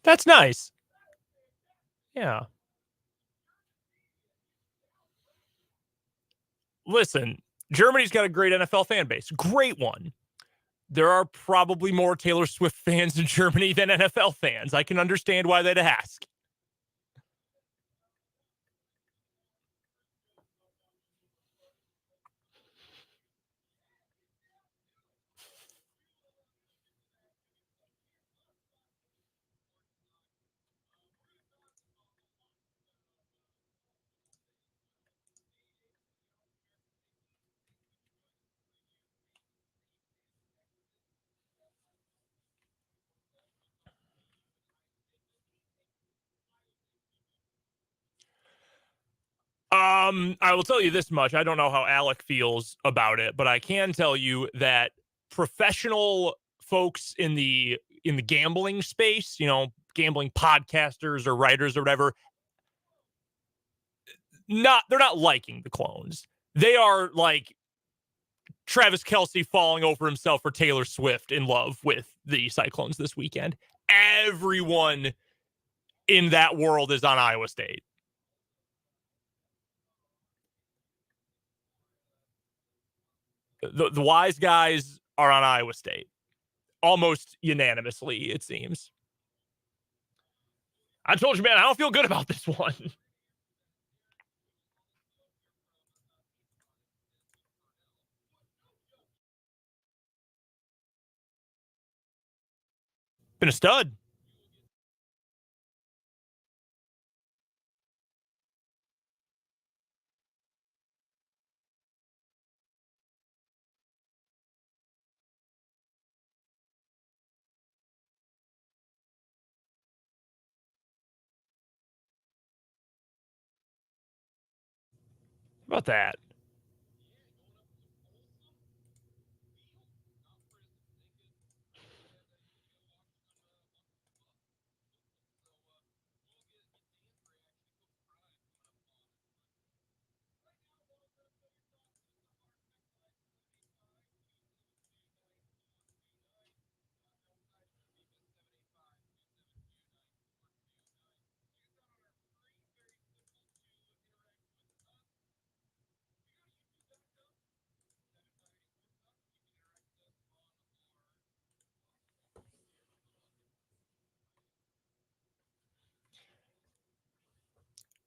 That's nice. Yeah. Listen, Germany's got a great NFL fan base. Great one. There are probably more Taylor Swift fans in Germany than NFL fans. I can understand why they'd ask. I will tell you this much. I don't know how Alec feels about it, but I can tell you that professional folks in the gambling space, gambling podcasters or writers or whatever, they're not liking the clones. They are like Travis Kelce falling over himself for Taylor Swift in love with the Cyclones this weekend. Everyone in that world is on Iowa State. The wise guys are on Iowa State. Almost unanimously, it seems. I told you, man, I don't feel good about this one. Been a stud. How about that?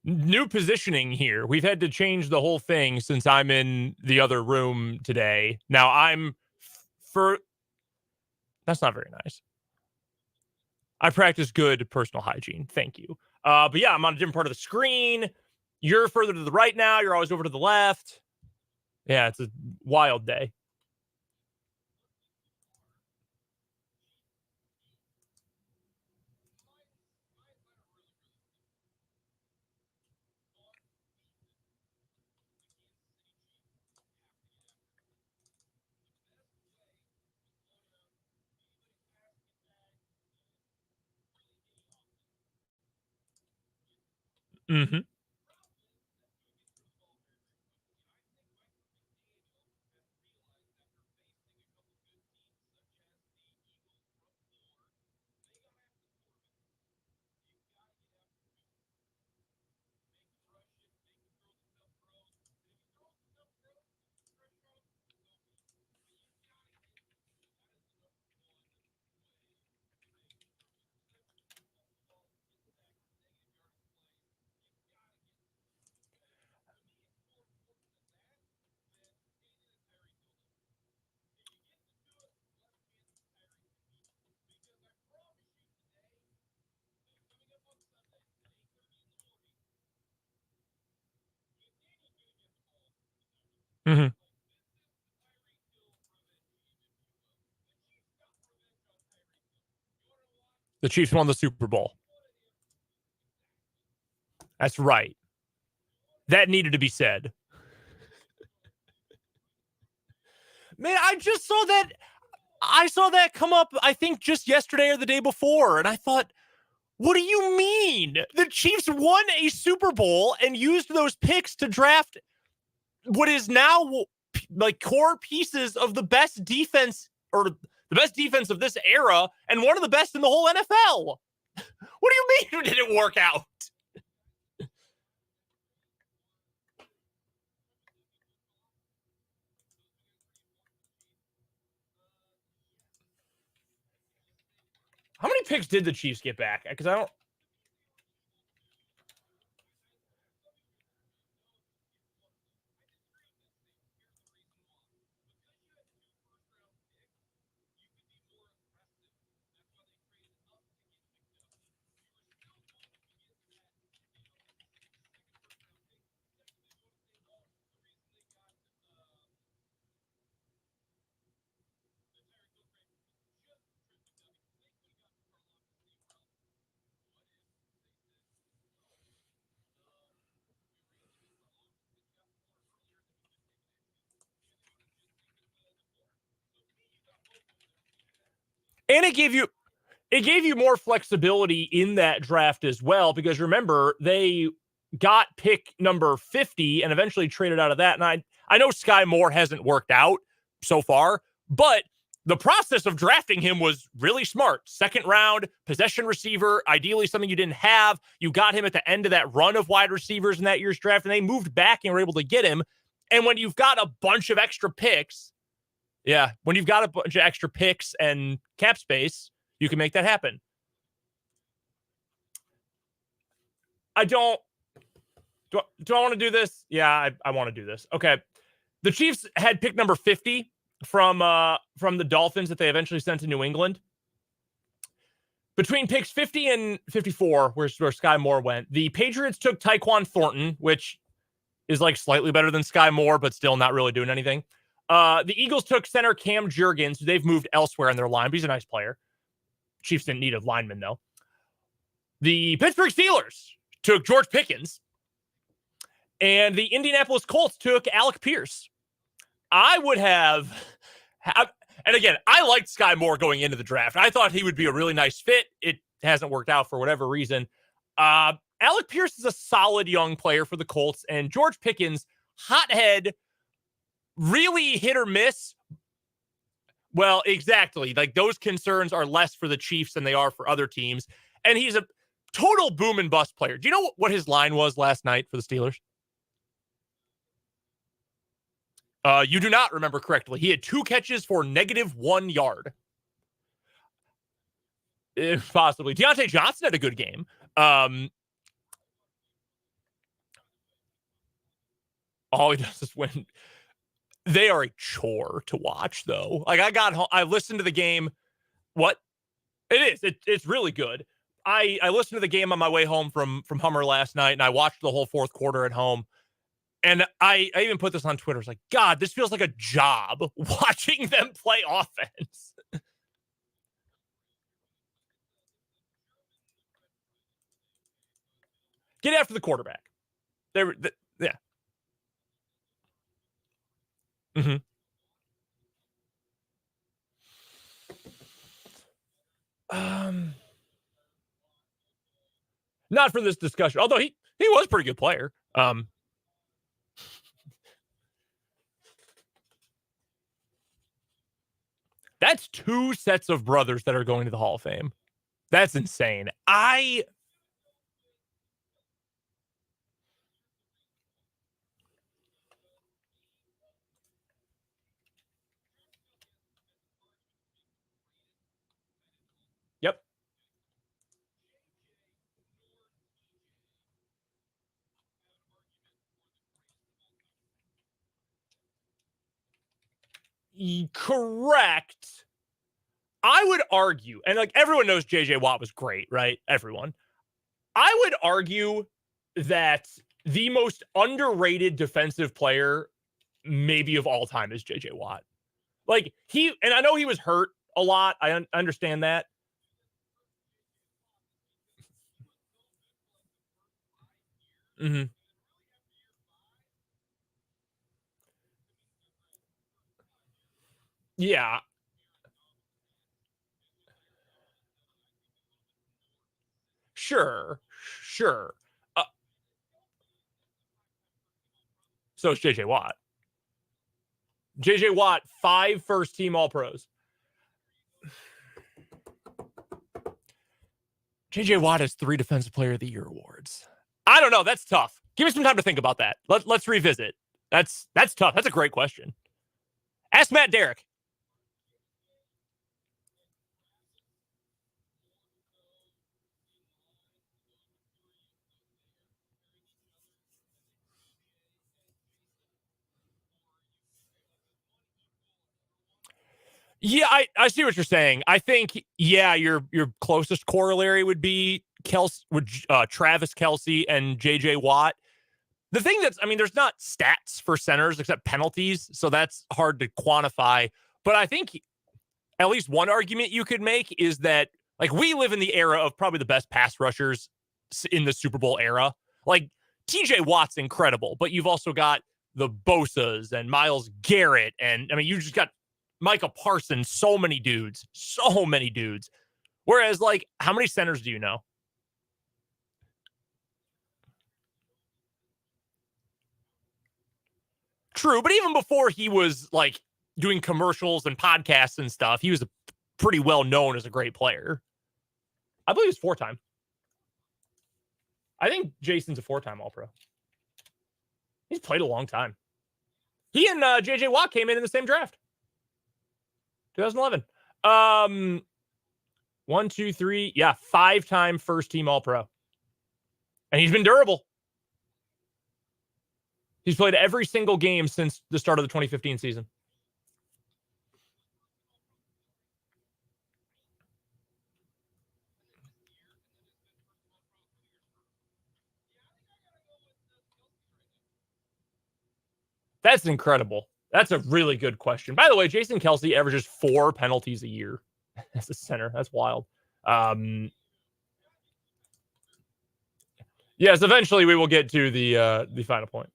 New positioning here. We've had to change the whole thing since I'm in the other room today. Now I'm for. That's not very nice. I practice good personal hygiene. Thank you. But yeah, I'm on a different part of the screen. You're further to the right now. You're always over to the left. Yeah, it's a wild day. Mm-hmm. Mm-hmm. The Chiefs won the Super Bowl. That's right. That needed to be said. Man, I just saw that. I saw that come up, I think, just yesterday or the day before. And I thought, what do you mean? The Chiefs won a Super Bowl and used those picks to draft what is now like core pieces of the best defense or the best defense of this era and one of the best in the whole NFL. What do you mean it didn't work out? How many picks did the Chiefs get back? Because I don't. And it gave you more flexibility in that draft as well, because remember, they got pick number 50 and eventually traded out of that. And I know Sky Moore hasn't worked out so far, but the process of drafting him was really smart. Second round, possession receiver, ideally something you didn't have. You got him at the end of that run of wide receivers in that year's draft, and they moved back and were able to get him. And when you've got a bunch of extra picks, when you've got a bunch of extra picks and cap space, you can make that happen. Do I want to do this? Yeah, I want to do this. Okay. The Chiefs had pick number 50 from the Dolphins that they eventually sent to New England. Between picks 50 and 54, where Sky Moore went, the Patriots took Tyquan Thornton, which is like slightly better than Sky Moore, but still not really doing anything. The Eagles took center Cam Jurgens, who they've moved elsewhere in their line, but he's a nice player. Chiefs didn't need a lineman, though. The Pittsburgh Steelers took George Pickens, and the Indianapolis Colts took Alec Pierce. I would have, and again, I liked Sky Moore going into the draft. I thought he would be a really nice fit. It hasn't worked out for whatever reason. Alec Pierce is a solid young player for the Colts, and George Pickens, hothead, really hit or miss. Well, exactly. Like, those concerns are less for the Chiefs than they are for other teams. And he's a total boom and bust player. Do you know what his line was last night for the Steelers? You do not remember correctly. He had 2 catches for -1 yard. If possibly. Deontay Johnson had a good game. All he does is win. They are a chore to watch, though. Like, I got home, I listened to the game. What? It is. It's really good. I listened to the game on my way home from Hummer last night, and I watched the whole fourth quarter at home. And I even put this on Twitter. It's like, God, this feels like a job watching them play offense. Get after the quarterback. Yeah. Mm-hmm. Not for this discussion, although he was a pretty good player. That's 2 sets of brothers that are going to the Hall of Fame. That's insane. Yep. Correct. I would argue, and like everyone knows JJ Watt was great, right? Everyone. I would argue that the most underrated defensive player maybe of all time is JJ Watt. Like, and I know he was hurt a lot. I understand that. Mm-hmm. Yeah. Sure. So it's JJ Watt. JJ Watt, 5 first-team All-Pros. JJ Watt has 3 Defensive Player of the Year awards. I don't know. That's tough. Give me some time to think about that. Let's revisit. That's tough. That's a great question. Ask Matt Derrick. Yeah, I see what you're saying. I think, your closest corollary would be Travis Kelce and JJ Watt. The thing there's not stats for centers except penalties, so that's hard to quantify. But I think at least one argument you could make is that, like, we live in the era of probably the best pass rushers in the Super Bowl era. Like, TJ Watt's incredible, but you've also got the Bosses and Myles Garrett, and you just got Micah Parsons, so many dudes. Whereas, like, how many centers do you know? True, but even before he was, like, doing commercials and podcasts and stuff, he was pretty well known as a great player. I believe he's 4-time. I think Jason's a 4-time All-Pro. He's played a long time. He and JJ Watt came in the same draft. 2011. 1, 2, 3. Yeah, 5-time first-team All-Pro. And he's been durable. He's played every single game since the start of the 2015 season. That's incredible. That's a really good question. By the way, Jason Kelce averages 4 penalties a year as a center. That's wild. Yes, eventually we will get to the final point.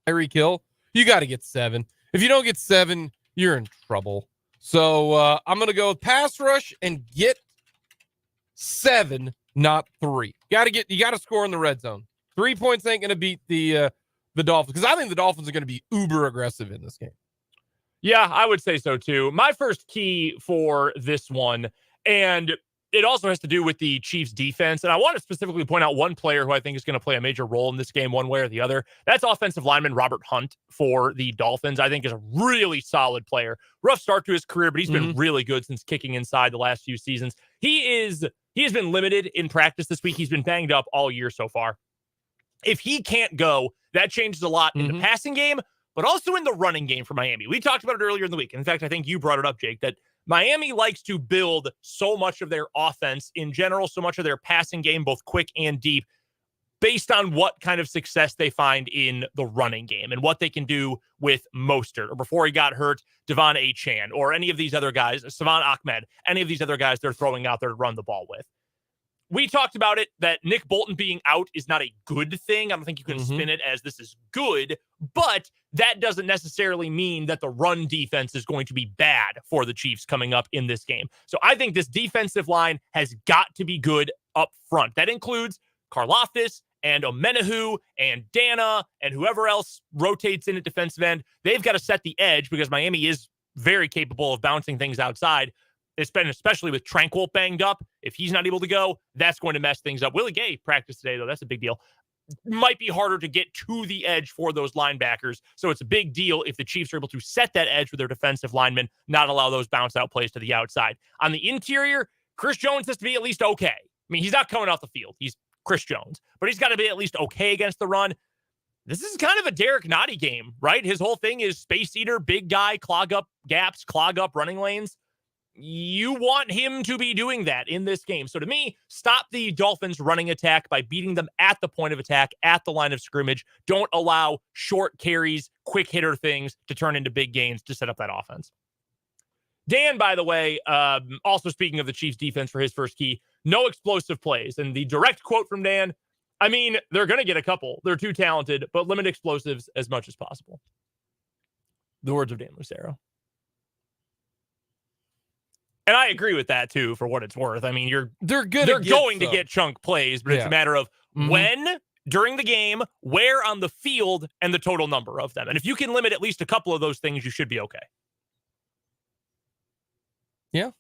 Tyreek Hill, you got to get 7. If you don't get 7, you're in trouble. So I'm going to go with pass rush and get 7, not 3. You got to score in the red zone. 3 points ain't going to beat the Dolphins, because I think the Dolphins are going to be uber aggressive in this game. Yeah, I would say so too. My first key for this one, and it also has to do with the Chiefs defense. And I want to specifically point out one player who I think is going to play a major role in this game one way or the other. That's offensive lineman Robert Hunt for the Dolphins. I think is a really solid player. Rough start to his career, but he's been really good since kicking inside the last few seasons. He has been limited in practice this week. He's been banged up all year so far. If he can't go, that changes a lot in the passing game, but also in the running game for Miami. We talked about it earlier in the week. In fact, I think you brought it up, Jake, that Miami likes to build so much of their offense in general, so much of their passing game, both quick and deep, based on what kind of success they find in the running game and what they can do with Mostert, or before he got hurt, Devon Achane, or any of these other guys, Savon Ahmed, any of these other guys they're throwing out there to run the ball with. We talked about it, that Nick Bolton being out is not a good thing. I don't think you can spin it as this is good, but that doesn't necessarily mean that the run defense is going to be bad for the Chiefs coming up in this game. So I think this defensive line has got to be good up front. That includes Karlaftis and Omenahu and Dana and whoever else rotates in at defensive end. They've got to set the edge because Miami is very capable of bouncing things outside. It's been, especially with Tranquill banged up. If he's not able to go, that's going to mess things up. Willie Gay practiced today, though. That's a big deal. Might be harder to get to the edge for those linebackers. So it's a big deal if the Chiefs are able to set that edge with their defensive linemen, not allow those bounce out plays to the outside. On the interior, Chris Jones has to be at least okay. I mean, he's not coming off the field. He's Chris Jones, but he's got to be at least okay against the run. This is kind of a Derrick Nottie game, right? His whole thing is space eater, big guy, clog up gaps, clog up running lanes. You want him to be doing that in this game. So to me, stop the Dolphins running attack by beating them at the point of attack, at the line of scrimmage. Don't allow short carries, quick hitter things to turn into big gains to set up that offense. Dan, by the way, also speaking of the Chiefs defense for his first key, no explosive plays. And the direct quote from Dan, I mean, they're going to get a couple. They're too talented, but limit explosives as much as possible. The words of Dan Lucero. And I agree with that, too, for what it's worth. I mean, they're going to get chunk plays, but it's a matter of when during the game, where on the field, and the total number of them. And if you can limit at least a couple of those things, you should be okay. Yeah,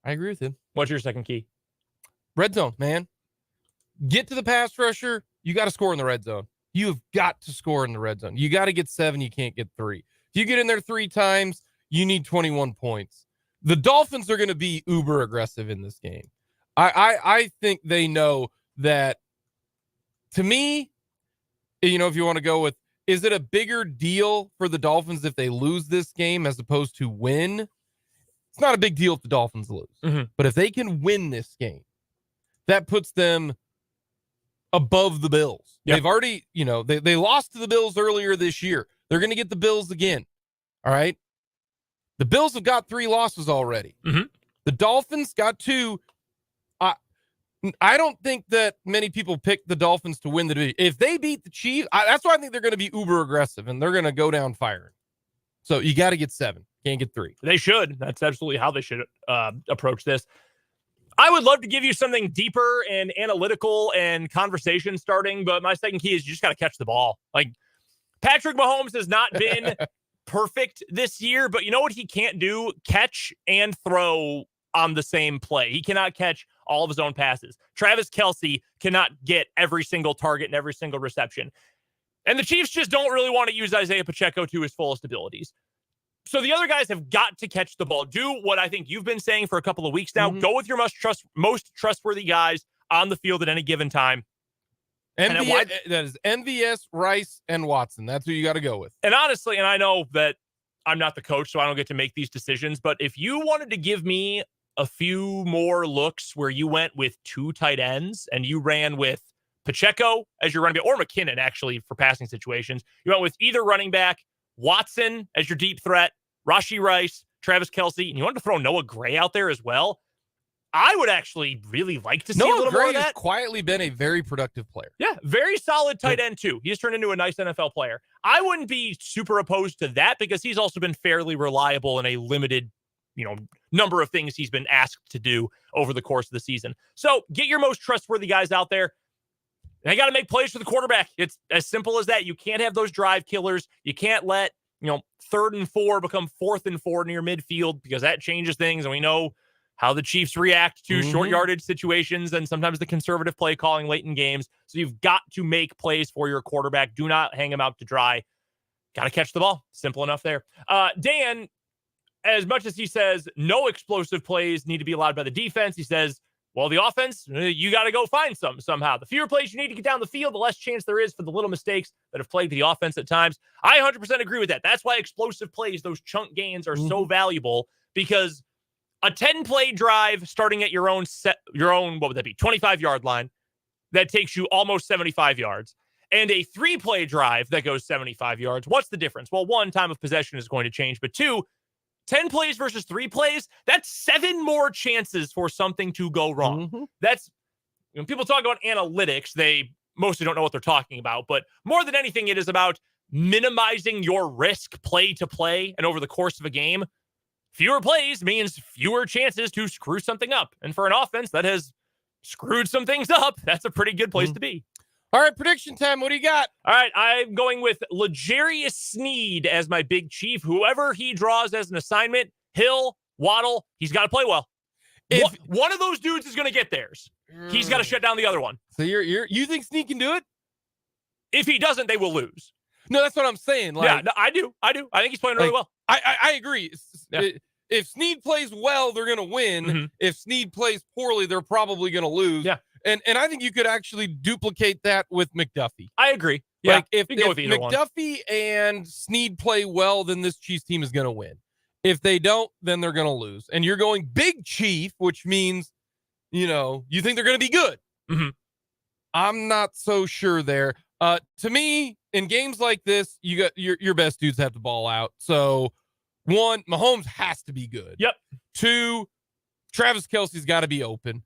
I agree with him. What's your second key? Red zone, man. Get to the pass rusher. You got to score in the red zone. You have got to score in the red zone. You got to get 7. You can't get 3. If you get in there 3 times, you need 21 points. The Dolphins are going to be uber aggressive in this game. I think they know that. To me, if you want to go with, is it a bigger deal for the Dolphins if they lose this game as opposed to win? It's not a big deal if the Dolphins lose. Mm-hmm. But if they can win this game, that puts them above the Bills. Yep. They've already, they lost to the Bills earlier this year. They're going to get the Bills again. All right. The Bills have got 3 losses already. Mm-hmm. The Dolphins got 2. I don't think that many people pick the Dolphins to win the division. If they beat the Chiefs, that's why I think they're going to be uber aggressive and they're going to go down firing. So you got to get 7. Can't get 3. They should. That's absolutely how they should approach this. I would love to give you something deeper and analytical and conversation starting, but my second key is you just got to catch the ball. Like, Patrick Mahomes has not been perfect this year, but you know what he can't do? Catch and throw on the same play. He cannot catch all of his own passes. Travis Kelce cannot get every single target and every single reception. And the Chiefs just don't really want to use Isaiah Pacheco to his fullest abilities. So the other guys have got to catch the ball. Do what I think you've been saying for a couple of weeks now. Mm-hmm. Go with your most trustworthy guys on the field at any given time. That is MVS, Rice, and Watson. That's who you got to go with. And honestly, and I know that I'm not the coach, so I don't get to make these decisions, but if you wanted to give me a few more looks where you went with 2 tight ends and you ran with Pacheco as your running back, or McKinnon actually for passing situations, you went with either running back, Watson as your deep threat, Rashee Rice, Travis Kelce, and you wanted to throw Noah Gray out there as well, I would actually really like to see Noah a little Gray more of that. Has quietly been a very productive player. Yeah, very solid tight end too. He's turned into a nice NFL player. I wouldn't be super opposed to that because he's also been fairly reliable in a limited, number of things he's been asked to do over the course of the season. So get your most trustworthy guys out there. They got to make plays for the quarterback. It's as simple as that. You can't have those drive killers. You can't let, 3rd and 4 become 4th and 4 near midfield because that changes things. And we know how the Chiefs react to short yardage situations and sometimes the conservative play calling late in games. So you've got to make plays for your quarterback. Do not hang him out to dry. Got to catch the ball. Simple enough there. Dan, as much as he says no explosive plays need to be allowed by the defense, he says, well, the offense, you got to go find somehow. The fewer plays you need to get down the field, the less chance there is for the little mistakes that have plagued the offense at times. I 100% agree with that. That's why explosive plays, those chunk gains are so valuable, because a 10-play drive starting at your own, what would that be, 25-yard line, that takes you almost 75 yards, and a 3-play drive that goes 75 yards. What's the difference? Well, 1, time of possession is going to change, but 2, 10 plays versus 3 plays, that's 7 more chances for something to go wrong. That's, when people talk about analytics, they mostly don't know what they're talking about, but more than anything, it is about minimizing your risk play to play. And over the course of a game, fewer plays means fewer chances to screw something up. And for an offense that has screwed some things up, that's a pretty good place to be. All right, prediction time. What do you got? All right, I'm going with L'Jarius Sneed as my big chief. Whoever he draws as an assignment, Hill, Waddle, he's got to play well. If one of those dudes is going to get theirs, he's got to shut down the other one. So you think Sneed can do it? If he doesn't, they will lose. No, that's what I'm saying. Yeah, no, I do. I think he's playing really well. I agree. Yeah. If Sneed plays well, they're going to win. If Sneed plays poorly, they're probably going to lose. Yeah. And I think you could actually duplicate that with McDuffie. I agree. Yeah. Like if McDuffie and Sneed play well, then this Chiefs team is going to win. If they don't, then they're going to lose. And you're going big chief, which means, you think they're going to be good. I'm not so sure there. To me, in games like this, you got your best dudes have the ball out. So 1, Mahomes has to be good. Yep. 2, Travis Kelce's got to be open.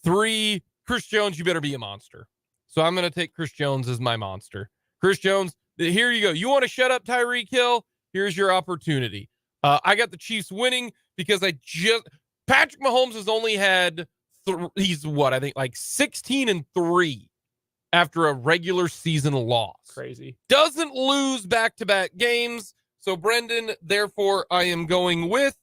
3, Chris Jones, you better be a monster. So I'm going to take Chris Jones as my monster. Chris Jones, here you go. You want to shut up Tyreek Hill? Here's your opportunity. I got the Chiefs winning because Patrick Mahomes has only had, he's 16-3 after a regular season loss. Crazy. Doesn't lose back-to-back games. So, Brendan, therefore, I am going with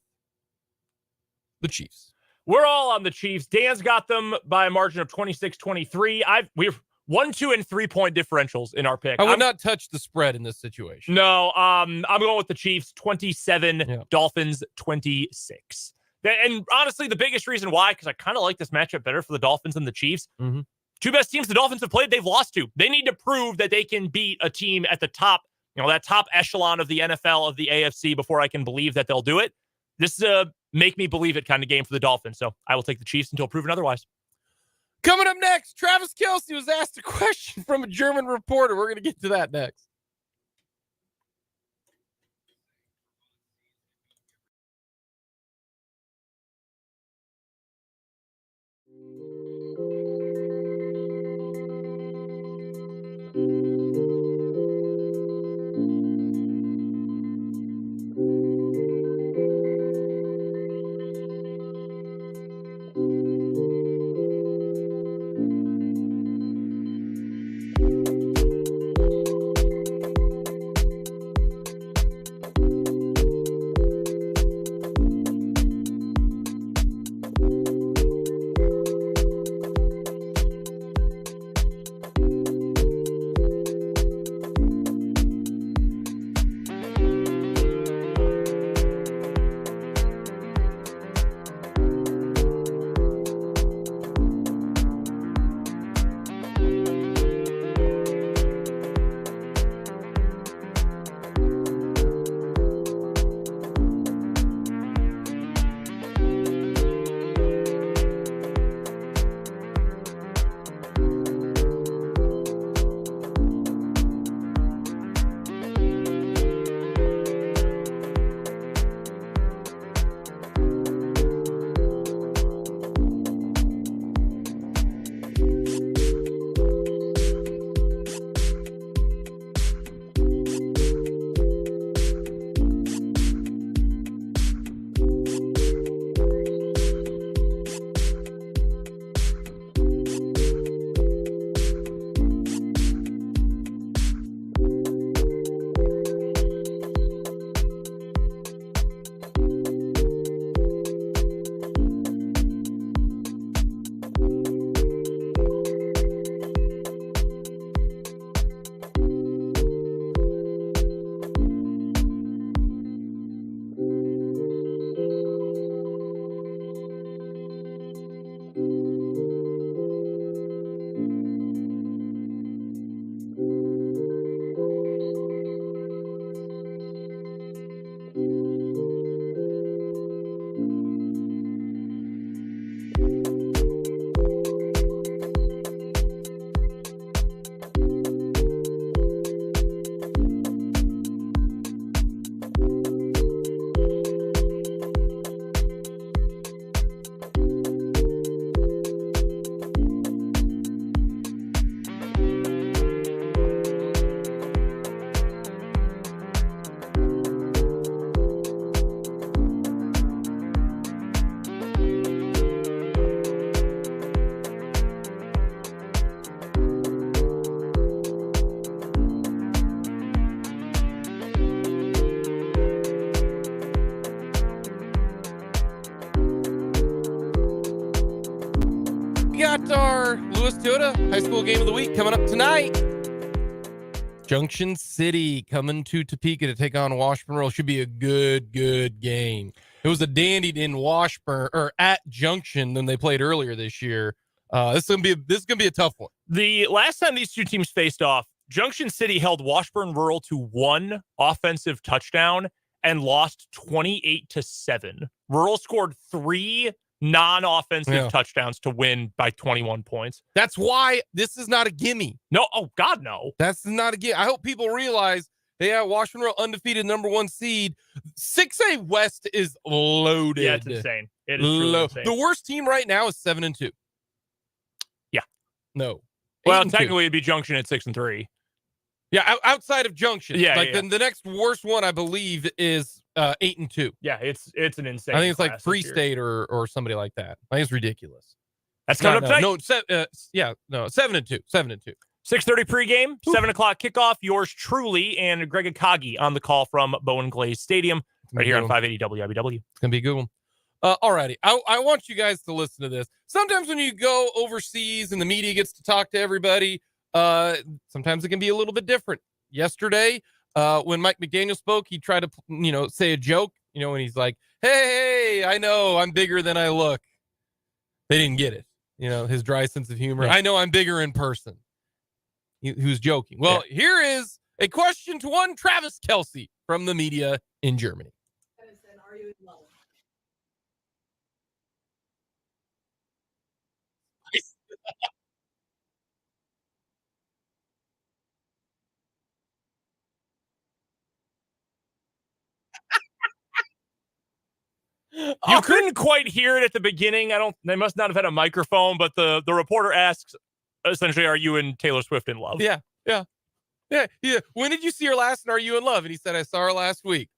the Chiefs. We're all on the Chiefs. Dan's got them by a margin of 26-23. We've 1, 2, and 3 point differentials in our pick. I would not touch the spread in this situation. No, I'm going with the Chiefs 27, Dolphins 26. And honestly, the biggest reason why, because I kind of like this matchup better for the Dolphins than the Chiefs. Mm-hmm. Two best teams the Dolphins have played, they've lost to. They need to prove that they can beat a team at the top, that top echelon of the NFL, of the AFC, before I can believe that they'll do it. This is a make me believe it kind of game for the Dolphins. So I will take the Chiefs until proven otherwise. Coming up next, Travis Kelce was asked a question from a German reporter. We're going to get to that next. Got our Lewis Toyota High School Game of the Week coming up tonight. Junction City coming to Topeka to take on Washburn Rural. Should be a good game. It was a dandy in Washburn or at Junction than they played earlier this year. This is gonna be a tough one. The last time these two teams faced off, Junction City held Washburn Rural to 1 offensive touchdown and lost 28-7. Rural scored 3 non-offensive touchdowns to win by 21 points. That's why this is not a gimme. No, oh God, no. That's not a gimme. I hope people realize they have Washburn Rural undefeated #1 seed. 6A West is loaded. Yeah, it's insane. It is truly insane. The worst team right now is 7-2. Yeah. No. Well, technically it'd be Junction at 6-3. Yeah, outside of Junction. Yeah. Then the next worst one, I believe, is 8-2. Yeah, it's an insane. I think it's like Free State or somebody like that. I think it's ridiculous. That's coming up tonight. No, 7-2. 7-2. 6:30 pregame, 7 o'clock kickoff. Yours truly and Greg Akagi on the call from Bowen Glaze Stadium right here on 580 WIBW. It's going to be a good one. Alrighty. I want you guys to listen to this. Sometimes when you go overseas and the media gets to talk to everybody, sometimes it can be a little bit different. Yesterday, when Mike McDaniel spoke, he tried to, say a joke, and he's like, hey, I know I'm bigger than I look. They didn't get it. His dry sense of humor. Yeah. I know I'm bigger in person. Who's joking. Well, Here is a question to one Travis Kelce from the media in Germany. Are you in love? You couldn't quite hear it at the beginning. They must not have had a microphone, but the reporter asks, essentially, are you and Taylor Swift in love? Yeah. When did you see her last, and are you in love? And he said, I saw her last week.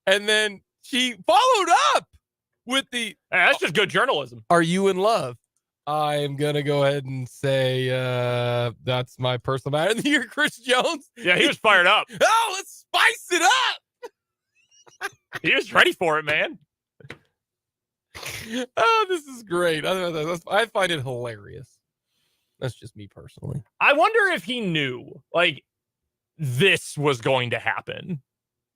And then she followed up with that's just good journalism. Are you in love? I'm going to go ahead and say that's my personal matter of the year, Chris Jones. Yeah, he was fired up. Oh, let's spice it up. He was ready for it, man. Oh, this is great. I find it hilarious. That's just me personally. I wonder if he knew, this was going to happen.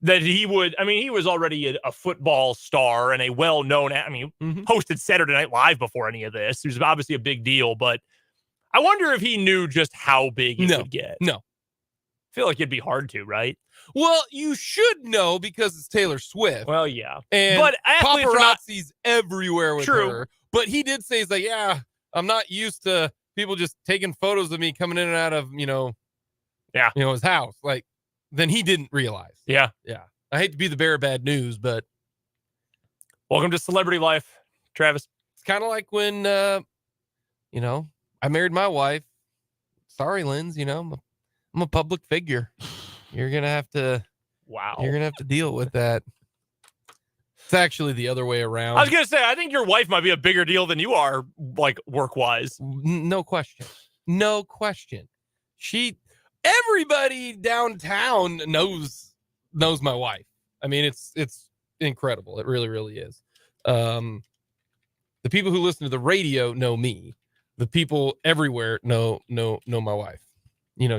That he would, he was already a football star and a well-known, hosted Saturday Night Live before any of this. He was obviously a big deal, but I wonder if he knew just how big it would get. No. I feel like it'd be hard to, right? Well, you should know because it's Taylor Swift. Well, yeah. But paparazzi's everywhere with her. But he did say, he's like, yeah, I'm not used to people just taking photos of me coming in and out of, his house. Then he didn't realize. Yeah. I hate to be the bearer of bad news, but welcome to celebrity life, Travis. It's kind of like when, I married my wife. Sorry, Linz, I'm a public figure. You're going to have to, You're going to have to deal with that. It's actually the other way around. I was going to say, I think your wife might be a bigger deal than you are, work-wise. No question. Everybody downtown knows my wife. It's incredible. It really, really is. The people who listen to the radio know me. The people everywhere know my wife.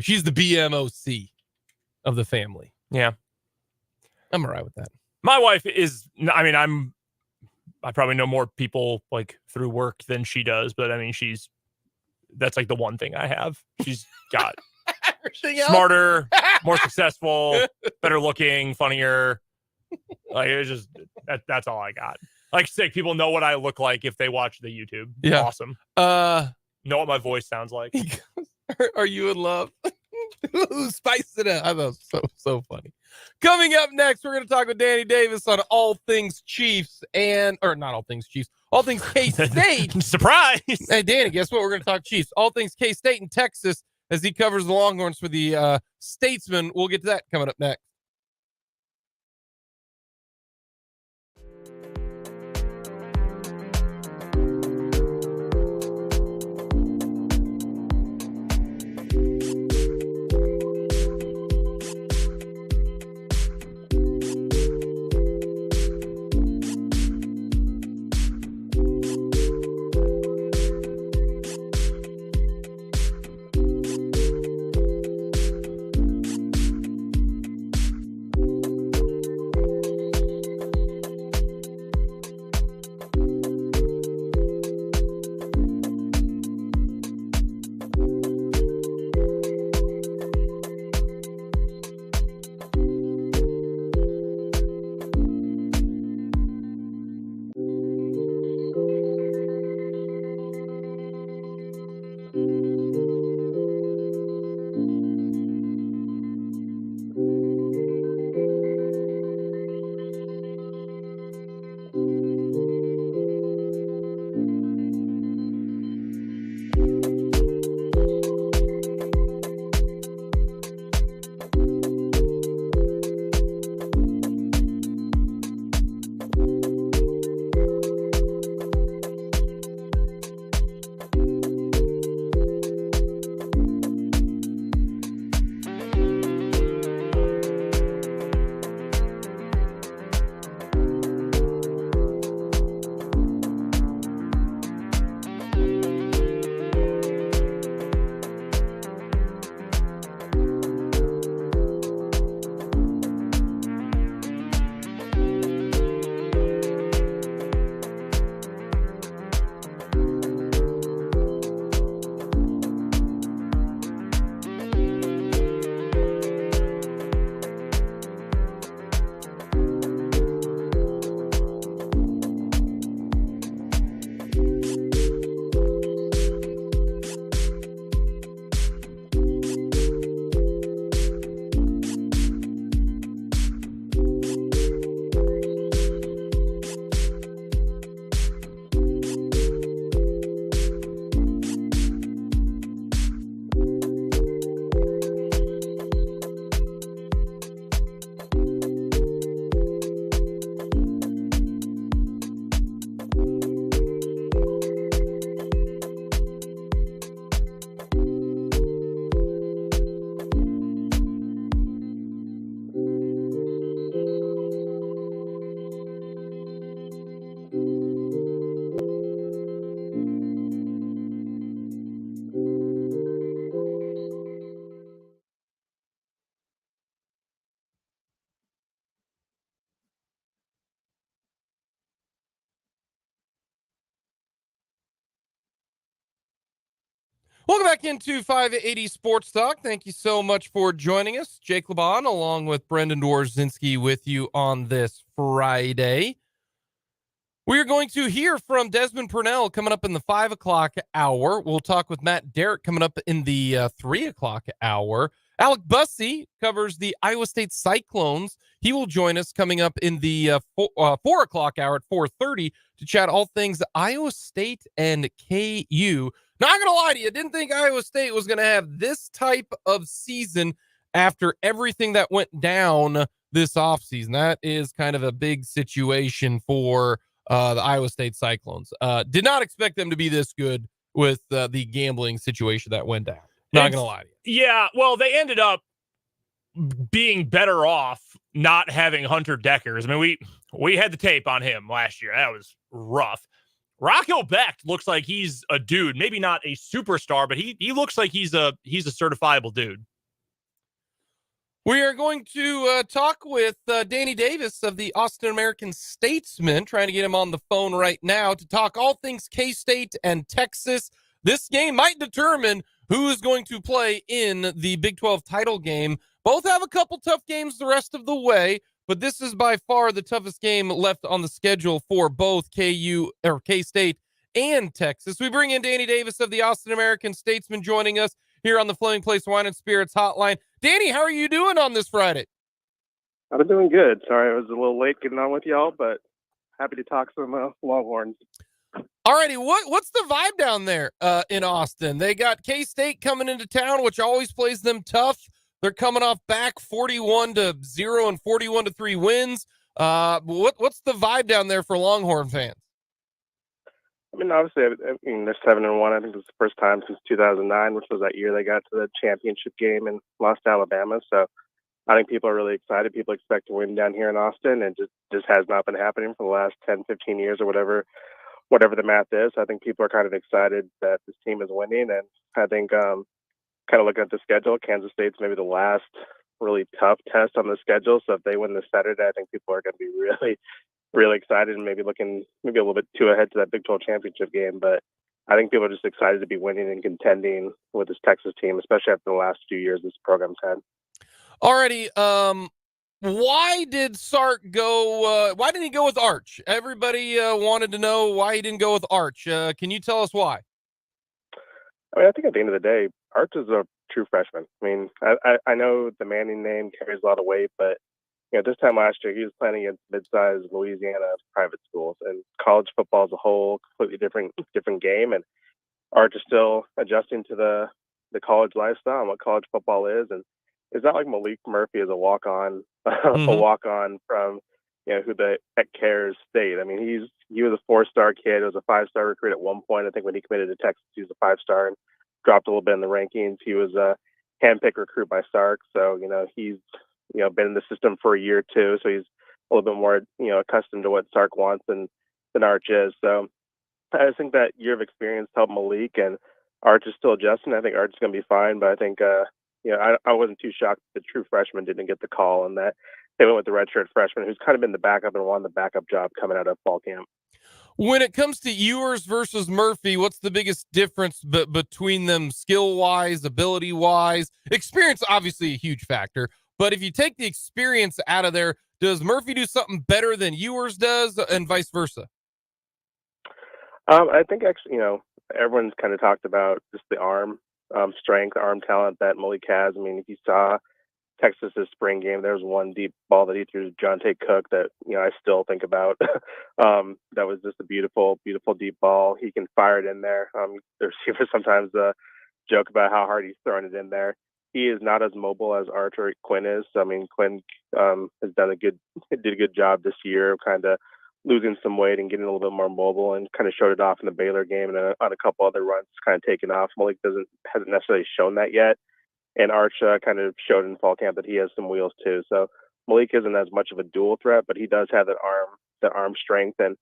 She's the BMOC of the family. Yeah. I'm all right with that. My wife is, I probably know more people through work than she does, but that's the one thing I have. She's got smarter, more successful, better looking, funnier. It's just, that's all I got. Sick. People know what I look like if they watch the YouTube. Yeah. Awesome. Know what my voice sounds like. Are you in love? Spice it up. I thought it was so funny. Coming up next, we're going to talk with Danny Davis on all things Chiefs not all things Chiefs, all things K-State. Surprise! Hey, Danny, guess what? We're going to talk Chiefs. All things K-State in Texas as he covers the Longhorns for the Statesman. We'll get to that coming up next. Welcome back into 580 Sports Talk. Thank you so much for joining us. Jake LeBon along with Brendan Dworzynski with you on this Friday. We're going to hear from Desmond Purnell coming up in the 5 o'clock hour. We'll talk with Matt Derrick coming up in the 3 o'clock hour. Alec Busse covers the Iowa State Cyclones. He will join us coming up in the 4 o'clock hour at 4:30 to chat all things Iowa State and KU. Not going to lie to you, didn't think Iowa State was going to have this type of season after everything that went down this offseason. That is kind of a big situation for the Iowa State Cyclones. Did not expect them to be this good with the gambling situation that went down. Not going to lie to you. Yeah, well, they ended up being better off not having Hunter Deckers. I mean, we had the tape on him last year. That was rough. Raquel Beck looks like he's a dude. Maybe not a superstar, but he looks like he's a certifiable dude. We are going to talk with Danny Davis of the Austin American-Statesman, trying to get him on the phone right now to talk all things K-State and Texas. This game might determine who is going to play in the Big 12 title game. Both have a couple tough games the rest of the way, but this is by far the toughest game left on the schedule for both K-State and Texas. We bring in Danny Davis of the Austin American-Statesman joining us here on the Fleming Place Wine and Spirits Hotline. Danny, how are you doing on this Friday? I've been doing good. Sorry I was a little late getting on with y'all, but happy to talk some Longhorns. Alrighty, what's the vibe down there in Austin? They got K-State coming into town, which always plays them tough. They're coming off back 41-0 and 41-3 wins. What's the vibe down there for Longhorn fans? I mean, obviously, they're 7-1. I think it's the first time since 2009, which was that year they got to the championship game and lost to Alabama. So I think people are really excited. People expect to win down here in Austin, and just has not been happening for the last 10, 15 years or whatever the math is. I think people are kind of excited that this team is winning, and I think kind of looking at the schedule, Kansas State's maybe the last really tough test on the schedule. So if they win this Saturday, I think people are going to be really excited and maybe looking a little bit too ahead to that Big 12 championship game. But I think people are just excited to be winning and contending with this Texas team, especially after the last few years this program's had. Alrighty, why did Sark go? Why didn't he go with Arch? Everybody wanted to know why he didn't go with Arch. Can you tell us why? I mean, I think at the end of the day, Arch is a true freshman. I mean, I know the Manning name carries a lot of weight, but this time last year, he was playing against mid-sized Louisiana private schools, and college football is a whole completely different game. And Arch is still adjusting to the college lifestyle and what college football is. And it's not like Malik Murphy is a walk-on, a walk-on from who the heck cares State. I mean, he was a 4-star kid. He was a 5-star recruit at one point. I think when he committed to Texas, he was a 5-star and dropped a little bit in the rankings. He was a handpicked recruit by Sark, so he's been in the system for a year or two, so he's a little bit more, accustomed to what Sark wants than Arch is. So I just think that year of experience helped Malik, and Arch is still adjusting. I think Arch is going to be fine, but I think, I wasn't too shocked that the true freshman didn't get the call, and that they went with the redshirt freshman, who's kind of been the backup and won the backup job coming out of fall camp. When it comes to Ewers versus Murphy, what's the biggest difference between them skill-wise, ability-wise? Experience, obviously, a huge factor. But if you take the experience out of there, does Murphy do something better than Ewers does and vice versa? I think actually, everyone's kind of talked about just the arm strength, arm talent that Malik has. I mean, if you saw Texas's spring game, there was one deep ball that he threw to Jonte Cook that, I still think about. That was just a beautiful, beautiful deep ball. He can fire it in there. The receivers sometimes joke about how hard he's throwing it in there. He is not as mobile as Arch or Quinn is. I mean, Quinn did a good job this year of kind of losing some weight and getting a little bit more mobile, and kind of showed it off in the Baylor game and on a couple other runs, kind of taking off. Malik hasn't necessarily shown that yet, and Arch kind of showed in fall camp that he has some wheels too. So Malik isn't as much of a dual threat, but he does have that arm strength. And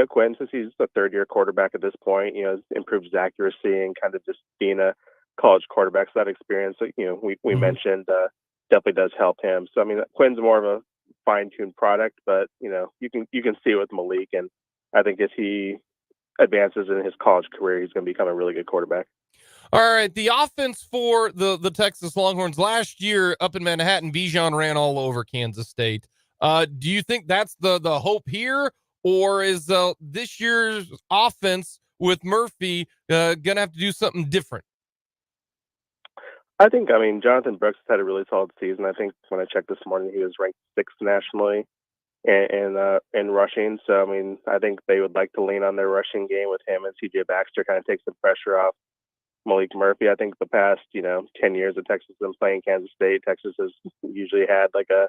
Quinn, since he's a third-year quarterback at this point, improved his accuracy and kind of just being a college quarterback. So that experience that we mentioned definitely does help him. So I mean, Quinn's more of a fine-tuned product, but you can see it with Malik, and I think as he advances in his college career, he's going to become a really good quarterback. All right, the offense for the Texas Longhorns last year up in Manhattan, Bijan ran all over Kansas State. Do you think that's the hope here, or is this year's offense with Murphy gonna have to do something different? I mean, Jonathan Brooks has had a really solid season. I think when I checked this morning, he was ranked sixth nationally in rushing. So, I mean, I think they would like to lean on their rushing game with him and CJ Baxter, kind of take some pressure off Malik Murphy. I think the past, 10 years that Texas has been playing Kansas State, Texas has usually had like a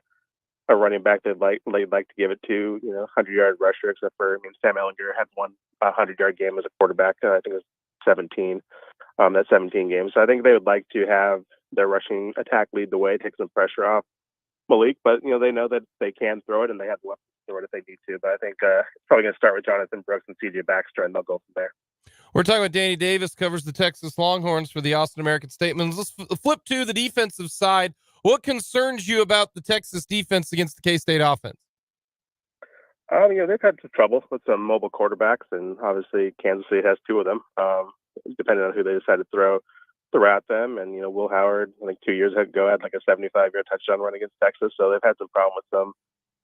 running back that they'd like to give it to, 100-yard rusher, except for, I mean, Sam Ellinger had one 100-yard game as a quarterback. I think it was 17, that 17 game. So I think they would like to have their rushing attack lead the way, take some pressure off Malik, but, they know that they can throw it and they have the weapons to throw it if they need to. But I think it's probably going to start with Jonathan Brooks and CJ Baxter, and they'll go from there. We're talking about Danny Davis, covers the Texas Longhorns for the Austin American-Statman. Let's flip to the defensive side. What concerns you about the Texas defense against the K-State offense? They've had some trouble with some mobile quarterbacks, and obviously Kansas State has two of them, depending on who they decide to throw at them. And, Will Howard, I think 2 years ago, had like a 75-yard touchdown run against Texas. So they've had some problem with some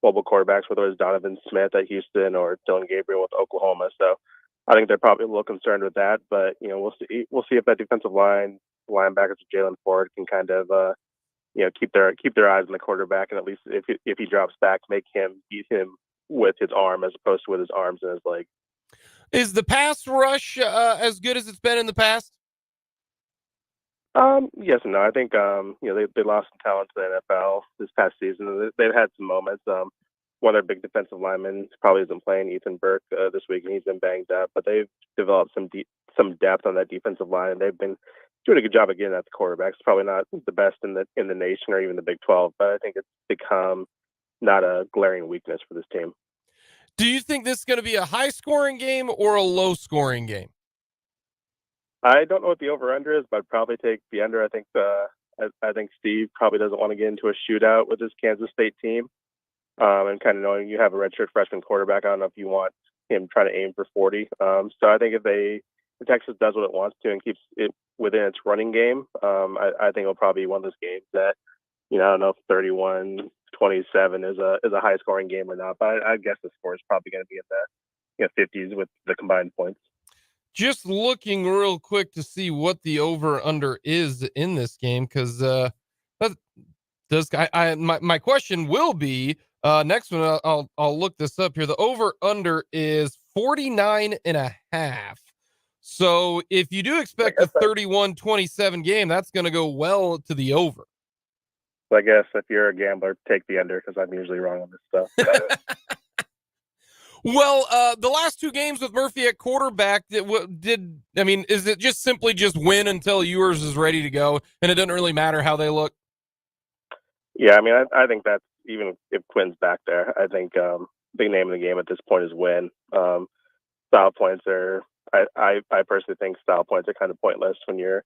mobile quarterbacks, whether it was Donovan Smith at Houston or Dylan Gabriel with Oklahoma. So I think they're probably a little concerned with that. But, we'll see. We'll see if that defensive line, linebackers, Jalen Ford can kind of, keep their eyes on the quarterback, and at least if he drops back, make him beat him with his arm as opposed to with his arms and his leg. Is the pass rush as good as it's been in the past? Yes and no. I think they lost some talent to the NFL this past season. They've had some moments. One of their big defensive linemen probably isn't playing, Ethan Burke, this week, and he's been banged up. But they've developed some depth on that defensive line, and they've been doing a good job of getting at the quarterback. It's probably not the best in the nation or even the Big 12, but I think it's become not a glaring weakness for this team. Do you think this is going to be a high-scoring game or a low-scoring game? I don't know what the over/under is, but I'd probably take the under. I think Steve probably doesn't want to get into a shootout with his Kansas State team, and kind of knowing you have a redshirt freshman quarterback. I don't know if you want him trying to aim for 40. So I think if Texas does what it wants to and keeps it within its running game, I think it'll probably be one of those games that, I don't know if 31-27 is a high scoring game or not, but I guess the score is probably going to be in the 50s with the combined points. Just looking real quick to see what the over under is in this game, because my question will be next one. I'll look this up here. The over under is 49.5. So if you do expect a 31-27 game, that's going to go well to the over. So I guess if you're a gambler, take the under, because I'm usually wrong on this stuff. Well, the last two games with Murphy at quarterback, is it just simply win until yours is ready to go, and it doesn't really matter how they look? Yeah, I mean, I think that's, even if Quinn's back there, I think big name of the game at this point is win. Style points are, I personally think style points are kind of pointless when you're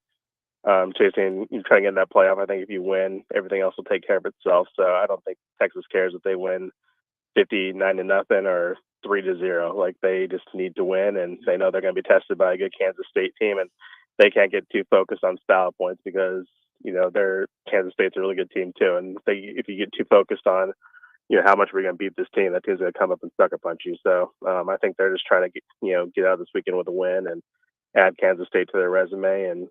you're trying to get in that playoff. I think if you win, everything else will take care of itself. So I don't think Texas cares if they win 59-0 or 3-0. Like, they just need to win, and they know they're going to be tested by a good Kansas State team, and they can't get too focused on style points because their Kansas State's a really good team too. And if you get too focused on how much we're going to beat this team, that team's going to come up and sucker punch you. So I think they're just trying to get out this weekend with a win and add Kansas State to their resume, and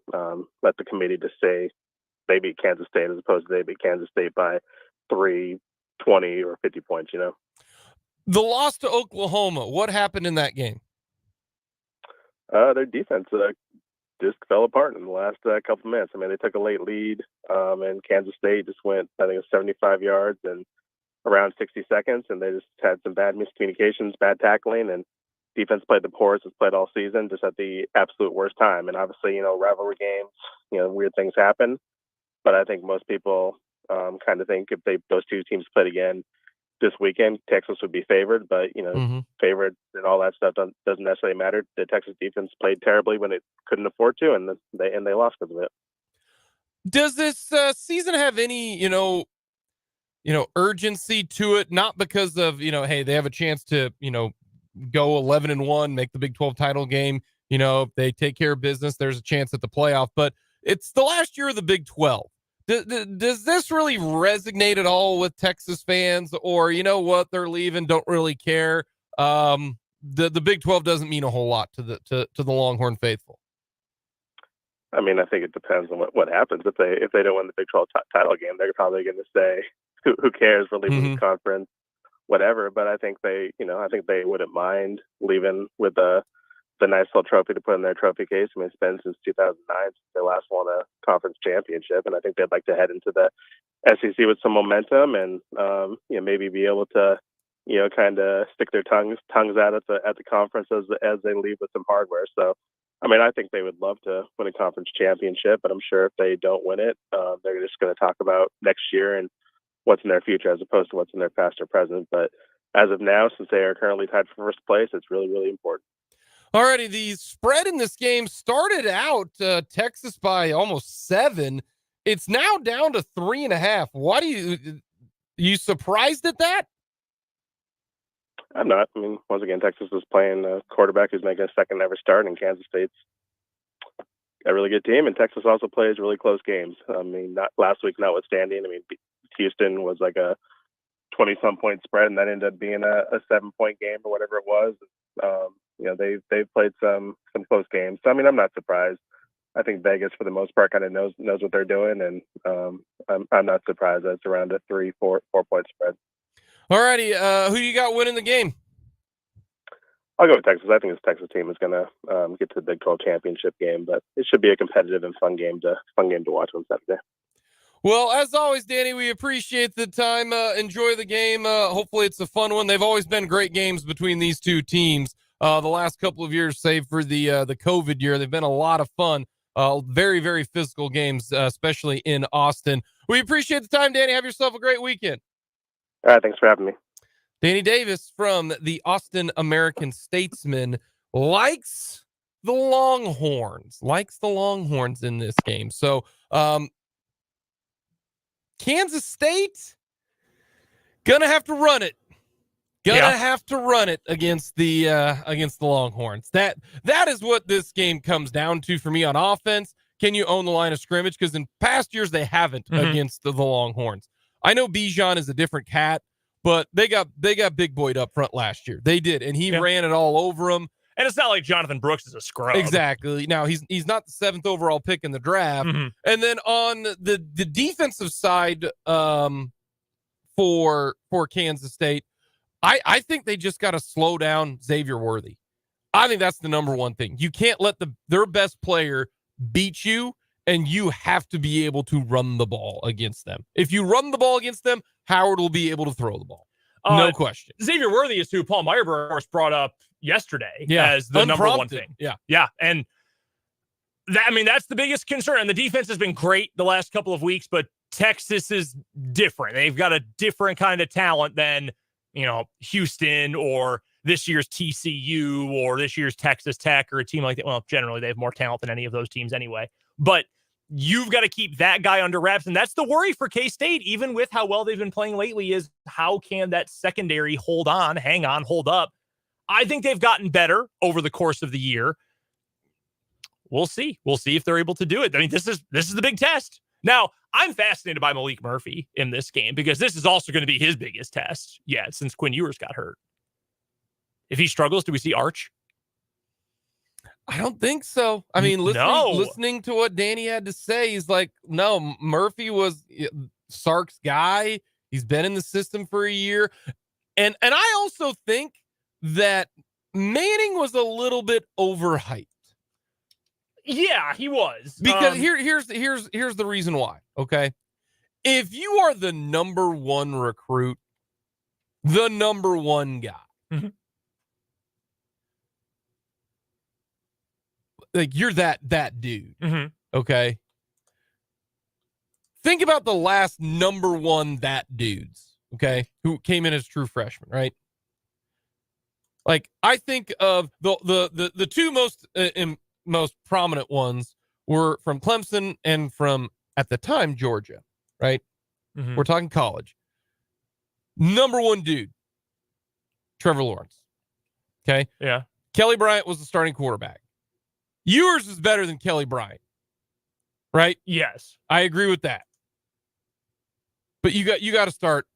let the committee just say they beat Kansas State as opposed to they beat Kansas State by 3, 20, or 50 points. The loss to Oklahoma, what happened in that game? Their defense just fell apart in the last couple of minutes. I mean, they took a late lead, and Kansas State just went, I think it was 75 yards and around 60 seconds, and they just had some bad miscommunications, bad tackling, and defense played the poorest it's played all season, just at the absolute worst time. And obviously, rivalry games, weird things happen. But I think most people kind of think if those two teams played again this weekend, Texas would be favored. But, favored and all that stuff doesn't necessarily matter. The Texas defense played terribly when it couldn't afford to, and they lost because of it. Does this season have any, urgency to it? Not because of, hey, they have a chance to, go 11-1, make the Big 12 title game, You know, if they take care of business, there's a chance at the playoff. But it's the last year of the Big 12. Does this really resonate at all with Texas fans? Or, you know what, they're leaving, don't really care? The Big 12 doesn't mean a whole lot to the Longhorn faithful. I mean, I think it depends on what happens. If they don't win the Big 12 title game, they're probably going to say, who cares? We're leaving the conference, whatever. But I think they wouldn't mind leaving with the nice little trophy to put in their trophy case. I mean, it's been since 2009 since they last won a conference championship, and I think they'd like to head into the SEC with some momentum and maybe be able to kind of stick their tongues out at the conference as they leave with some hardware. So, I mean, I think they would love to win a conference championship, but I'm sure if they don't win it, they're just going to talk about next year and what's in their future as opposed to what's in their past or present. But as of now, since they are currently tied for first place, it's really, really important. Alrighty, the spread in this game started out Texas by almost 7. It's now down to 3.5. Why you surprised at that? I'm not. I mean, once again, Texas is playing a quarterback who's making a second ever start, and Kansas State's a really good team, and Texas also plays really close games. I mean, not last week notwithstanding. I mean, Houston was like a 20-some point spread, and that ended up being a 7-point game or whatever it was. They've played some close games. So, I mean, I'm not surprised. I think Vegas, for the most part, kind of knows what they're doing, and I'm not surprised that it's around a 3-4 point spread. Alrighty, who you got winning the game? I'll go with Texas. I think this Texas team is going to get to the Big 12 championship game, but it should be a competitive and fun game to watch on Saturday. Well, as always, Danny, we appreciate the time. Enjoy the game. Hopefully it's a fun one. They've always been great games between these two teams. The last couple of years, save for the COVID year, they've been a lot of fun. Very, very physical games, especially in Austin. We appreciate the time, Danny. Have yourself a great weekend. All right, thanks for having me. Danny Davis from the Austin American-Statesman likes the Longhorns in this game. So, Kansas State gonna have to run it. Have to run it against the Longhorns. That is what this game comes down to for me on offense. Can you own the line of scrimmage? Because in past years they haven't against the Longhorns. I know Bijan is a different cat, but they got big boyed up front last year. They did, and he ran it all over them. And it's not like Jonathan Brooks is a scrub. Exactly. Now he's not the 7th overall pick in the draft. And then on the defensive side, for Kansas State, I think they just got to slow down Xavier Worthy. I think that's the number one thing. You can't let their best player beat you, and you have to be able to run the ball against them. If you run the ball against them, Howard will be able to throw the ball. No question. Xavier Worthy is who Paul Meyerberg brought up yesterday as the number one thing. Yeah. And that's the biggest concern. And the defense has been great the last couple of weeks, but Texas is different. They've got a different kind of talent than, Houston or this year's TCU or this year's Texas Tech or a team like that. Well, generally they have more talent than any of those teams anyway. But you've got to keep that guy under wraps. And that's the worry for K-State, even with how well they've been playing lately, is how can that secondary hold up? I think they've gotten better over the course of the year. We'll see. We'll see if they're able to do it. I mean, this is the big test. Now, I'm fascinated by Malik Murphy in this game because this is also going to be his biggest test yet since Quinn Ewers got hurt. If he struggles, do we see Arch? I don't think so. I mean, listening to what Danny had to say, he's like, no, Murphy was Sark's guy. He's been in the system for a year. And I also think that Manning was a little bit overhyped. Yeah, he was. Because here's the reason why, okay? If you are the number one recruit, the number one guy, like you're that dude, okay? Think about the last number one that dudes, okay, who came in as true freshmen, right? Like I think of the two most prominent ones were from Clemson and from, at the time, Georgia, right? We're talking college. Number one dude, Trevor Lawrence. Okay. Yeah. Kelly Bryant was the starting quarterback. Ewers is better than Kelly Bryant, right? Yes. I agree with that. But you got to start.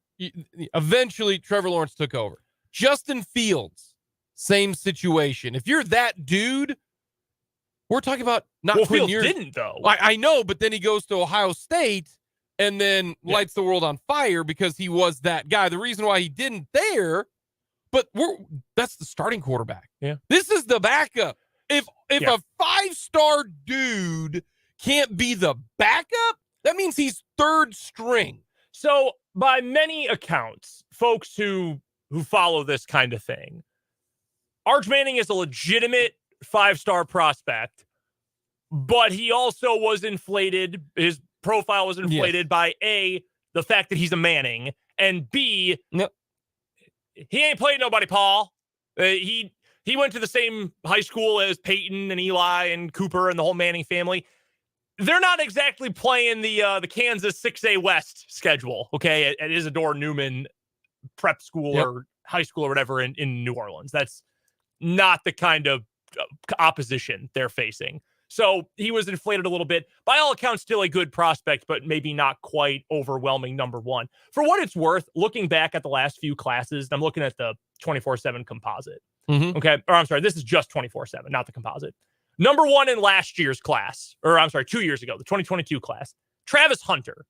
Eventually, Trevor Lawrence took over. Justin Fields, same situation. If you're that dude, we're talking about not Well, Quinn Fields Ewers. didn't, though. I know, but then he goes to Ohio State and then lights the world on fire because he was that guy. The reason why he didn't there, but that's the starting quarterback. Yeah. This is the backup. If a 5-star dude can't be the backup, that means he's third string. So, by many accounts, folks who follow this kind of thing, Arch Manning is a legitimate 5-star prospect, but he also was inflated. His profile was inflated by A, the fact that he's a Manning, and B, he ain't played nobody, Paul. He went to the same high school as Peyton and Eli and Cooper and the whole Manning family. They're not exactly playing the Kansas 6A West schedule, okay, at Isidore Newman prep school or high school or whatever in New Orleans. That's not the kind of opposition they're facing. So he was inflated a little bit. By all accounts, still a good prospect, but maybe not quite overwhelming number one. For what it's worth, looking back at the last few classes, I'm looking at the 24/7 composite. Mm-hmm. Okay. Or I'm sorry, this is just 24/7, not the composite. Number one in last year's class, or I'm sorry, 2 years ago, the 2022 class, Travis Hunter.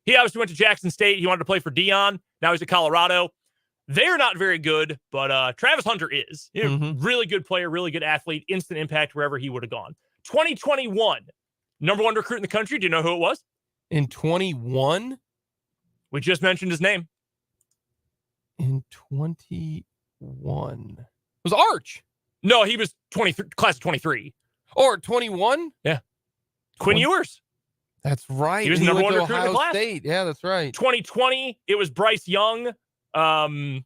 He obviously went to Jackson State. He wanted to play for Dion. Now he's at Colorado. They're not very good, but Travis Hunter is. Really good player, really good athlete, instant impact wherever he would have gone. 2021, number one recruit in the country. Do you know who it was? In 21? We just mentioned his name. In 21. It was Arch. No, he was 23, class of 23. Or 21? Yeah. Quinn Ewers. That's right. He was the number one recruit in the Ohio class. State. Yeah, that's right. 2020, it was Bryce Young. And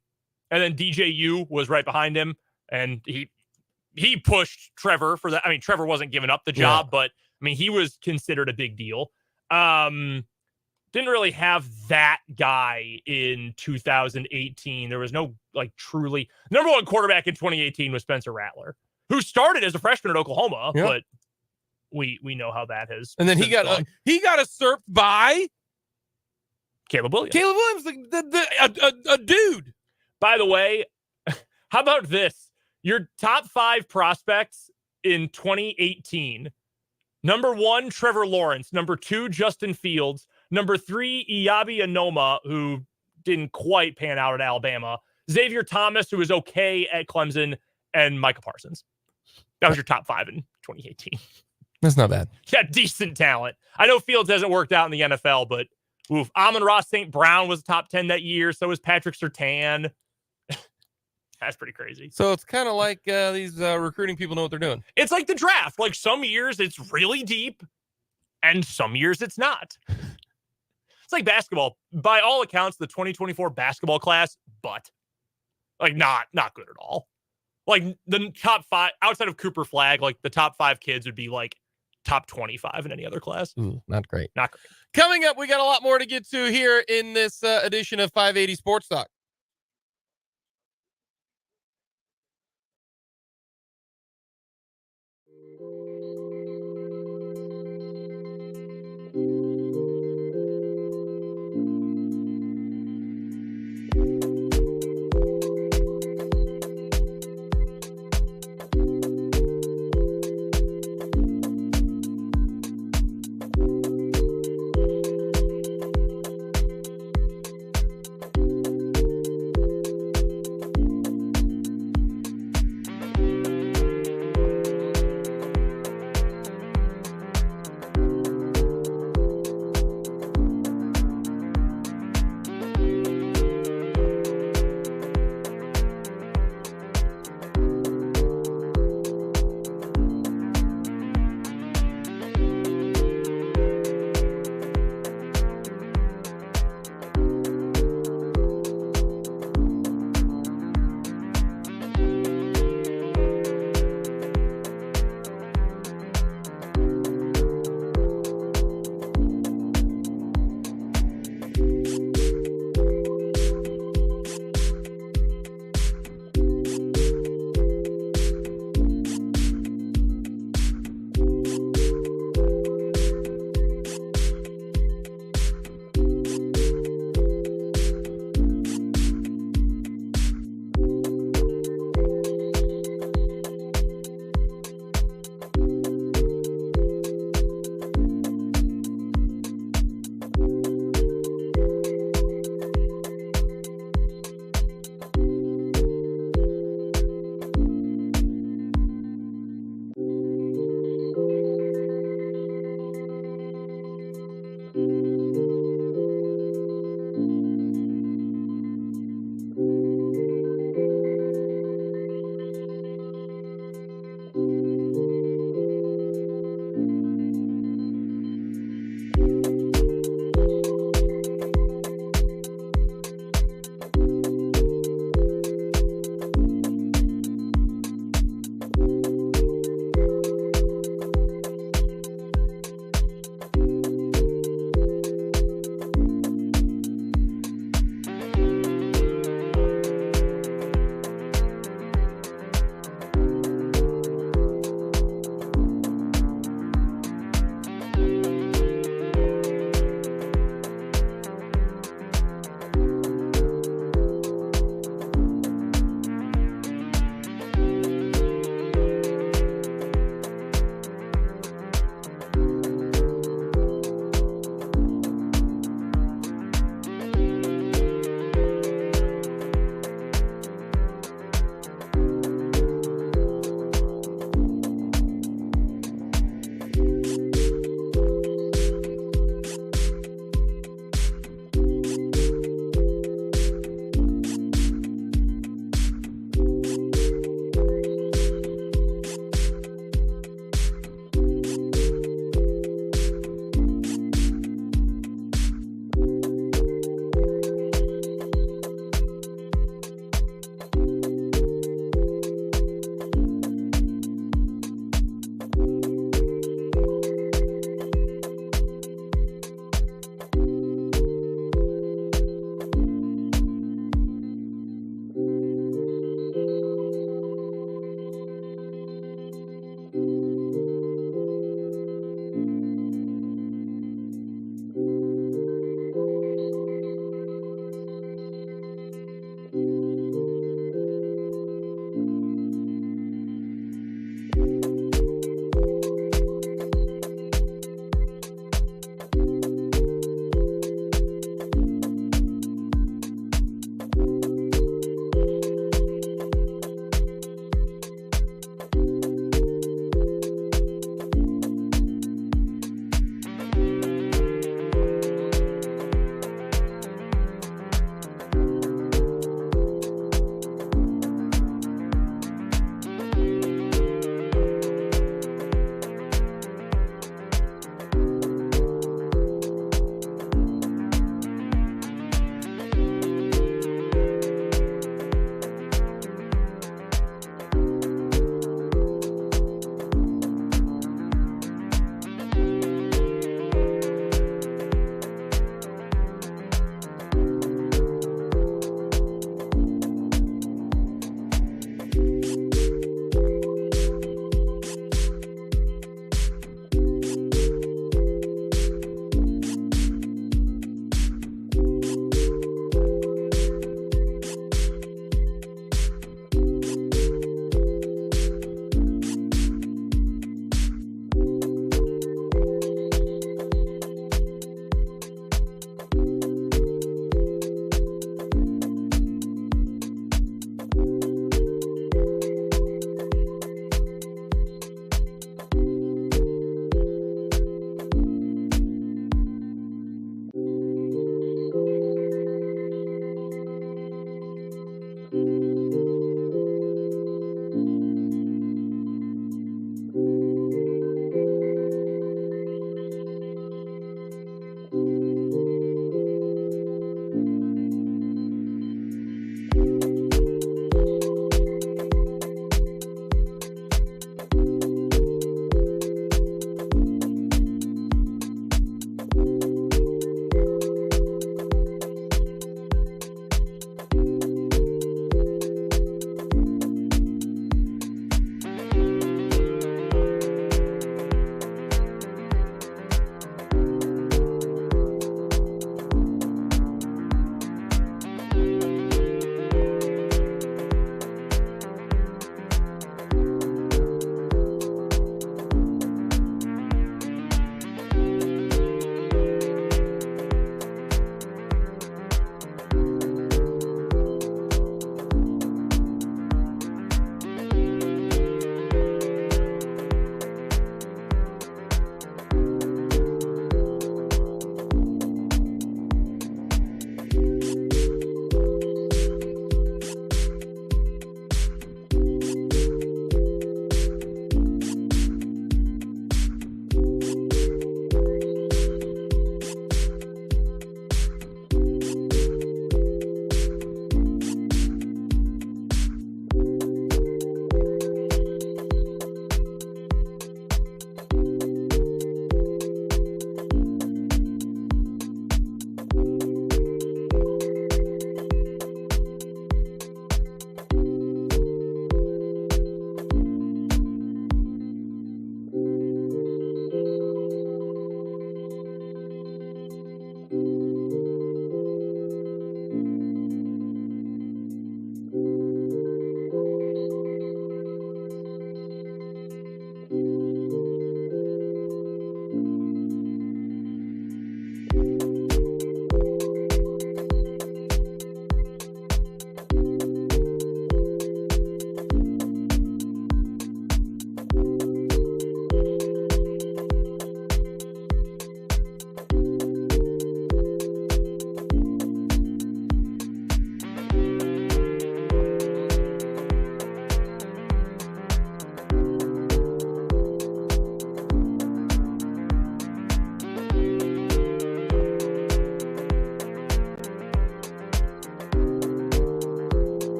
then DJU was right behind him. And he pushed Trevor for that. I mean, Trevor wasn't giving up the job, but I mean, he was considered a big deal. Didn't really have that guy in 2018. There was no truly number one quarterback in 2018 was Spencer Rattler, who started as a freshman at Oklahoma, but we know how that has. And then he got usurped by Caleb Williams. Caleb Williams, a dude. By the way, how about this? Your top 5 prospects in 2018. Number 1, Trevor Lawrence. Number 2, Justin Fields. Number 3, Iyabi Anoma, who didn't quite pan out at Alabama. Xavier Thomas, who was okay at Clemson. And Micah Parsons. That was your top 5 in 2018. That's not bad. Yeah, decent talent. I know Fields hasn't worked out in the NFL, but Amon-Ra St. Brown was top 10 that year. So was Patrick Surtain. That's pretty crazy. So it's kind of like these recruiting people know what they're doing. It's like the draft. Like some years it's really deep and some years it's not. It's like basketball. By all accounts, the 2024 basketball class, but not good at all. Like the top 5 outside of Cooper Flagg, like the top 5 kids would be like top 25 in any other class. Not great. Not great. Coming up, we got a lot more to get to here in this edition of 580 Sports Talk.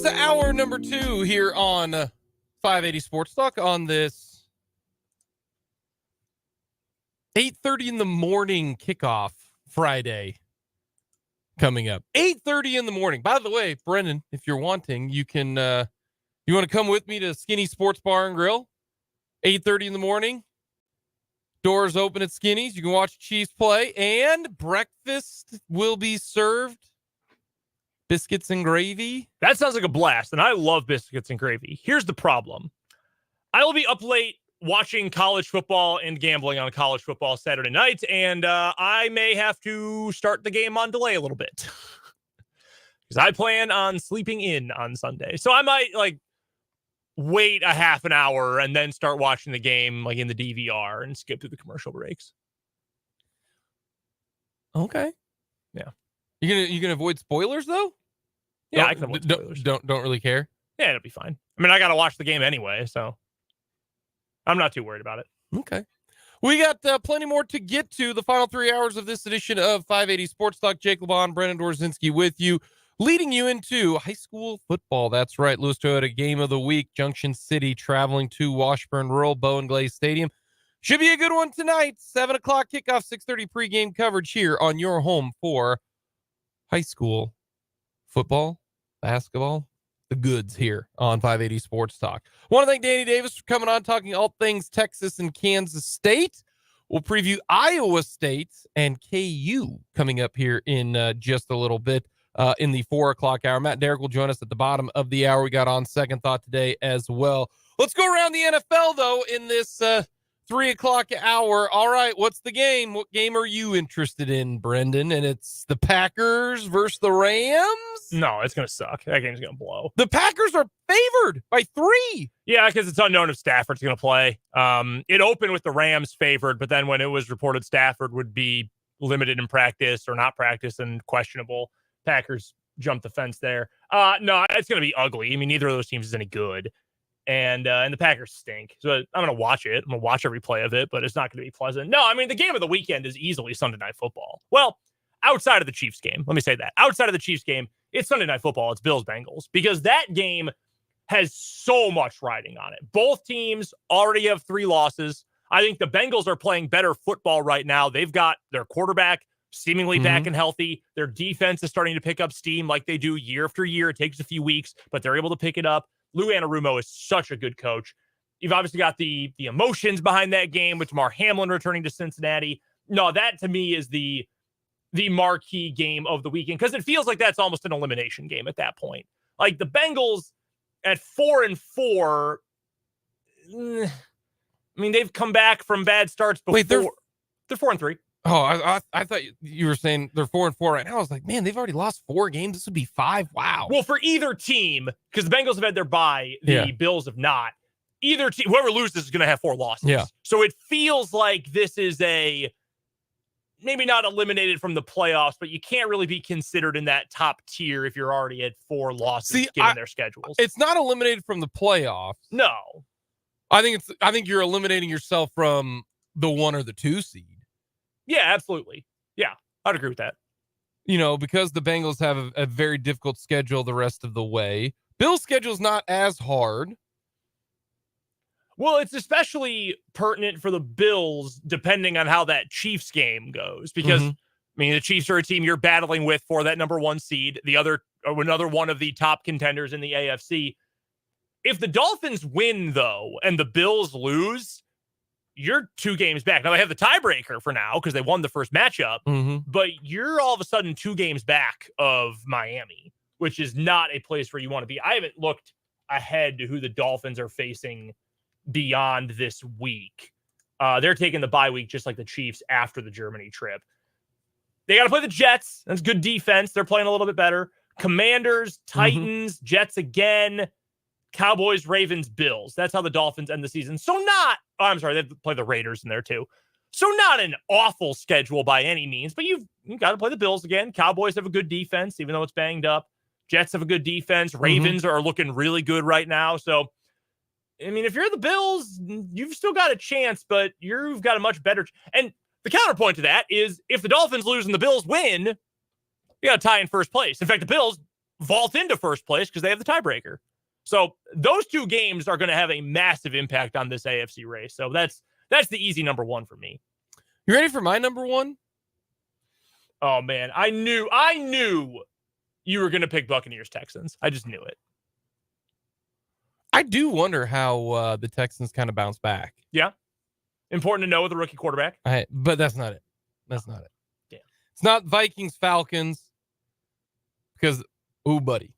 is hour number 2 here on 580 Sports Talk on this 8:30 in the morning kickoff Friday coming up. 8:30 in the morning. By the way, Brendan, if you're wanting, you can you want to come with me to Skinny Sports Bar and Grill? 8:30 in the morning. Doors open at Skinny's. You can watch Chiefs play, and breakfast will be served. Biscuits and gravy. That sounds like a blast, and I love biscuits and gravy. Here's the problem. I will be up late watching college football and gambling on college football Saturday night, and I may have to start the game on delay a little bit because I plan on sleeping in on Sunday. So I might wait a half an hour and then start watching the game in the DVR and skip through the commercial breaks. Okay. Yeah. You gonna avoid spoilers though? Yeah, I can avoid spoilers. Don't really care. Yeah, it'll be fine. I mean, I got to watch the game anyway, so I'm not too worried about it. Okay. We got plenty more to get to. The final 3 hours of this edition of 580 Sports Talk. Jake LeBon, Brendan Dorzinski with you, leading you into high school football. That's right. Lewis Toyota Game of the Week. Junction City traveling to Washburn Rural Bowen Glaze Stadium. Should be a good one tonight. 7 o'clock kickoff, 6:30 pregame coverage here on your home for high school football, basketball, the goods here on 580 Sports Talk. Want to thank Danny Davis for coming on, talking all things Texas and Kansas State. We'll preview Iowa State and KU coming up here in just a little bit in the 4 o'clock hour. Matt and Derrick will join us at the bottom of the hour. We got on Second Thought today as well. Let's go around the NFL, though, in this 3 o'clock hour. All right, what's the game? What game are you interested in, Brendan? And it's the Packers versus the Rams? No, it's going to suck. That game's going to blow. The Packers are favored by 3. Yeah, because it's unknown if Stafford's going to play. It opened with the Rams favored, but then when it was reported Stafford would be limited in practice or not practice and questionable, Packers jumped the fence there. No, it's going to be ugly. I mean, neither of those teams is any good. And the Packers stink. So I'm going to watch it. I'm going to watch every play of it, but it's not going to be pleasant. No, I mean, the game of the weekend is easily Sunday Night Football. Well, outside of the Chiefs game, let me say that. Outside of the Chiefs game, it's Sunday Night Football. It's Bills-Bengals, because that game has so much riding on it. Both teams already have 3 losses. I think the Bengals are playing better football right now. They've got their quarterback seemingly back and healthy. Their defense is starting to pick up steam like they do year after year. It takes a few weeks, but they're able to pick it up. Lou Anarumo is such a good coach. You've obviously got the emotions behind that game with Damar Hamlin returning to Cincinnati. No, that to me is the marquee game of the weekend, because it feels like that's almost an elimination game at that point. Like the Bengals at 4-4, I mean, they've come back from bad starts before. Wait, they're 4-3. Oh, I thought you were saying they're 4-4 right now. I was like, man, they've already lost 4 games. This would be 5. Wow. Well, for either team, because the Bengals have had their bye, the Bills have not. Either team, whoever loses is going to have 4 losses. Yeah. So it feels like this is maybe not eliminated from the playoffs, but you can't really be considered in that top tier if you're already at 4 losses given their schedules. It's not eliminated from the playoffs. No. I think you're eliminating yourself from the 1 or the 2 seed. Yeah, absolutely. Yeah, I'd agree with that. You know, because the Bengals have a very difficult schedule the rest of the way. Bill's schedule's not as hard. Well, it's especially pertinent for the Bills depending on how that Chiefs game goes, because I mean, the Chiefs are a team you're battling with for that number 1 seed, the other or another one of the top contenders in the AFC. If the Dolphins win, though, and the Bills lose, you're 2 games back. Now, they have the tiebreaker for now because they won the first matchup, but you're all of a sudden 2 games back of Miami, which is not a place where you want to be. I haven't looked ahead to who the Dolphins are facing beyond this week. They're taking the bye week just like the Chiefs after the Germany trip. They got to play the Jets. That's good defense. They're playing a little bit better. Commanders, Titans, Jets again, Cowboys, Ravens, Bills. That's how the Dolphins end the season. So they play the Raiders in there too. So not an awful schedule by any means, but you've got to play the Bills again. Cowboys have a good defense, even though it's banged up. Jets have a good defense. Ravens are looking really good right now. So, I mean, if you're the Bills, you've still got a chance, but you've got a much better. And the counterpoint to that is if the Dolphins lose and the Bills win, you got to tie in first place. In fact, the Bills vault into first place because they have the tiebreaker. So those two games are going to have a massive impact on this AFC race. So that's the easy number one for me. You ready for my number one? Oh man, I knew you were going to pick Buccaneers Texans. I just knew it. I do wonder how the Texans kind of bounce back. Yeah. Important to know with a rookie quarterback. But that's not it. That's not it. Damn. It's not Vikings Falcons because, buddy.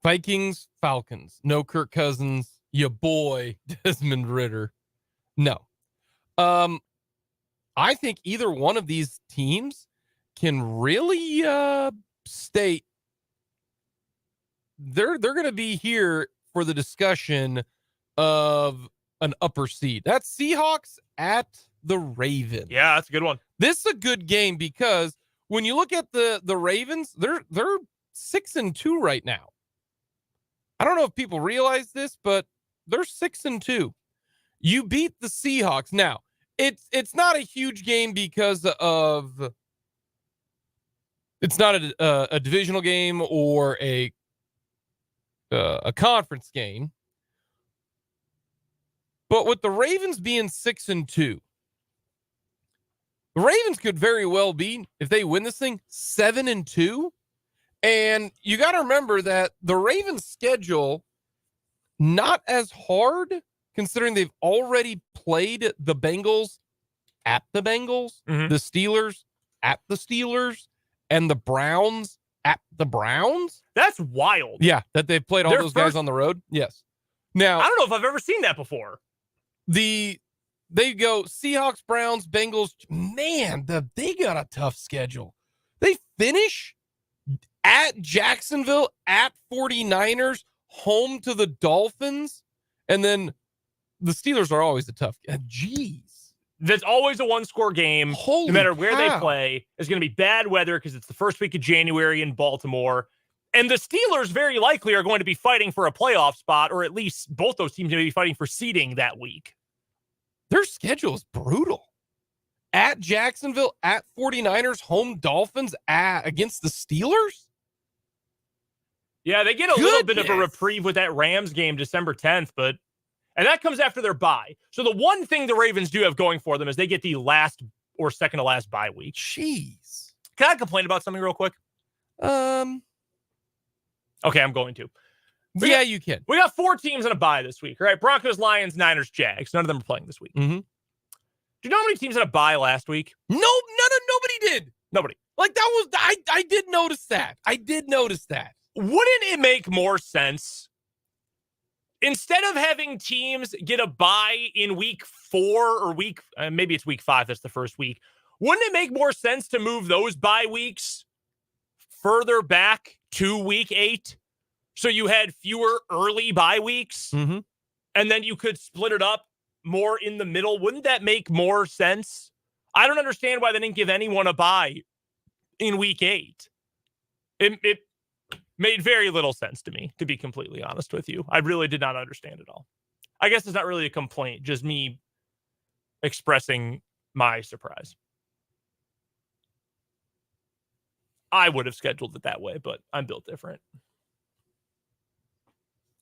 Vikings Falcons. No Kirk Cousins. Your boy, Desmond Ridder. No. I think either one of these teams can really state they're going to be here for the discussion of an upper seed. That's Seahawks at the Ravens. Yeah, that's a good one. This is a good game because when you look at the Ravens, they're 6-2 right now. I don't know if people realize this, but they're 6-2. You beat the Seahawks. Now, it's not a huge game because of it's not a divisional game or a conference game. But with the Ravens being 6-2, the Ravens could very well be, if they win this thing, 7-2. And you got to remember that the Ravens' schedule, not as hard, considering they've already played the Bengals at the Bengals, the Steelers at the Steelers, and the Browns at the Browns. That's wild. Yeah, that they've played all those guys on the road. Yes. Now, I don't know if I've ever seen that before. They go Seahawks, Browns, Bengals. Man, they got a tough schedule. They finish at Jacksonville, at 49ers, home to the Dolphins, and then the Steelers are always a tough. Jeez. That's always a one-score game. Holy no matter where cow. they play. It's going to be bad weather because it's the first week of January in Baltimore. And the Steelers very likely are going to be fighting for a playoff spot, or at least both those teams are going to be fighting for seeding that week. Their schedule is brutal. At Jacksonville, at 49ers, home Dolphins, against the Steelers. Yeah, they get a little bit of a reprieve with that Rams game December 10th, and that comes after their bye. So the one thing the Ravens do have going for them is they get the last or second to last bye week. Jeez. Can I complain about something real quick? Okay, I'm going to. You can. We got 4 teams on a bye this week, right? Broncos, Lions, Niners, Jags. None of them are playing this week. Mm-hmm. Do you know how many teams had a bye last week? Nobody did. Nobody. Like that was, I did notice that. Wouldn't it make more sense, instead of having teams get a bye in week 4 or maybe it's week 5, that's the first week, wouldn't it make more sense to move those bye weeks further back to week 8? So you had fewer early bye weeks, and then you could split it up more in the middle. Wouldn't that make more sense? I don't understand why they didn't give anyone a bye in week 8. It made very little sense to me, to be completely honest with you. I really did not understand it all. I guess it's not really a complaint, just me expressing my surprise. I would have scheduled it that way, but I'm built different.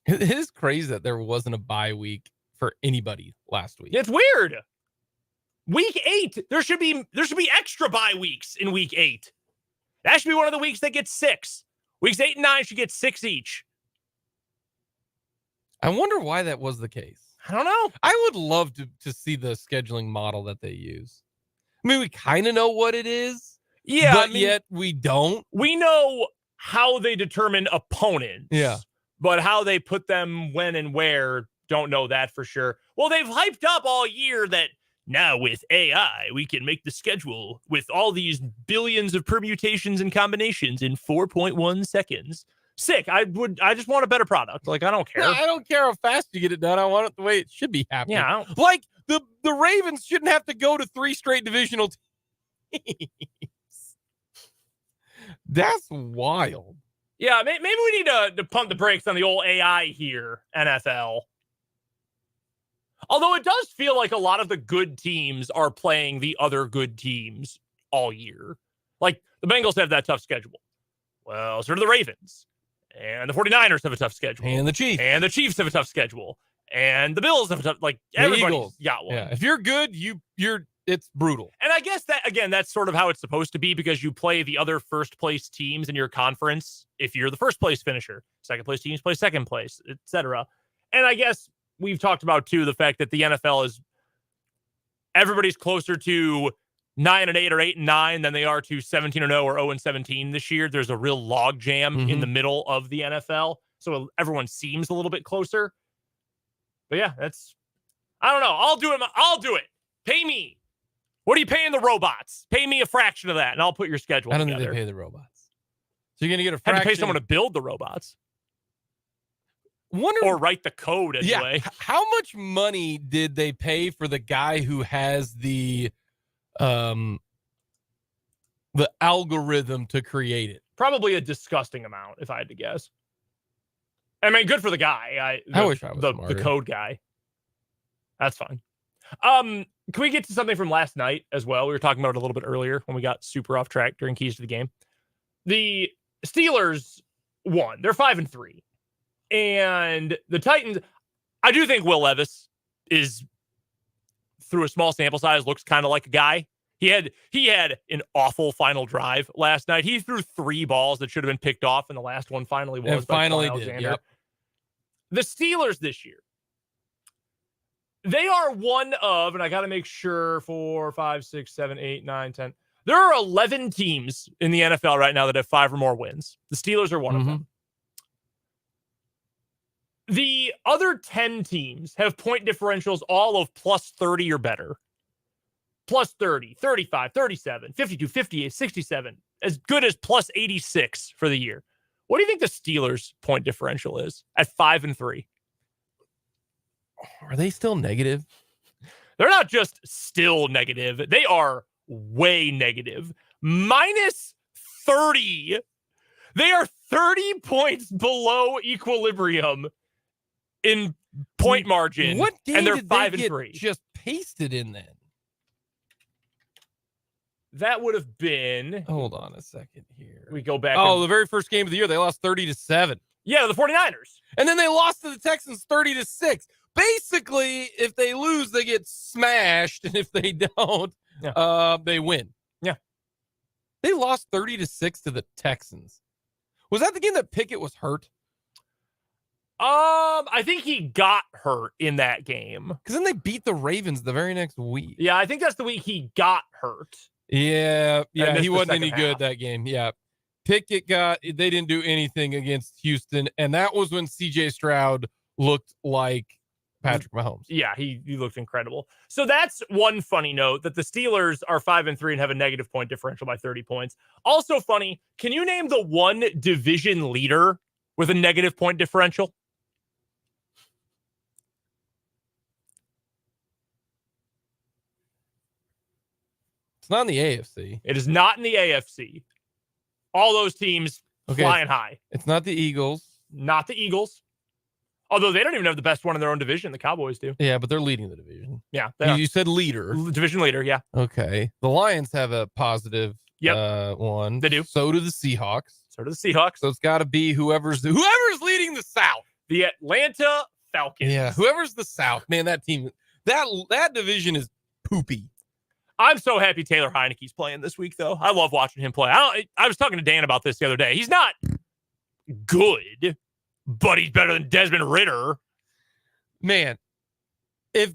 It is crazy that there wasn't a bye week for anybody last week. It's weird. Week 8, there should be extra bye weeks in week 8. That should be one of the weeks that gets 6. Weeks 8 and 9 should get 6 each. I wonder why that was the case. I don't know. I would love to see the scheduling model that they use. I mean, we kind of know what it is. Yeah. But yet we don't. We know how they determine opponents. Yeah. But how they put them when and where, don't know that for sure. Well, they've hyped up all year that now with AI, we can make the schedule with all these billions of permutations and combinations in 4.1 seconds. Sick. I just want a better product. Like, I don't care. No, I don't care how fast you get it done. I want it the way it should be happening. Yeah. Like the Ravens shouldn't have to go to 3 straight divisional teams. That's wild. Yeah, maybe we need to pump the brakes on the old AI here, NFL. Although it does feel like a lot of the good teams are playing the other good teams all year. Like, the Bengals have that tough schedule. Well, so do the Ravens. And the 49ers have a tough schedule. And the Chiefs. And the Chiefs have a tough schedule. And the Bills have a tough, like, everybody's got one. Yeah. If you're good, it's brutal. And I guess that, again, that's sort of how it's supposed to be because you play the other first place teams in your conference if you're the first place finisher. Second place teams play second place, etc. And I guess we've talked about, too, the fact that the NFL is everybody's closer to 9-8 or 8-9 than they are to 17-0 or 0-17 this year. There's a real log jam in the middle of the NFL. So everyone seems a little bit closer. But yeah, I don't know. I'll do it. Pay me. What are you paying the robots? Pay me a fraction of that, and I'll put your schedule together. I don't think they pay the robots. So you're going to get a fraction. Have to pay someone to build the robots. Or write the code anyway. Yeah. How much money did they pay for the guy who has the algorithm to create it? Probably a disgusting amount, if I had to guess. I mean, good for the guy. I wish I was the code guy. That's fine. Can we get to something from last night as well? We were talking about it a little bit earlier when we got super off track during Keys to the Game. The Steelers won. They're 5-3. And the Titans, I do think Will Levis is, through a small sample size, looks kind of like a guy. He had an awful final drive last night. He threw 3 balls that should have been picked off, and the last one finally was. And finally did. Yep. The Steelers this year, they are one of, and I got to make sure, 4, 5, 6, 7, 8, 9, 10. There are 11 teams in the NFL right now that have 5 or more wins. The Steelers are one of them. The other 10 teams have point differentials all of plus 30 or better. Plus 30, 35, 37, 52, 58, 67. As good as plus 86 for the year. What do you think the Steelers' point differential is at 5-3? Are they still negative? They're not just still negative. They are way negative. Minus 30. They are 30 points below equilibrium in point margin. What game and they're did 5-3. Just pasted in then? That would have been. Hold on a second here. We go back. The very first game of the year, they lost 30-7. Yeah, the 49ers. And then they lost to the Texans 30-6. Basically, if they lose, they get smashed, and if they don't, they win. Yeah. They lost 30-6 to the Texans. Was that the game that Pickett was hurt? I think he got hurt in that game. Because then they beat the Ravens the very next week. Yeah, I think that's the week he got hurt. Yeah, he wasn't any good that game. Yeah. Pickett they didn't do anything against Houston, and that was when CJ Stroud looked like Patrick Mahomes. Yeah, he looked incredible. So that's one funny note, that the Steelers are 5-3 and have a negative point differential by 30 points. Also funny, can you name the one division leader with a negative point differential? It's not in the AFC. It is not in the AFC. All those teams flying high. It's not the Eagles. Not the Eagles. Although they don't even have the best one in their own division. The Cowboys do. Yeah, but they're leading the division. Yeah. You said leader. Division leader, yeah. Okay. The Lions have a positive one. They do. So do the Seahawks. So do the Seahawks. So it's got to be whoever's leading the South. The Atlanta Falcons. Yeah, whoever's the South. Man, that team, that division is poopy. I'm so happy Taylor Heineke's playing this week, though. I love watching him play. I was talking to Dan about this the other day. He's not good, but he's better than Desmond Ridder. Man, if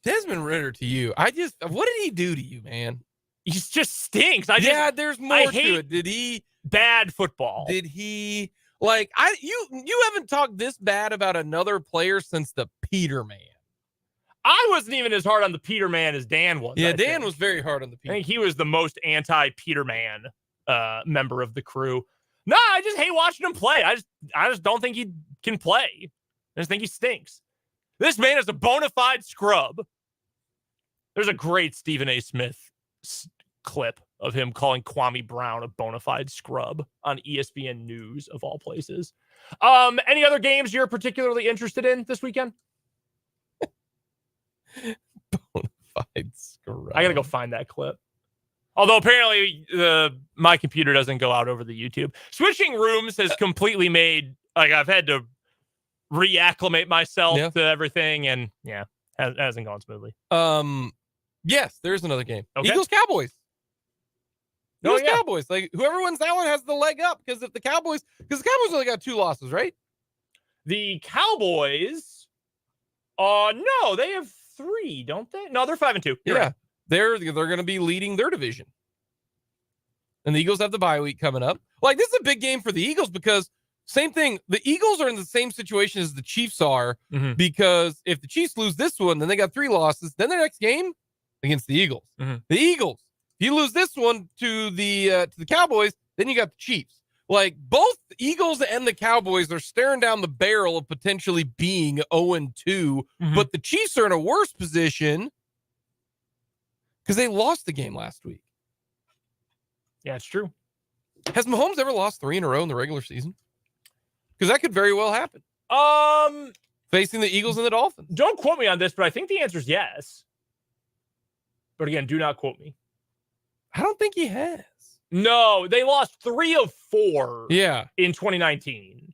Desmond Ridder to you, what did he do to you, man? He just stinks. There's more to it. Did he bad football? Did he you haven't talked this bad about another player since the Peterman. I wasn't even as hard on the Peterman as Dan was. Yeah, Dan was very hard on the Peterman. I think he was the most anti-Peterman member of the crew. No, I just hate watching him play. I just don't think he can play. I just think he stinks. This man is a bona fide scrub. There's a great Stephen A. Smith clip of him calling Kwame Brown a bona fide scrub on ESPN News, of all places. Any other games you're particularly interested in this weekend? Bona fide scrub. I gotta go find that clip. Although apparently my computer doesn't go out over the YouTube. Switching rooms has completely made, like, I've had to reacclimate myself to everything, and hasn't gone smoothly. Yes, there's another game. Okay. Eagles Cowboys. Cowboys. Like, whoever wins that one has the leg up, because the Cowboys only got 2 losses, right? The Cowboys, no, they have 3, don't they? No, they're 5-2. You're right. They're going to be leading their division. And the Eagles have the bye week coming up. Like, this is a big game for the Eagles because same thing. The Eagles are in the same situation as the Chiefs are, because if the Chiefs lose this one, then they got 3 losses. Then their next game against the Eagles. The Eagles. If you lose this one to the Cowboys, then you got the Chiefs. Like, both the Eagles and the Cowboys are staring down the barrel of potentially being 0-2, but the Chiefs are in a worse position because they lost the game last week. Yeah, it's true. Has Mahomes ever lost 3 in a row in the regular season? Because that could very well happen. Facing the Eagles and the Dolphins. Don't quote me on this, but I think the answer is yes. But again, do not quote me. I don't think he has. No, they lost 3 of 4 in 2019.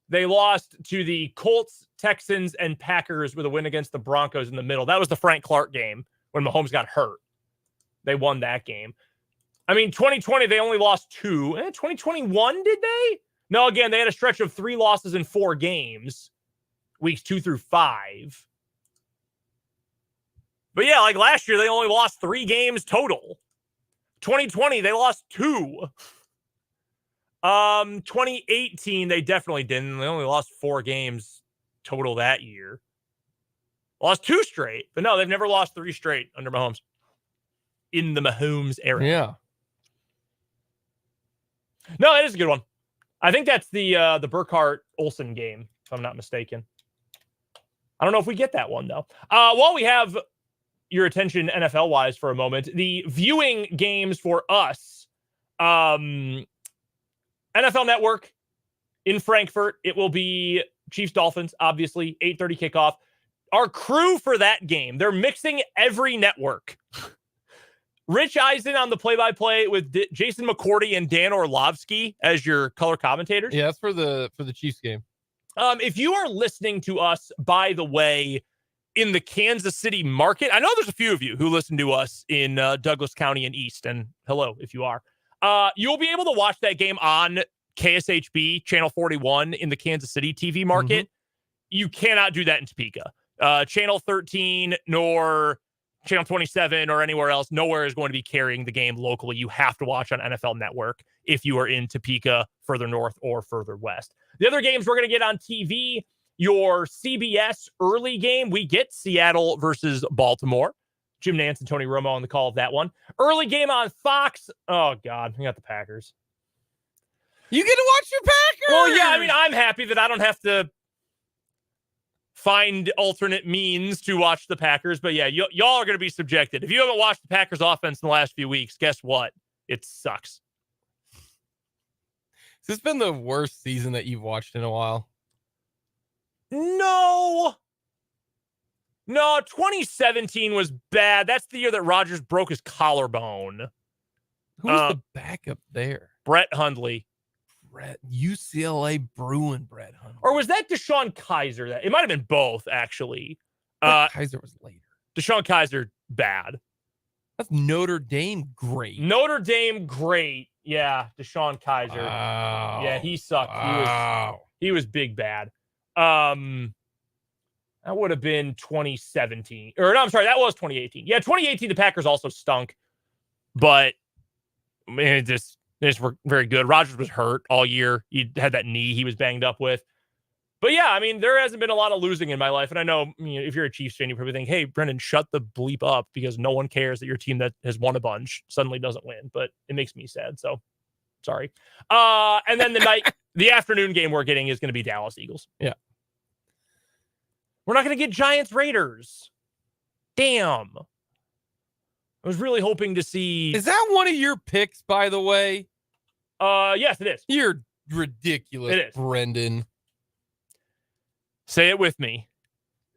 They lost to the Colts, Texans, and Packers with a win against the Broncos in the middle. That was the Frank Clark game when Mahomes got hurt. They won that game. I mean, 2020, they only lost 2. 2021, did they? No, again, they had a stretch of 3 losses in 4 games, weeks 2 through 5. But yeah, like last year, they only lost 3 games total. 2020, they lost 2. 2018, they definitely didn't. They only lost 4 games total that year. Lost 2 straight, but no, they've never lost 3 straight under Mahomes. In the Mahomes era. Yeah. No, that is a good one. I think that's the Burkhardt-Olsen game, if I'm not mistaken. I don't know if we get that one, though. While we have your attention NFL-wise for a moment, the viewing games for us, NFL Network in Frankfurt, it will be Chiefs-Dolphins, obviously, 8:30 kickoff. Our crew for that game, they're mixing every network. Rich Eisen on the play-by-play with Jason McCourty and Dan Orlovsky as your color commentators. Yeah, that's for the Chiefs game. If you are listening to us, by the way, in the Kansas City market, I know there's a few of you who listen to us in Douglas County and East, and hello if you are. You'll be able to watch that game on KSHB, Channel 41 in the Kansas City TV market. You cannot do that in Topeka. Channel 13 nor Channel 27 or anywhere else, nowhere is going to be carrying the game locally. You have to watch on NFL Network if you are in Topeka, further north or further west. The other games we're going to get on TV, your CBS early game, we get Seattle versus Baltimore. Jim Nance and Tony Romo on the call of that one. Early game on Fox. Oh, God, we got the Packers. You get to watch your Packers! Well, yeah, I mean, I'm happy that I don't have to find alternate means to watch the Packers. But yeah, y'all are going to be subjected. If you haven't watched the Packers offense in the last few weeks, guess what? It sucks. Has this been the worst season that you've watched in a while? No, 2017 was bad. That's the year that Rodgers broke his collarbone. Who's the backup there? Brett Hundley. UCLA Bruin Brett Hundley. Or was that Deshaun Kaiser? It might have been both, actually. Kaiser was later. Deshaun Kaiser, bad. That's Notre Dame, great. Notre Dame, great. Yeah, Deshaun Kaiser. Wow. Yeah, he sucked. Wow. He was big bad. That would have been 2017. Or no, I'm sorry, that was 2018. Yeah, 2018, the Packers also stunk. But man, they just were very good. Rodgers was hurt all year. He had that knee he was banged up with. But yeah, I mean, there hasn't been a lot of losing in my life. And I know, if you're a Chiefs fan, you probably think, hey, Brendan, shut the bleep up, because no one cares that your team that has won a bunch suddenly doesn't win. But it makes me sad. So sorry. And then the afternoon game we're getting is going to be Dallas Eagles. Yeah. We're not going to get Giants Raiders. Damn. I was really hoping to see. Is that one of your picks, by the way? Yes, it is. You're ridiculous, it is. Brendan. Say it with me.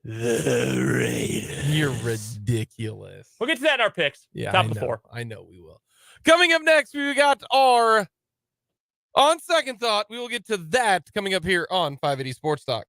The Raiders. You're ridiculous. We'll get to that in our picks. Yeah, Top I of know. 4. I know we will. Coming up next, we got our On Second Thought. We will get to that coming up here on 580 Sports Talk.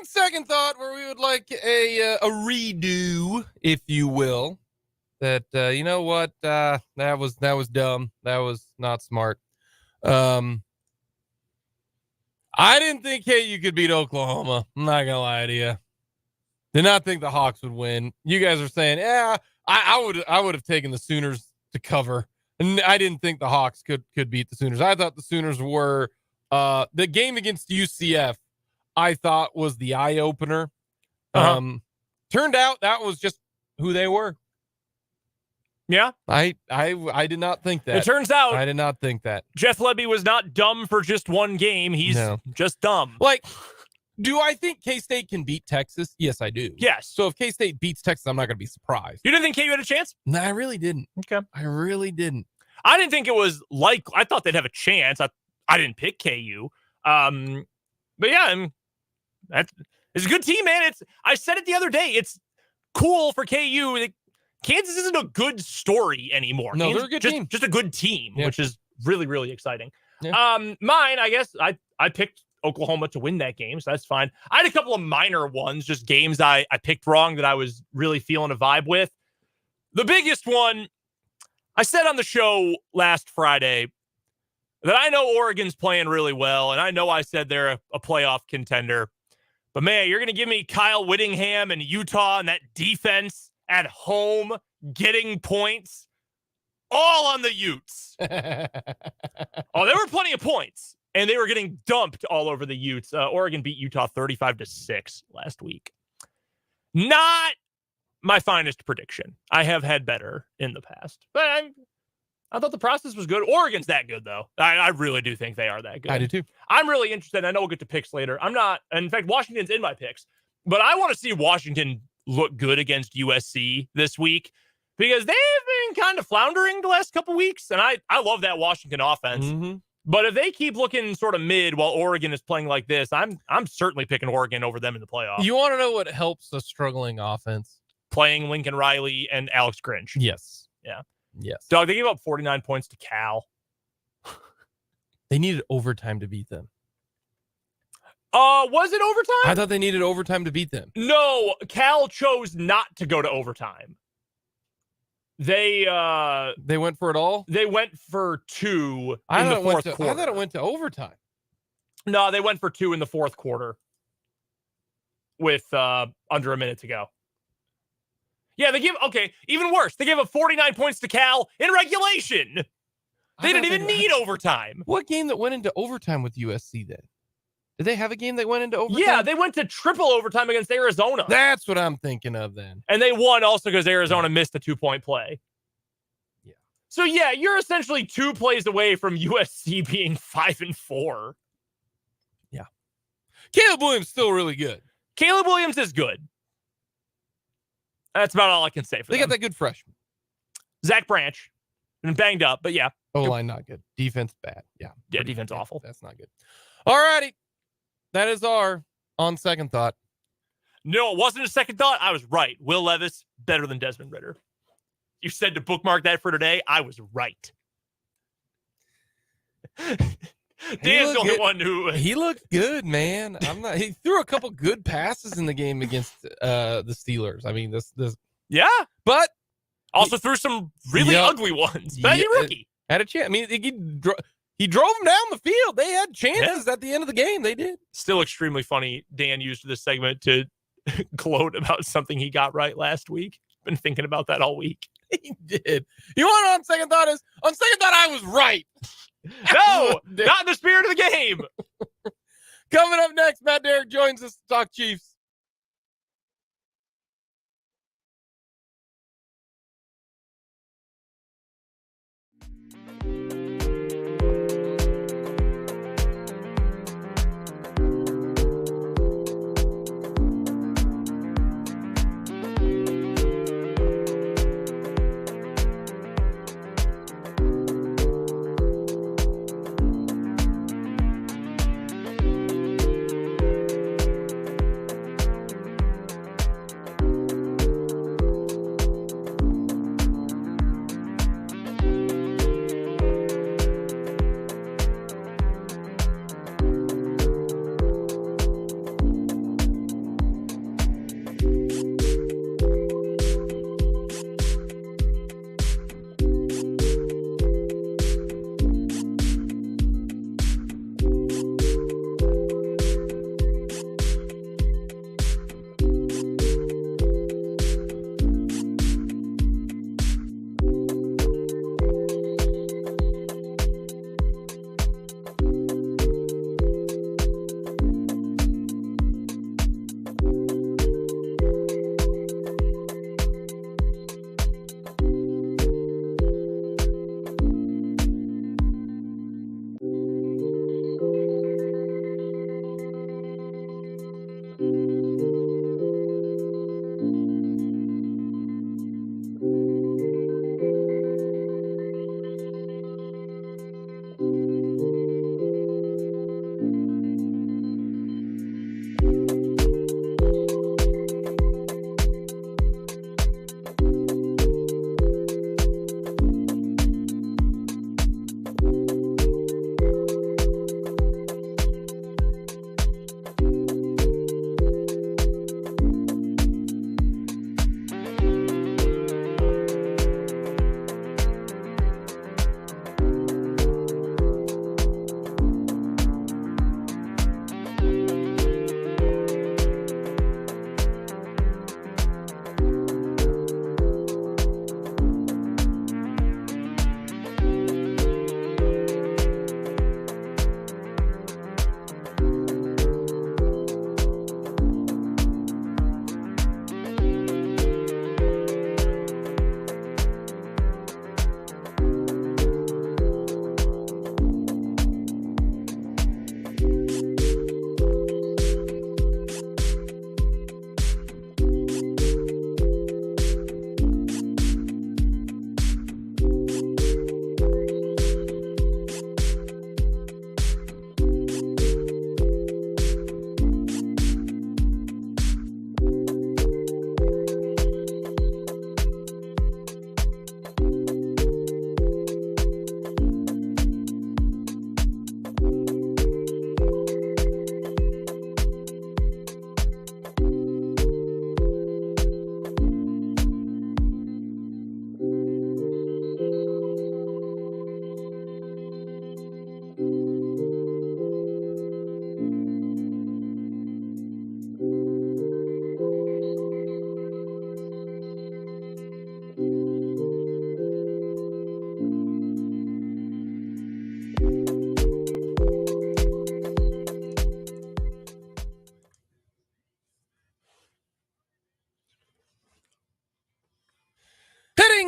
Second thought, where we would like a redo, if you will. That you know what, that was dumb. That was not smart. I didn't think KU could beat Oklahoma. I'm not gonna lie to you. Did not think the Hawks would win. You guys are saying, yeah, I would have taken the Sooners to cover, and I didn't think the Hawks could beat the Sooners. I thought the Sooners were the game against UCF. I thought was the eye opener. Turned out that was just who they were. Yeah, I did not think that. It turns out I did not think that Jeff Lebby was not dumb for just one game. He's just dumb. Like, do I think K-State can beat Texas? Yes, I do. Yes. So if K-State beats Texas, I'm not going to be surprised. You didn't think KU had a chance? No, I really didn't. Okay. I really didn't. I didn't think it was like, I thought they'd have a chance. I didn't pick KU. But yeah, it's a good team, man. I said it the other day. It's cool for KU. Kansas isn't a good story anymore. No, Kansas, they're a good team. Just a good team, which is really, really exciting. Yeah. Mine, I guess, I picked Oklahoma to win that game, so that's fine. I had a couple of minor ones, just games I picked wrong that I was really feeling a vibe with. The biggest one, I said on the show last Friday that I know Oregon's playing really well, and I know I said they're a playoff contender. But, man, you're going to give me Kyle Whittingham and Utah and that defense at home getting points all on the Utes. There were plenty of points, and they were getting dumped all over the Utes. Oregon beat Utah 35-6 last week. Not my finest prediction. I have had better in the past, but I thought the process was good. Oregon's that good, though. I really do think they are that good. I do, too. I'm really interested. I know we'll get to picks later. I'm not. In fact, Washington's in my picks. But I want to see Washington look good against USC this week because they've been kind of floundering the last couple weeks. And I love that Washington offense. Mm-hmm. But if they keep looking sort of mid while Oregon is playing like this, I'm certainly picking Oregon over them in the playoffs. You want to know what helps a struggling offense? Playing Lincoln Riley and Alex Grinch. Yes. Yeah. Yes. Dog, they gave up 49 points to Cal. They needed overtime to beat them. Was it overtime? I thought they needed overtime to beat them. No, Cal chose not to go to overtime. They went for it all? They went for 2 I in the thought fourth quarter. I thought it went to overtime. No, they went for 2 in the fourth quarter with under a minute to go. Yeah, even worse. They gave up 49 points to Cal in regulation. They didn't even need overtime. What game that went into overtime with USC then? Did they have a game that went into overtime? Yeah, they went to triple overtime against Arizona. That's what I'm thinking of then. And they won also because Arizona missed a 2-point play. Yeah. So, yeah, you're essentially 2 plays away from USC being 5-4. Yeah. Caleb Williams still really good. Caleb Williams is good. That's about all I can say for They them. got that good freshman. Zach Branch. Been banged up, but yeah. O-line not good. Defense bad. Yeah. Yeah, defense awful. That's not good. All righty. That is our on second thought. No, it wasn't a second thought. I was right. Will Levis, better than Desmond Ridder. You said to bookmark that for today. I was right. Dan's the only one who... He looked good, man. He threw a couple good passes in the game against the Steelers. I mean, this. Yeah. But... Also threw some really ugly ones. But he's a rookie. Had a chance. I mean, he drove them down the field. They had chances at the end of the game. They did. Still extremely funny. Dan used this segment to gloat about something he got right last week. Been thinking about that all week. He did. You want on second thought is, on second thought, I was right. No, not in the spirit of the game. Coming up next, Matt Derrick joins us to talk Chiefs.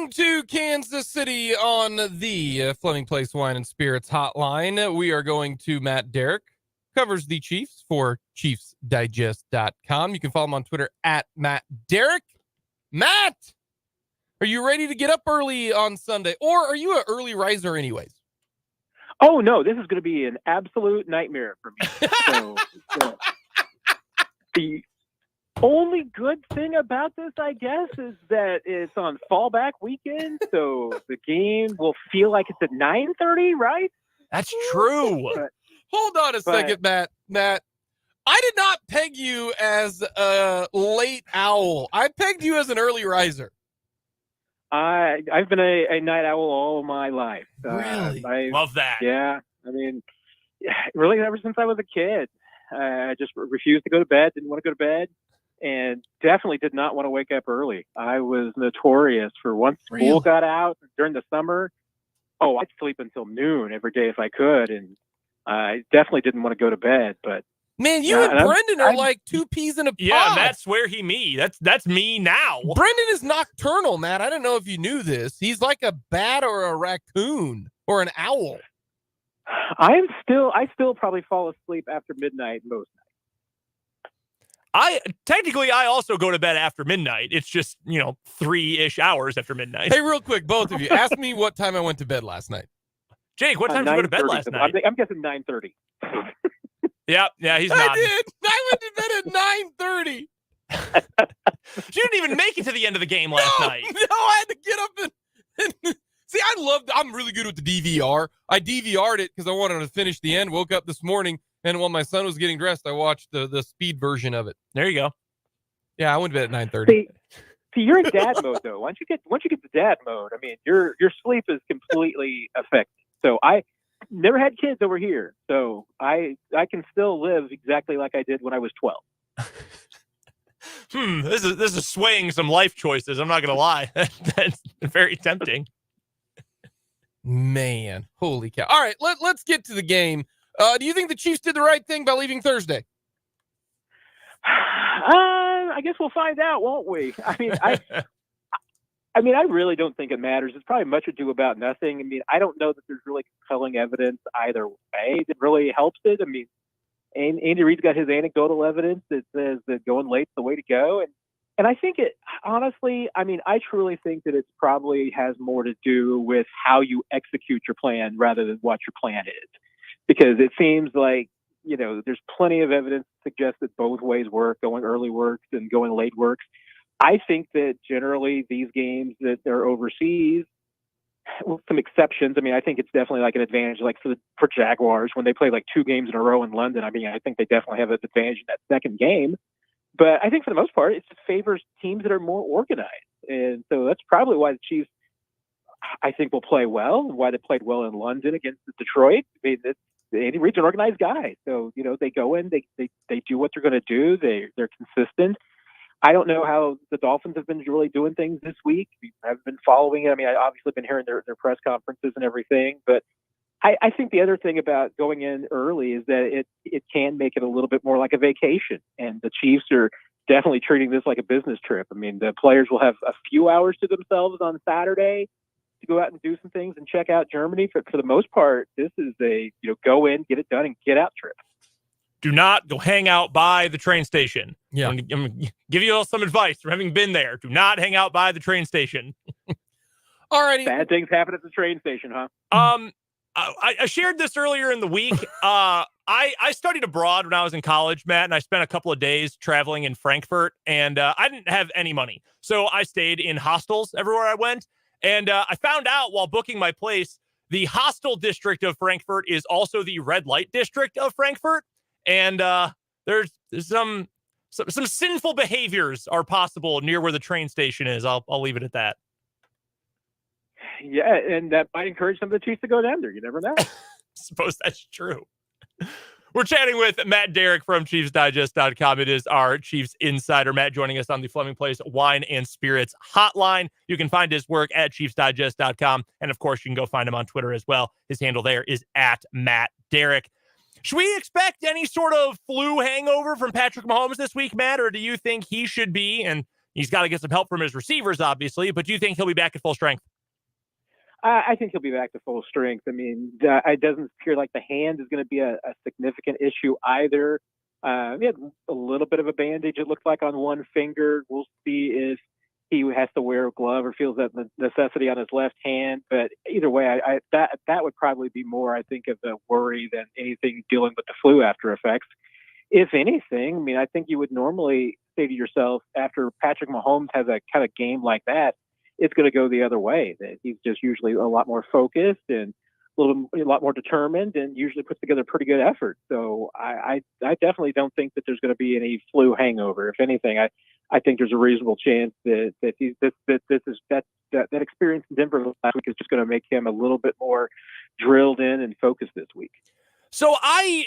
Heading to Kansas City on the Fleming Place Wine and Spirits hotline, we are going to Matt Derrick, covers the Chiefs for ChiefsDigest.com. You can follow him on Twitter at Matt Derrick. Matt, are you ready to get up early on Sunday, or are you an early riser anyways? Oh, no, this is going to be an absolute nightmare for me. So, the only good thing about this, I guess, is that it's on fallback weekend, so the game will feel like it's at 9:30, right? That's true. Hold on a second, Matt. Matt, I did not peg you as a late owl. I pegged you as an early riser. I've been a night owl all my life. Really? Love that. Yeah. I mean, really ever since I was a kid. I just refused to go to bed, didn't want to go to bed, and definitely did not want to wake up early. I was notorious for once school got out during the summer. Oh, I'd sleep until noon every day if I could, and I definitely didn't want to go to bed. But man, you and Brendan are like two peas in a pod. Yeah, Matt's where he me. That's me now. Brendan is nocturnal, Matt. I don't know if you knew this. He's like a bat or a raccoon or an owl. I still probably fall asleep after midnight most nights. I also go to bed after midnight. It's just, 3-ish hours after midnight. Hey, real quick, both of you, ask me what time I went to bed last night. Jake, what time did you go to bed last night? I'm guessing 9:30. Yeah, he's not. I did. I went to bed at 9:30. You didn't even make it to the end of the game last night. No, I had to get up and see, I'm really good with the DVR. I DVR'd it because I wanted to finish the end. Woke up this morning, and while my son was getting dressed, I watched the speed version of it. There you go. Yeah, I went to bed at 9:30. See, you're in dad mode though. Once you get to dad mode, I mean, your sleep is completely affected. So I never had kids over here, so I can still live exactly like I did when I was 12. This is swaying some life choices. I'm not gonna lie. That's very tempting. Man, holy cow! All right, let's get to the game. Do you think the Chiefs did the right thing by leaving Thursday? I guess we'll find out, won't we? I mean, I really don't think it matters. It's probably much ado about nothing. I mean, I don't know that there's really compelling evidence either way that really helps it. I mean, Andy Reid's got his anecdotal evidence that says that going late's the way to go. And I think it, honestly, I mean, I truly think that it probably has more to do with how you execute your plan rather than what your plan is. Because it seems like, there's plenty of evidence to suggest that both ways work, going early works and going late works. I think that generally these games that are overseas, with some exceptions, I mean, I think it's definitely like an advantage, like for Jaguars when they play like 2 games in a row in London. I mean, I think they definitely have an advantage in that second game. But I think for the most part, it just favors teams that are more organized. And so that's probably why the Chiefs, I think, will play well, and why they played well in London against Detroit. I mean, Andy Reid's an organized guy. So, they go in, they do what they're going to do. They're consistent. I don't know how the Dolphins have been really doing things this week. I've been following it. I mean, I've obviously been hearing their press conferences and everything, but I think the other thing about going in early is that it can make it a little bit more like a vacation, and the Chiefs are definitely treating this like a business trip. I mean, the players will have a few hours to themselves on Saturday to go out and do some things and check out Germany. But for the most part, this is a go in, get it done, and get out trip. Do not go hang out by the train station. Yeah. I'm going to give you all some advice from having been there. Do not hang out by the train station. All righty. Bad things happen at the train station, huh? I shared this earlier in the week. I studied abroad when I was in college, Matt, and I spent a couple of days traveling in Frankfurt, and I didn't have any money. So I stayed in hostels everywhere I went. And I found out while booking my place, the hostel district of Frankfurt is also the red light district of Frankfurt. And there's some sinful behaviors are possible near where the train station is. I'll leave it at that. Yeah, and that might encourage some of the Chiefs to go down there. You never know. Suppose that's true. We're chatting with Matt Derrick from ChiefsDigest.com. It is our Chiefs insider, Matt, joining us on the Fleming Place Wine and Spirits hotline. You can find his work at ChiefsDigest.com. And, of course, you can go find him on Twitter as well. His handle there is at Matt Derrick. Should we expect any sort of flu hangover from Patrick Mahomes this week, Matt, or do you think he should be, and He's got to get some help from his receivers, obviously, but do you think he'll be back at full strength? I think he'll be back to full strength. I mean, it doesn't appear like the hand is going to be a significant issue either. He had a little bit of a bandage, it looked like, on one finger. We'll see if he has to wear a glove or feels that necessity on his left hand. But either way, that would probably be more, I think, of a worry than anything dealing with the flu after effects. If anything, I mean, I think you would normally say to yourself, after Patrick Mahomes has a kind of game like that, it's going to go the other way. That he's just usually a lot more focused and a lot more determined, and usually puts together a pretty good effort. So I definitely don't think that there's going to be any flu hangover. If anything, I think there's a reasonable chance that that experience in Denver last week is just going to make him a little bit more drilled in and focused this week. So I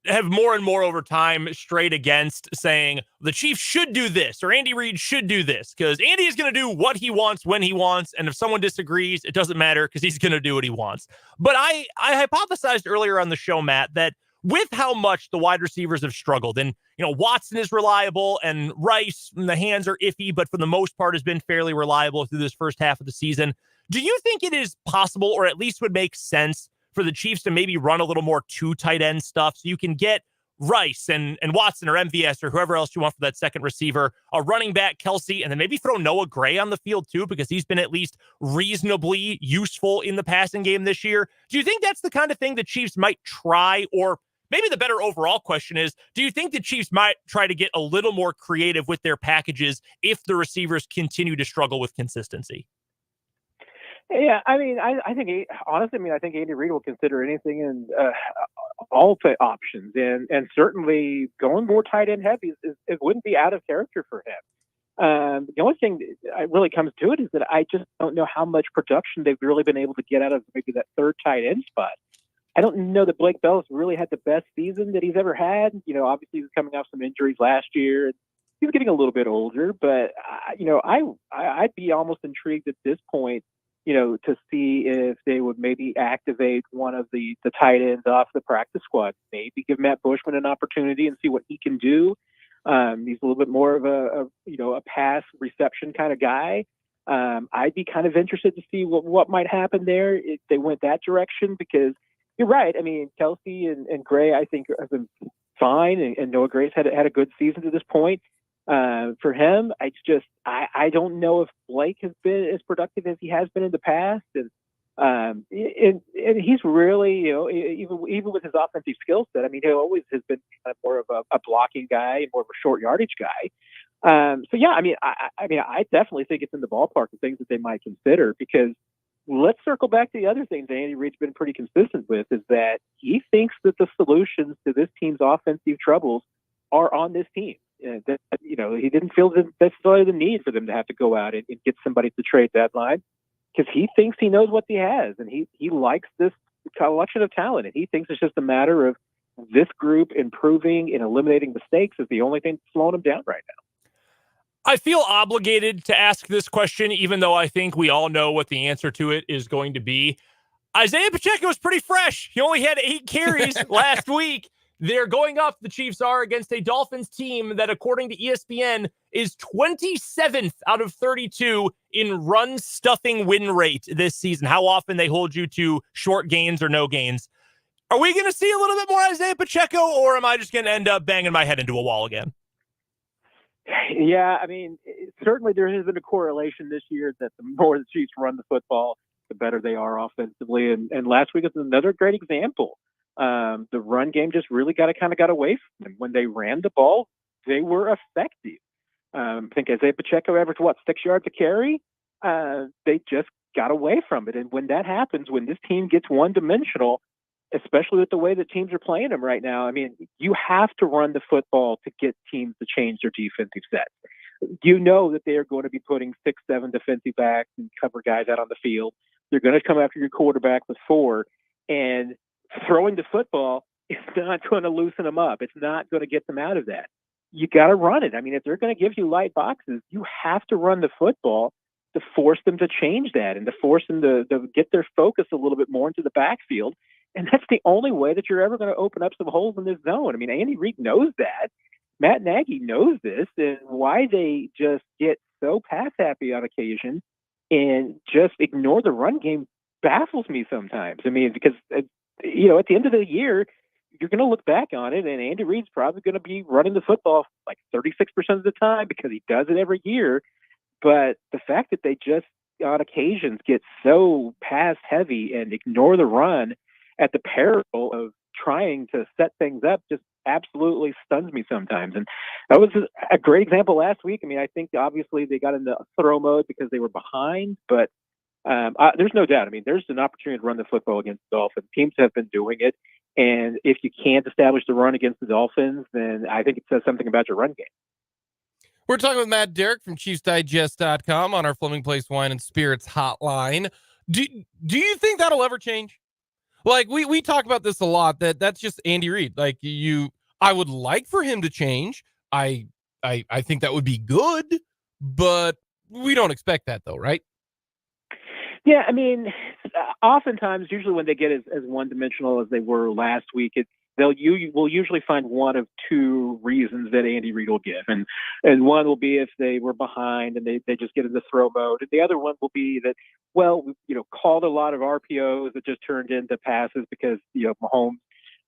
have more and more over time strayed against saying the Chiefs should do this or Andy Reid should do this, because Andy is going to do what he wants when he wants. And if someone disagrees, it doesn't matter because he's going to do what he wants. But I hypothesized earlier on the show, Matt, that with how much the wide receivers have struggled, and, you know, Watson is reliable and Rice, and the hands are iffy, but for the most part has been fairly reliable through this first half of the season. Do you think it is possible, or at least would make sense, for the Chiefs to maybe run a little more two tight end stuff so you can get Rice and Watson or MVS or whoever else you want for that second receiver, a running back, Kelsey, and then maybe throw Noah Gray on the field too, because he's been at least reasonably useful in the passing game this year? Do you think that's the kind of thing the Chiefs might try? Or maybe the better overall question is, do you think the Chiefs might try to get a little more creative with their packages if the receivers continue to struggle with consistency? Yeah, I mean, I think honestly, I think Andy Reid will consider anything and all options, and certainly going more tight end heavy it wouldn't be out of character for him. The only thing that really comes to it is that I just don't know how much production they've really been able to get out of maybe that third tight end spot. I don't know that Blake Bell's really had the best season that he's ever had. You know, obviously he was coming off some injuries last year. He's getting a little bit older, but I'd be almost intrigued at this point, you know, to see if they would maybe activate one of the tight ends off the practice squad. Maybe give Matt Bushman an opportunity and see what he can do. He's a little bit more of a pass reception kind of guy. I'd be kind of interested to see what might happen there if they went that direction, because you're right. I mean, Kelsey and Gray, I think, have been fine, and Noah Gray's had a good season to this point. For him, I don't know if Blake has been as productive as he has been in the past, and he's really, you know, even with his offensive skill set, I mean, he always has been kind of more of a blocking guy and more of a short yardage guy. So yeah, I mean, I definitely think it's in the ballpark of things that they might consider, because let's circle back to the other things that Andy Reid's been pretty consistent with, is that he thinks that the solutions to this team's offensive troubles are on this team. That, you know, he didn't feel necessarily the need for them to have to go out and get somebody at the trade deadline, because he thinks he knows what he has, and he likes this collection of talent, and he thinks it's just a matter of this group improving and eliminating mistakes is the only thing slowing him down right now. I feel obligated to ask this question, even though I think we all know what the answer to it is going to be. Isaiah Pacheco is pretty fresh. He only had 8 carries last week. They're going up, the Chiefs are, against a Dolphins team that, according to ESPN, is 27th out of 32 in run-stuffing win rate this season. How often they hold you to short gains or no gains. Are we going to see a little bit more Isaiah Pacheco, or am I just going to end up banging my head into a wall again? Yeah, I mean, certainly there has been a correlation this year that the more the Chiefs run the football, the better they are offensively. And last week is another great example. The run game just really got away from them. When they ran the ball, they were effective. I think Isaiah Pacheco averaged 6 yards a carry. They just got away from it. And when that happens, when this team gets one-dimensional, especially with the way that teams are playing them right now, I mean, you have to run the football to get teams to change their defensive sets. You know that they are going to be putting 6-7 defensive backs and cover guys out on the field. They're going to come after your quarterback with 4, and throwing the football is not going to loosen them up. It's not going to get them out of that. You got to run it. I mean, if they're going to give you light boxes, you have to run the football to force them to change that and to force them to get their focus a little bit more into the backfield. And that's the only way that you're ever going to open up some holes in this zone. I mean, Andy Reid knows that. Matt Nagy knows this, and why they just get so pass happy on occasion and just ignore the run game baffles me sometimes. I mean, because, at the end of the year, you're going to look back on it, and Andy Reid's probably going to be running the football like 36% of the time because he does it every year. But the fact that they just on occasions get so pass heavy and ignore the run at the peril of trying to set things up just absolutely stuns me sometimes. And that was a great example last week. I mean, I think obviously they got into throw mode because they were behind, but there's no doubt. I mean, there's an opportunity to run the football against the Dolphins. Teams have been doing it. And if you can't establish the run against the Dolphins, then I think it says something about your run game. We're talking with Derrick from Chiefs-Digest.com on our Fleming Place Wine and Spirits hotline. Do you think that'll ever change? Like we talk about this a lot, that's just Andy Reid. Like I would like for him to change. I think that would be good, but we don't expect that though, right? Yeah, I mean, oftentimes, usually when they get as one-dimensional as they were last week, will usually find one of two reasons that Andy Reid will give, and one will be if they were behind and they just get into throw mode, and the other one will be that, well, called a lot of RPOs that just turned into passes because Mahomes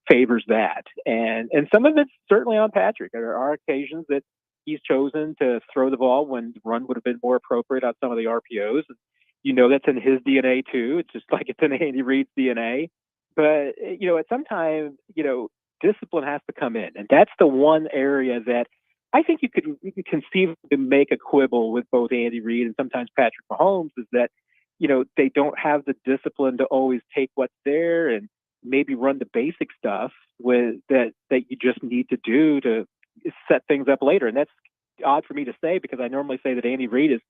favors that, and some of it's certainly on Patrick. There are occasions that he's chosen to throw the ball when the run would have been more appropriate on some of the RPOs. That's in his DNA too. It's just like it's in Andy Reid's DNA. But, at some time, discipline has to come in. And that's the one area that I think you could conceive to make a quibble with both Andy Reid and sometimes Patrick Mahomes is that, they don't have the discipline to always take what's there and maybe run the basic stuff with that you just need to do to set things up later. And that's odd for me to say because I normally say that Andy Reid is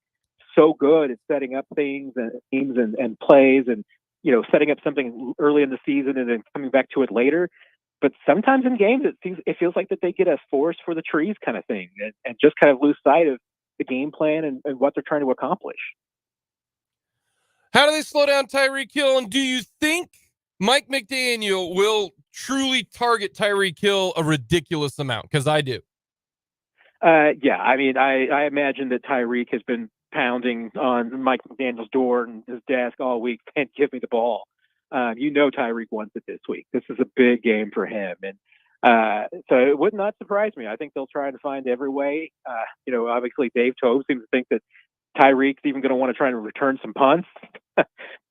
so good at setting up things and teams and plays and, setting up something early in the season and then coming back to it later. But sometimes in games, it feels like that they get a forest for the trees kind of thing and just kind of lose sight of the game plan and what they're trying to accomplish. How do they slow down Tyreek Hill? And do you think Mike McDaniel will truly target Tyreek Hill a ridiculous amount? Because I do. Yeah, I mean, I imagine that Tyreek has been pounding on Mike McDaniel's door and his desk all week and give me the ball. Tyreek wants it this week. This is a big game for him. And so it would not surprise me. I think they'll try to find every way. Obviously Dave Tobe seems to think that Tyreek's even going to want to try to return some punts.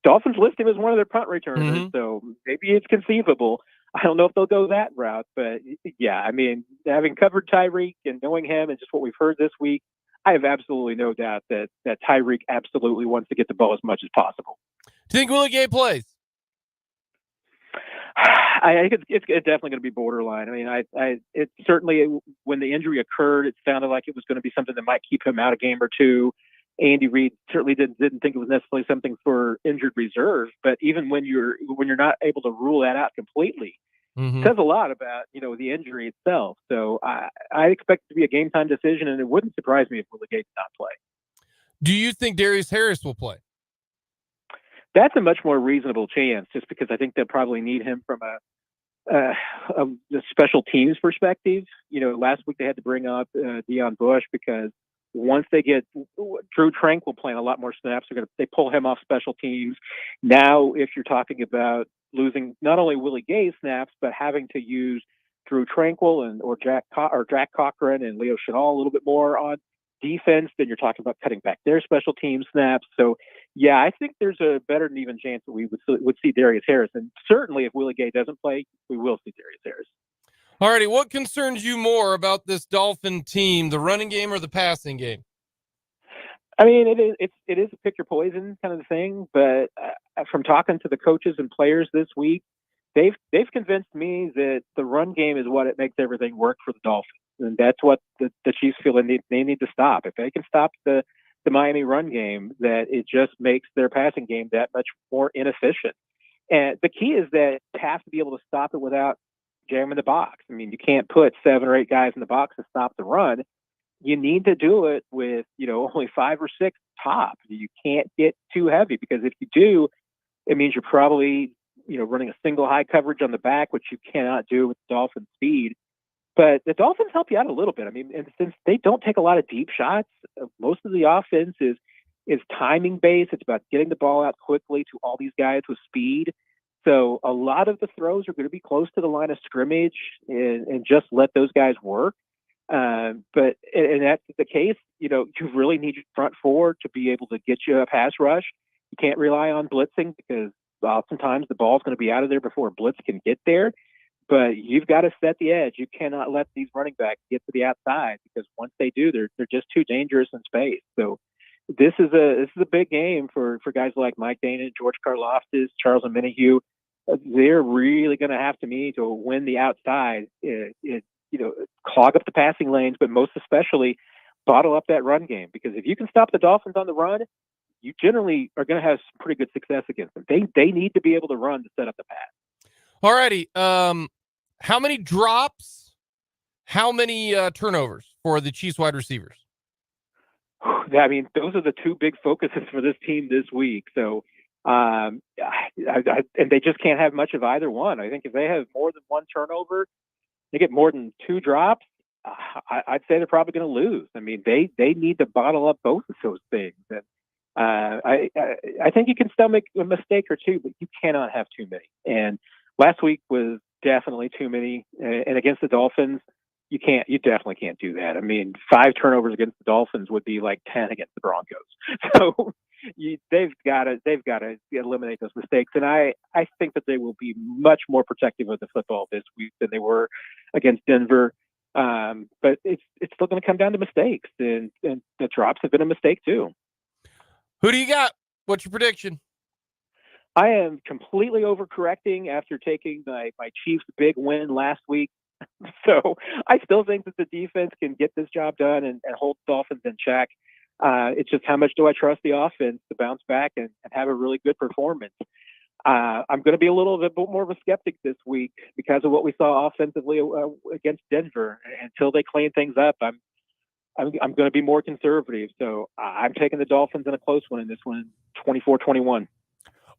Dolphins list him as one of their punt returners, so maybe it's conceivable. I don't know if they'll go that route, but yeah, I mean, having covered Tyreek and knowing him and just what we've heard this week, I have absolutely no doubt that Tyreek absolutely wants to get the ball as much as possible. Do you think Willie Gay plays? I think it's definitely going to be borderline. I mean, it certainly, when the injury occurred, it sounded like it was going to be something that might keep him out a game or two. Andy Reid certainly didn't think it was necessarily something for injured reserve, but even when you're not able to rule that out completely, it says a lot about the injury itself. So I expect it to be a game time decision, and it wouldn't surprise me if Willie Gay did not play. Do you think Darius Harris will play? That's a much more reasonable chance, just because I think they'll probably need him from a special teams perspective. Last week they had to bring up Deion Bush because once they get Drew Tranquill playing a lot more snaps, they pull him off special teams. Now, if you're talking about losing not only Willie Gay's snaps, but having to use Drew Tranquill or Jack Cochran and Leo Chenal a little bit more on defense, then you're talking about cutting back their special team snaps. So, yeah, I think there's a better than even chance that we would see Darius Harris. And certainly if Willie Gay doesn't play, we will see Darius Harris. All righty, what concerns you more about this Dolphin team, the running game or the passing game? I mean, it is a pick your poison kind of thing, but from talking to the coaches and players this week, they've convinced me that the run game is what it makes everything work for the Dolphins, and that's what the Chiefs feel they need to stop. If they can stop the Miami run game, that it just makes their passing game that much more inefficient. And the key is that you have to be able to stop it without jamming the box. I mean, you can't put 7 or 8 guys in the box to stop the run. You need to do it with, only 5 or 6 top. You can't get too heavy, because if you do, it means you're probably, running a single high coverage on the back, which you cannot do with Dolphin speed. But the Dolphins help you out a little bit. I mean, and since they don't take a lot of deep shots, most of the offense is timing based. It's about getting the ball out quickly to all these guys with speed. So a lot of the throws are going to be close to the line of scrimmage and just let those guys work. But that's the case, you really need your front four to be able to get you a pass rush. You can't rely on blitzing because oftentimes the ball's going to be out of there before a blitz can get there. But you've got to set the edge. You cannot let these running backs get to the outside because once they do, they're just too dangerous in space. So this is a big game for guys like Mike Dana, George Karlaftis, Charles Omenihu. They're really going to have to win the outside. Clog up the passing lanes, but most especially bottle up that run game. Because if you can stop the Dolphins on the run, you generally are going to have some pretty good success against them. They need to be able to run to set up the pass. All righty. How many drops? How many turnovers for the Chiefs wide receivers? I mean, those are the two big focuses for this team this week. So, and they just can't have much of either one. I think if they have more than one turnover, they get more than two drops, I'd say they're probably going to lose. I mean, they need to bottle up both of those things. And I think you can still make a mistake or two, but you cannot have too many. And last week was definitely too many. And against the Dolphins, you definitely can't do that. I mean, 5 turnovers against the Dolphins would be like 10 against the Broncos. So they've got to eliminate those mistakes. And I think that they will be much more protective of the football this week than they were against Denver. But it's still going to come down to mistakes, and the drops have been a mistake too. Who do you got? What's your prediction? I am completely overcorrecting after taking my Chiefs' big win last week. So I still think that the defense can get this job done and hold Dolphins in check. It's just how much do I trust the offense to bounce back and have a really good performance. I'm going to be a little bit more of a skeptic this week because of what we saw offensively against Denver. Until they clean things up, I'm going to be more conservative. So I'm taking the Dolphins in a close one in this one, 24-21.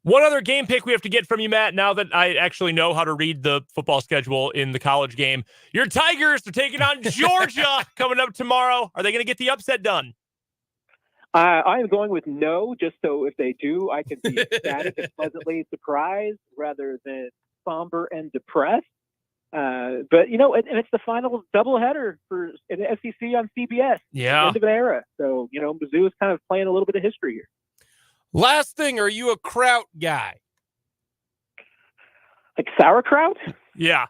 One other game pick we have to get from you, Matt, now that I actually know how to read the football schedule in the college game. Your Tigers are taking on Georgia coming up tomorrow. Are they going to get the upset done? I am going with no, just so if they do, I can be ecstatic and pleasantly surprised rather than somber and depressed. But, and it's the final doubleheader for an SEC on CBS. Yeah. End of an era. So, Mizzou is kind of playing a little bit of history here. Last thing, are you a kraut guy? Like sauerkraut? Yeah.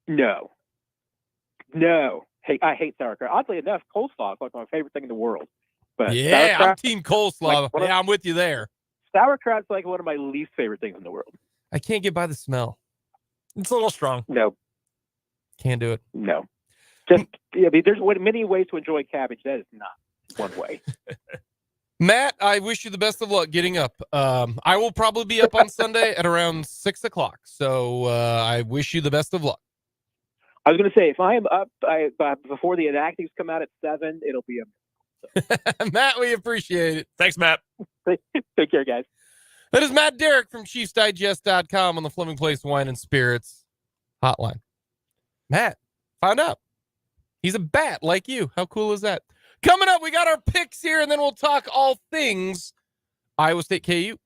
No. Hey, I hate sauerkraut. Oddly enough, coleslaw is like my favorite thing in the world. But yeah, I'm team coleslaw. Like I'm with you there. Sauerkraut's like one of my least favorite things in the world. I can't get by the smell. It's a little strong. No. Can't do it. No. Just, there's many ways to enjoy cabbage. That is not one way. Matt, I wish you the best of luck getting up. I will probably be up on Sunday at around 6 o'clock. So I wish you the best of luck. I was going to say, if I am up before the inactives come out at 7, it'll be a Matt, we appreciate it. Thanks, Matt. Take care, guys. That is Matt Derrick from ChiefsDigest.com on the Fleming Place Wine and Spirits hotline. Matt, found out. He's a bat like you. How cool is that? Coming up, we got our picks here, and then we'll talk all things Iowa State KU.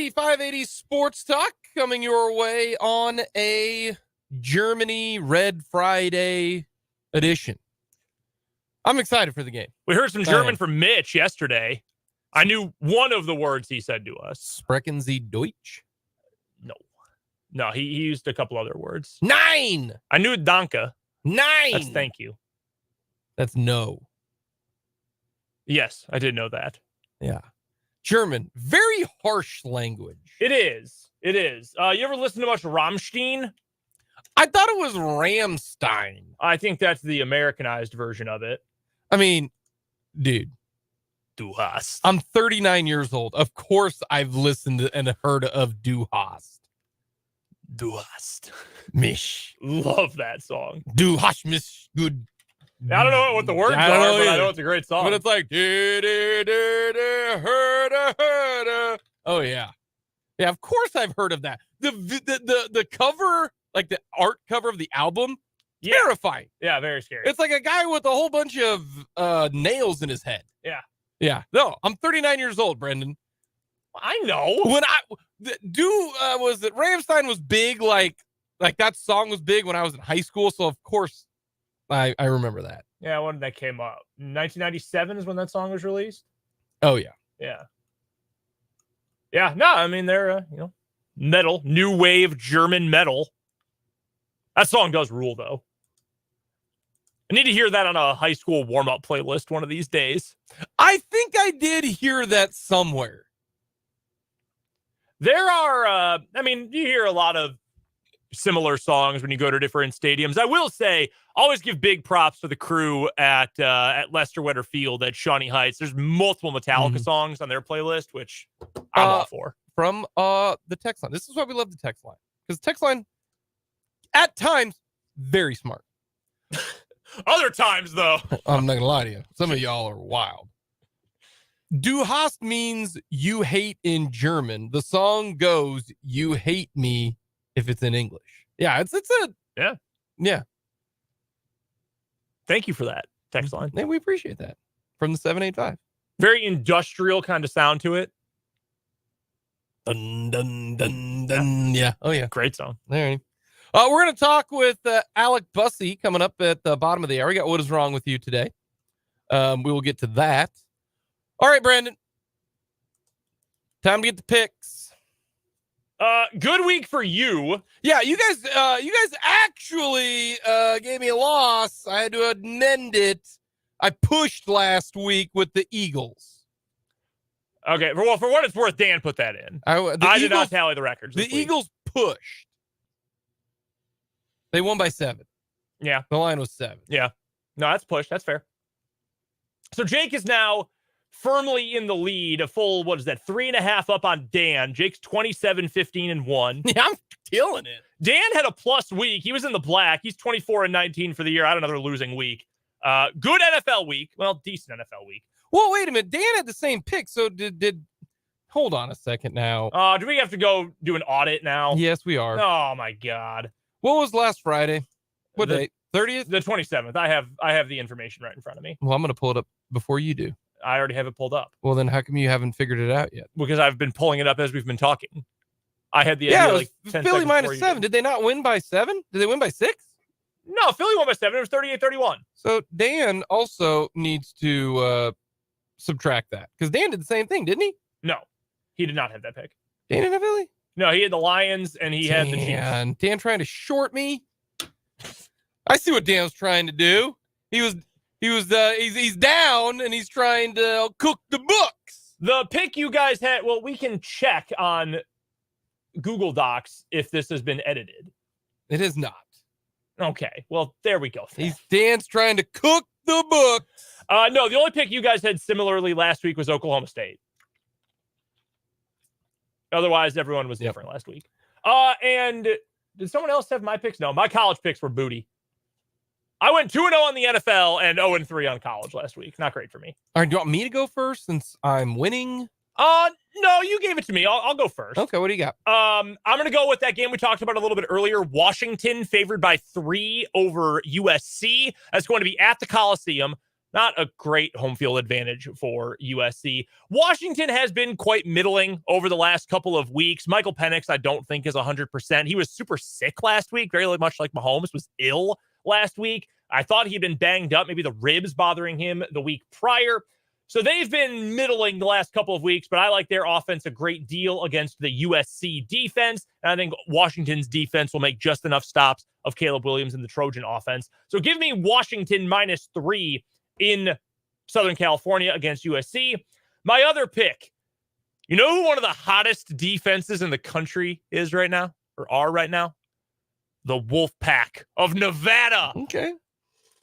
580, 580 Sports Talk coming your way on a Germany Red Friday edition. I'm excited for the game. We heard some German from Mitch yesterday. I knew one of the words he said to us. Sprechen Sie Deutsch? No, he used a couple other words. 9! I knew Danke. 9! That's thank you. That's no. Yes, I did know that. Yeah. German, very harsh language. It is. It is. You ever listen to much Rammstein? I thought it was Rammstein. I think that's the Americanized version of it. I mean, dude. Du hast. I'm 39 years old. Of course I've listened and heard of Du hast. Du hast. Mich. Love that song. Du hast mich good. I don't know what the words are, but I know it's a great song. But it's like, oh, yeah. Yeah, of course I've heard of that. The cover, like the art cover of the album, terrifying. Yeah, very scary. It's like a guy with a whole bunch of nails in his head. Yeah. Yeah. No, I'm 39 years old, Brendan. I know. When was it Rammstein was big, like that song was big when I was in high school, so of course I remember that. Yeah, when that came up. 1997 is when that song was released. Oh yeah. Yeah. Yeah, no, I mean they're metal, new wave German metal. That song does rule though. I need to hear that on a high school warm-up playlist one of these days. I think I did hear that somewhere. There are, you hear a lot of similar songs when you go to different stadiums. I will say, always give big props to the crew at Leicester Wetter Field at Shawnee Heights. There's multiple Metallica songs on their playlist, which I'm all for. From the text line. This is why we love the text line. Because the text line, at times, very smart. Other times, though. I'm not going to lie to you. Some of y'all are wild. Du hast means you hate in German. The song goes, you hate me if it's in English. Yeah, it's a... Yeah. Thank you for that text line. And we appreciate that. From the 785. Very industrial kind of sound to it. Dun, dun, dun, dun. Yeah. Oh, yeah. Great song. There. We're going to talk with Alec Busse coming up at the bottom of the hour. We got What Is Wrong With You today. We will get to that. All right, Brandon. Time to get the picks. Good week for you. Yeah, you guys actually gave me a loss. I had to amend it. I pushed last week with the Eagles. Okay, for what it's worth, Dan put that in. I did not tally the records. The Eagles pushed. They won by 7. Yeah. The line was 7. Yeah. No, that's push. That's fair. So Jake is now firmly in the lead, a full, 3.5 up on Dan. Jake's 27-15-1. Yeah, I'm killing it. Dan had a plus week. He was in the black. He's 24-19 for the year. I had another losing week. Good NFL week. Well, decent NFL week. Well, wait a minute. Dan had the same pick. So did hold on a second now. Do we have to go do an audit now? Yes, we are. Oh my God. What was last Friday? What date? 30th? The 27th. I have the information right in front of me. Well, I'm going to pull it up before you do. I already have it pulled up. Well, then how come you haven't figured it out yet? Because I've been pulling it up as we've been talking. I had the idea, like 10 Philly minus 7. Did they not win by 7? Did they win by 6? No, Philly won by 7. It was 38-31. So Dan also needs to subtract that. Because Dan did the same thing, didn't he? No, he did not have that pick. Dan didn't have Philly? No, he had the Lions and he had the Chiefs. Dan trying to short me. I see what Dan's trying to do. He's down and he's trying to cook the books. The pick you guys had, well, we can check on Google Docs if this has been edited. It is not. Okay, well, there we go. Dan's trying to cook the books. No, the only pick you guys had similarly last week was Oklahoma State. Otherwise, everyone was different last week. And did someone else have my picks? No, my college picks were booty. I went 2-0 on the NFL and 0-3 on college last week. Not great for me. All right, do you want me to go first since I'm winning? No, you gave it to me. I'll go first. Okay, what do you got? I'm going to go with that game we talked about a little bit earlier. Washington favored by 3 over USC. That's going to be at the Coliseum. Not a great home field advantage for USC. Washington has been quite middling over the last couple of weeks. Michael Penix, I don't think, is 100%. He was super sick last week, very much like Mahomes was ill last week. I thought he'd been banged up, maybe the ribs bothering him the week prior. So they've been middling the last couple of weeks, but I like their offense a great deal against the USC defense. And I think Washington's defense will make just enough stops of Caleb Williams and the Trojan offense. So give me Washington -3 in Southern California against USC. My other pick, you know who one of the hottest defenses in the country is right now, or are right now? The Wolfpack of Nevada. Okay.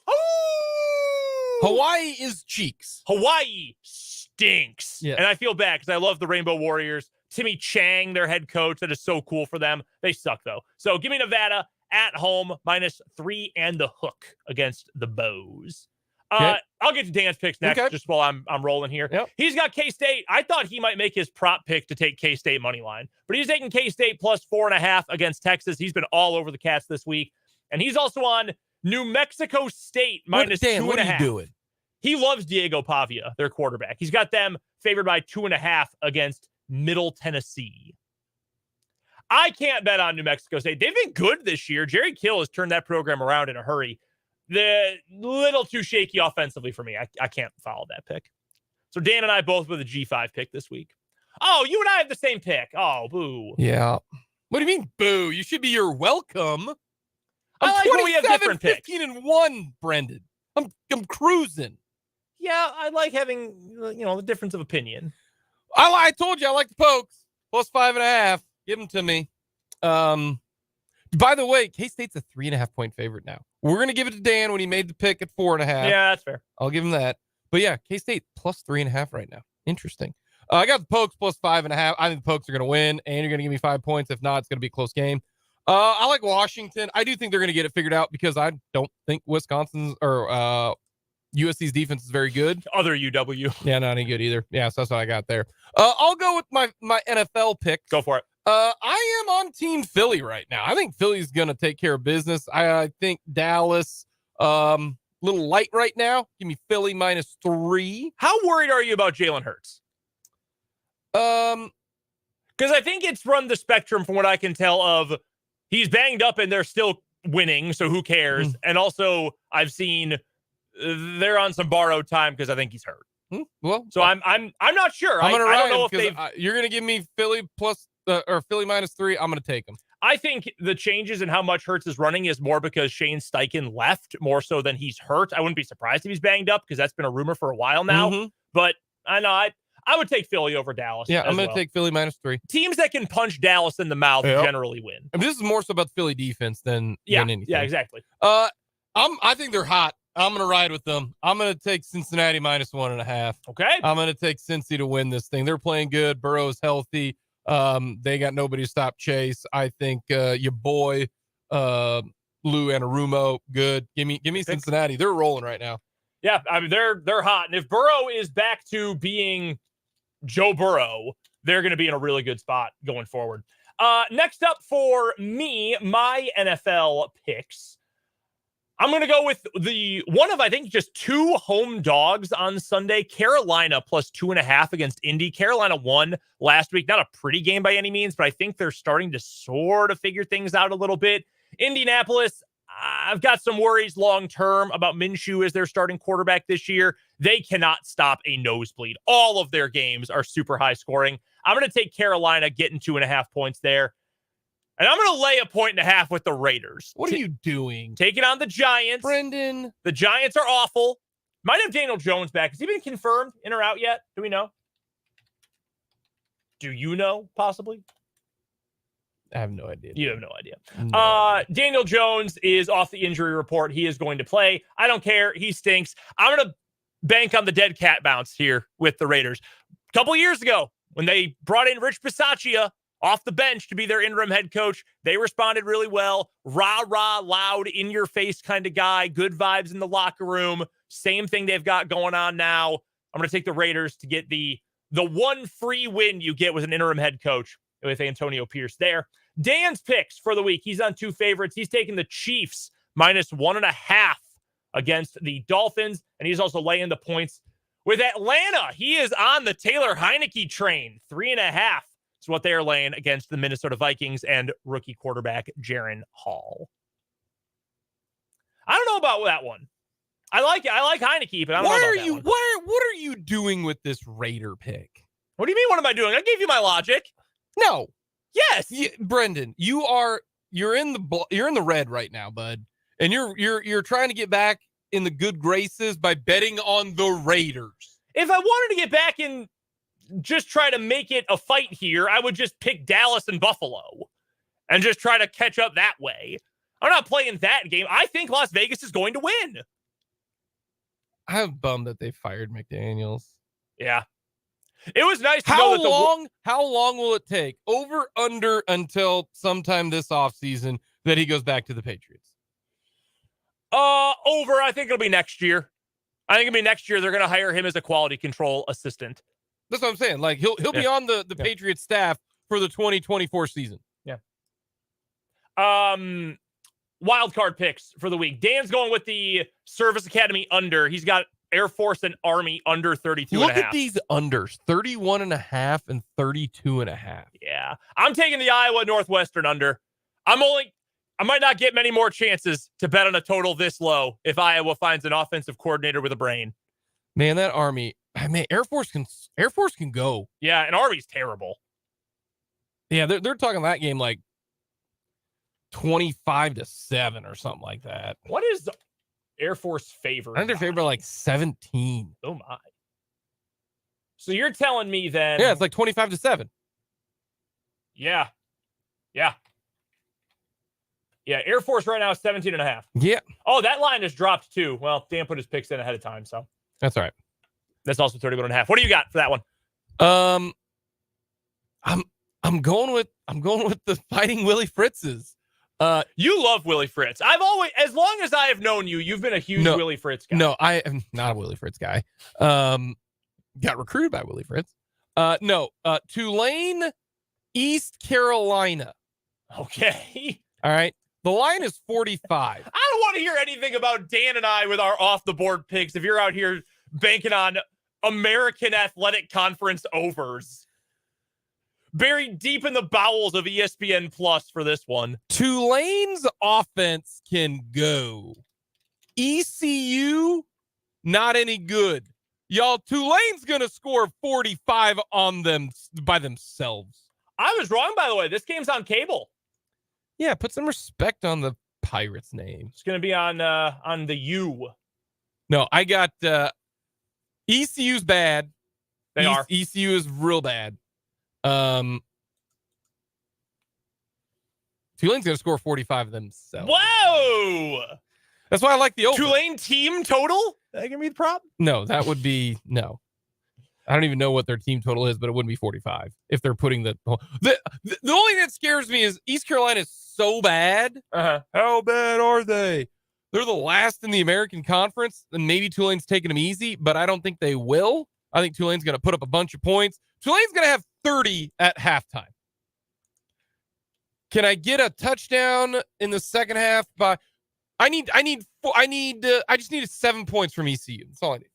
Oh! Hawaii is cheeks. Hawaii stinks. Yeah. And I feel bad because I love the Rainbow Warriors. Timmy Chang, their head coach, that is so cool for them. They suck, though. So give me Nevada at home, -3 and the hook against the Bows. Okay. I'll get to Dan's picks next, just while I'm rolling here. Yep. He's got K-State. I thought he might make his prop pick to take K-State money line, but he's taking K-State +4.5 against Texas. He's been all over the Cats this week, and he's also on New Mexico State -2.5. What are you doing? He loves Diego Pavia, their quarterback. He's got them favored by 2.5 against Middle Tennessee. I can't bet on New Mexico State. They've been good this year. Jerry Kill has turned that program around in a hurry. The little too shaky offensively for me. I can't follow that pick. So Dan and I both with a G5 pick this week. Oh, you and I have the same pick. Oh, boo. Yeah. What do you mean, boo? You should be you're welcome. I like when we have 27, different picks. 15-1, Brendan. I'm cruising. Yeah, I like having, the difference of opinion. I told you I like the Pokes. +5.5. Give them to me. By the way, K-State's a 3.5-point favorite now. We're going to give it to Dan when he made the pick at 4.5. Yeah, that's fair. I'll give him that. But yeah, K-State +3.5 right now. Interesting. I got the Pokes +5.5. I think the Pokes are going to win, and you're going to give me 5 points. If not, it's going to be a close game. I like Washington. I do think they're going to get it figured out because I don't think Wisconsin's or USC's defense is very good. Other UW. Yeah, not any good either. Yeah, so that's what I got there. I'll go with my NFL pick. Go for it. I am on Team Philly right now. I think Philly's going to take care of business. I think Dallas, little light right now. Give me Philly -3. How worried are you about Jalen Hurts? Because I think it's run the spectrum from what I can tell of he's banged up and they're still winning, so who cares? And also I've seen they're on some borrowed time because I think he's hurt. Well, so I'm not sure. I'm gonna I don't know if they've. You're gonna give me Philly or Philly -3. I'm gonna take them. I think the changes in how much Hurts is running is more because Shane Steichen left more so than he's hurt. I wouldn't be surprised if he's banged up because that's been a rumor for a while now. But I know I would take Philly over Dallas. Yeah, I'm going to take Philly -3. Teams that can punch Dallas in the mouth generally win. And this is more so about the Philly defense than anything. Yeah, exactly. I think they're hot. I'm going to ride with them. I'm going to take Cincinnati -1.5. Okay. I'm going to take Cincy to win this thing. They're playing good. Burrow's healthy. They got nobody to stop Chase. I think your boy Lou Anarumo, good. Give me Cincinnati. They're rolling right now. Yeah, I mean they're hot. And if Burrow is back to being Joe Burrow, they're going to be in a really good spot going forward. Next up for me, my NFL picks. I'm going to go with the one of, I think, just 2 home dogs on Sunday. Carolina +2.5 against Indy. Carolina won last week. Not a pretty game by any means, but I think they're starting to sort of figure things out a little bit. Indianapolis, I've got some worries long-term about Minshew as their starting quarterback this year. They cannot stop a nosebleed. All of their games are super high scoring. I'm going to take Carolina getting 2.5 points there. And I'm going to lay 1.5 with the Raiders. What are you doing? Taking on the Giants. Brendan. The Giants are awful. Might have Daniel Jones back. Has he been confirmed in or out yet? Do we know? Do you know, possibly? I have no idea. You have no idea. Daniel Jones is off the injury report. He is going to play. I don't care. He stinks. I'm going to bank on the dead cat bounce here with the Raiders. A couple years ago, when they brought in Rich Bisaccia off the bench to be their interim head coach, they responded really well. Rah-rah, loud, in-your-face kind of guy. Good vibes in the locker room. Same thing they've got going on now. I'm going to take the Raiders to get the one free win you get with an interim head coach with Antonio Pierce there. Dan's picks for the week. He's on 2 favorites. He's taking the Chiefs -1.5 against the Dolphins, and he's also laying the points with Atlanta. He is on the Taylor Heineke train. 3.5 is what they are laying against the Minnesota Vikings and rookie quarterback Jaren Hall. I don't know about that one. I like Heineke, but I don't know about that one. What are you doing with this Raider pick? What do you mean? What am I doing? I gave you my logic. No. Yes. Brendan, you're in the red right now, bud. And you're trying to get back in the good graces by betting on the Raiders. If I wanted to get back in, just try to make it a fight here, I would just pick Dallas and Buffalo and just try to catch up that way. I'm not playing that game. I think Las Vegas is going to win. I'm bummed that they fired McDaniels. Yeah. It was nice to know that how long will it take? Over, under, until sometime this offseason that he goes back to the Patriots? Over. I think it'll be next year. I think it'll be next year. They're going to hire him as a quality control assistant. That's what I'm saying. Like he'll be on the Patriots staff for the 2024 season. Yeah. Wild card picks for the week. Dan's going with the Service Academy under. He's got Air Force and Army under 32.5. Look at these unders, 31.5 and 32.5. Yeah. I'm taking the Iowa Northwestern under. I might not get many more chances to bet on a total this low if Iowa finds an offensive coordinator with a brain. Man, that Army, Air Force can go. Yeah, and Army's terrible. Yeah, they're talking that game like 25-7 or something like that. What is Air Force favored? I think they're favored by like 17. Oh my. So you're telling me then? Yeah, it's like 25-7. Yeah. Air Force right now is 17.5. Yeah. Oh, that line has dropped too. Well, Dan put his picks in ahead of time, so that's all right. That's also 31.5. What do you got for that one? I'm going with the Fighting Willie Fritzes. You love Willie Fritz. I've always, as long as I have known you, you've been a huge Willie Fritz guy. No, I am not a Willie Fritz guy. Got recruited by Willie Fritz. Tulane, East Carolina. Okay. All right. The line is 45. I don't want to hear anything about Dan and I with our off the board picks. If you're out here banking on American Athletic Conference overs. Buried deep in the bowels of ESPN Plus for this one. Tulane's offense can go. ECU, not any good. Y'all, Tulane's going to score 45 on them by themselves. I was wrong, by the way. This game's on cable. Yeah, put some respect on the Pirates' name. It's going to be on the U. No, I got ECU's bad. They are. ECU is real bad. Tulane's going to score 45 themselves. Whoa! That's why I like the over. Tulane team total? That going to be the prop? No, that would be no. I don't even know what their team total is, but it wouldn't be 45 if they're putting the only thing that scares me is East Carolina is so bad. How bad are they? They're the last in the American Conference, and maybe Tulane's taking them easy, but I don't think they will. I think Tulane's going to put up a bunch of points. Tulane's going to have 30 at halftime. Can I get a touchdown in the second half? I just needed 7 points from ECU. That's all I need.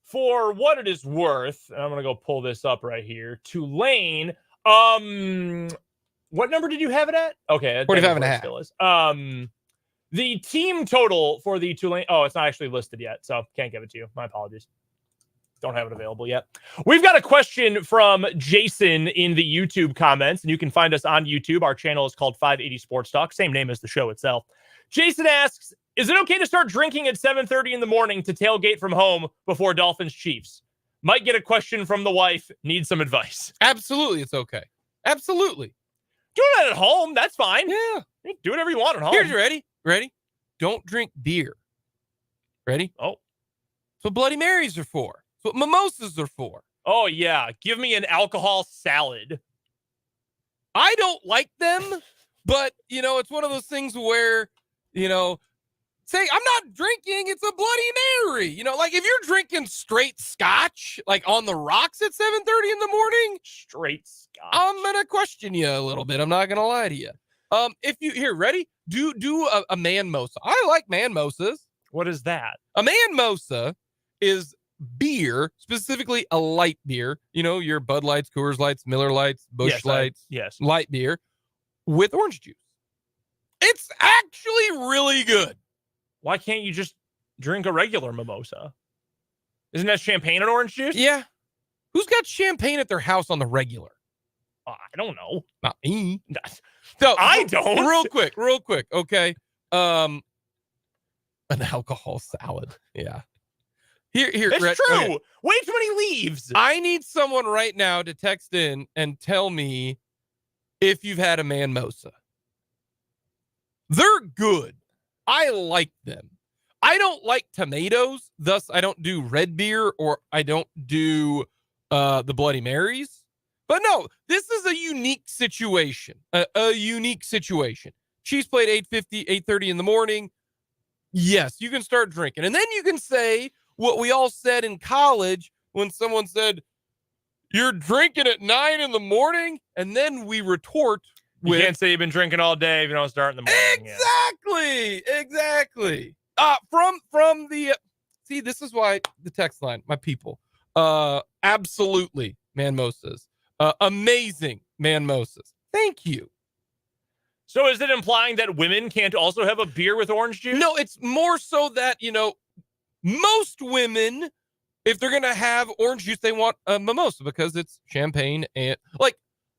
For what it is worth, and I'm going to go pull this up right here. Tulane, what number did you have it at? Okay. 45.5. Still is. The team total for the Tulane, it's not actually listed yet, so can't give it to you. My apologies. Don't have it available yet. We've got a question from Jason in the YouTube comments, and you can find us on YouTube. Our channel is called 580 Sports Talk, same name as the show itself. Jason asks, is it okay to start drinking at 7:30 in the morning to tailgate from home before Dolphins Chiefs? Might get a question from the wife. Need some advice. Absolutely, it's okay. Absolutely. Do that at home. That's fine. Yeah. Do whatever you want at home. Here's ready? Don't drink beer. Ready? Oh. That's what Bloody Marys are for. That's what mimosas are for. Oh, yeah. Give me an alcohol salad. I don't like them, but, it's one of those things where, say, I'm not drinking, it's a Bloody Mary. Like if you're drinking straight scotch, like on the rocks at 7:30 in the morning, straight scotch, I'm going to question you a little bit. I'm not going to lie to you. If you, ready? Do a man mosa. I like man mosas. What is that? A mimosa is beer, specifically a light beer. You know, your Bud Lights, Coors Lights, Miller Lights, Busch Lights, yes. light beer with orange juice. It's actually really good. Why can't you just drink a regular mimosa? Isn't that champagne and orange juice? Yeah. Who's got champagne at their house on the regular? I don't know. Not me. No, I don't. Real quick. Okay. An alcohol salad. Yeah. Here. It's Rhett, true. okay. Way too many leaves. I need someone right now to text in and tell me if you've had a mimosa. They're good. I like them. I don't like tomatoes, thus I don't do red beer or I don't do the Bloody Marys. But no, this is a unique situation. A unique situation. Chiefs played 8:50, 8:30 in the morning. Yes, you can start drinking. And then you can say what we all said in college when someone said, you're drinking at 9 in the morning? And then we retort with... You can't say you've been drinking all day if you don't start in the morning. Exactly. From the... See, this is why the text line, my people. Absolutely, mimosas. Amazing mimosas. Thank you. So is it implying that women can't also have a beer with orange juice? No, it's more so that, you know, most women, if they're going to have orange juice, they want a mimosa because it's champagne and like,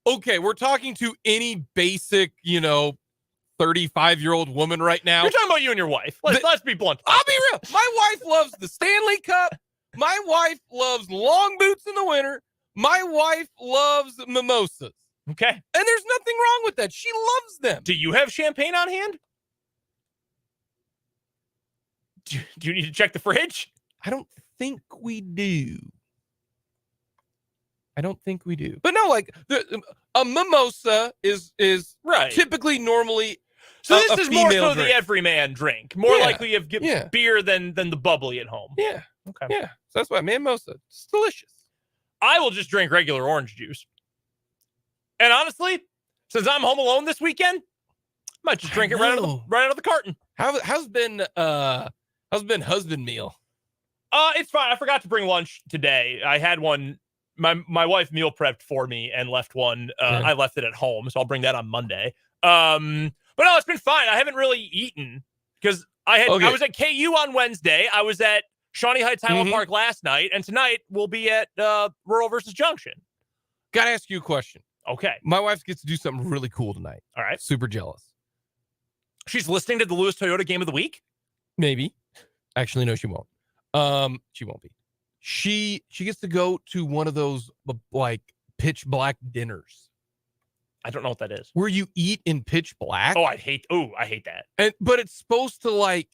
okay, we're talking to any basic, you know, 35-year-old woman right now. You're talking about you and your wife. Let's be blunt. I'll be real. My wife loves the Stanley Cup. My wife loves long boots in the winter. My wife loves mimosas. Okay. And there's nothing wrong with that. She loves them. Do you have champagne on hand? Do you need to check the fridge? I don't think we do. But no, like a mimosa is right. Typically normally. So this is more so drink. The everyman drink. More likely you have beer than the bubbly at home. Yeah. Okay. Yeah. So that's why mimosa. It's delicious. I will just drink regular orange juice. And honestly, since I'm home alone this weekend, I might just drink it right out of the carton. How's been husband meal? It's fine. I forgot to bring lunch today. I had one. My wife meal prepped for me and left one. I left it at home, so I'll bring that on Monday. But no, it's been fine. I haven't really eaten because I was at KU on Wednesday. I was at Shawnee Heights Highland Park last night, and tonight we'll be at Rural versus Junction. Gotta ask you a question. Okay. My wife gets to do something really cool tonight. All right. Super jealous. She's listening to the Lewis Toyota Game of the Week? Maybe. Actually, no, she won't. She won't be. She gets to go to one of those like pitch black dinners. I don't know what that is. Where you eat in pitch black. I hate that. But it's supposed to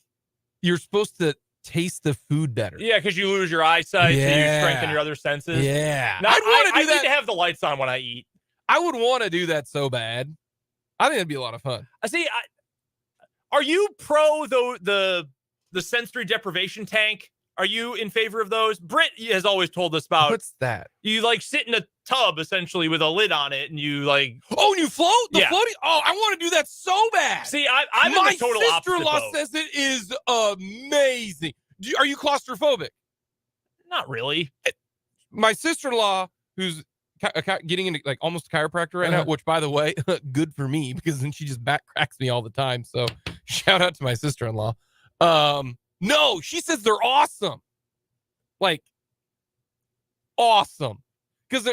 you're supposed to taste the food better. Yeah, because you lose your eyesight, so you strengthen your other senses. Yeah. Now, I need to have the lights on when I eat. I would want to do that so bad. I think it'd be a lot of fun. Are you pro the sensory deprivation tank? Are you in favor of those? Britt has always told us about. What's that? You sit in a tub essentially with a lid on it, and you and you float? Floating? Oh, I want to do that so bad. See, I'm in the total opposite boat. My sister-in-law says it is amazing. Are you claustrophobic? Not really. My sister-in-law, who's getting into almost a chiropractor right now, which by the way, good for me because then she just back cracks me all the time. So shout out to my sister-in-law. No, she says they're awesome. Awesome. Because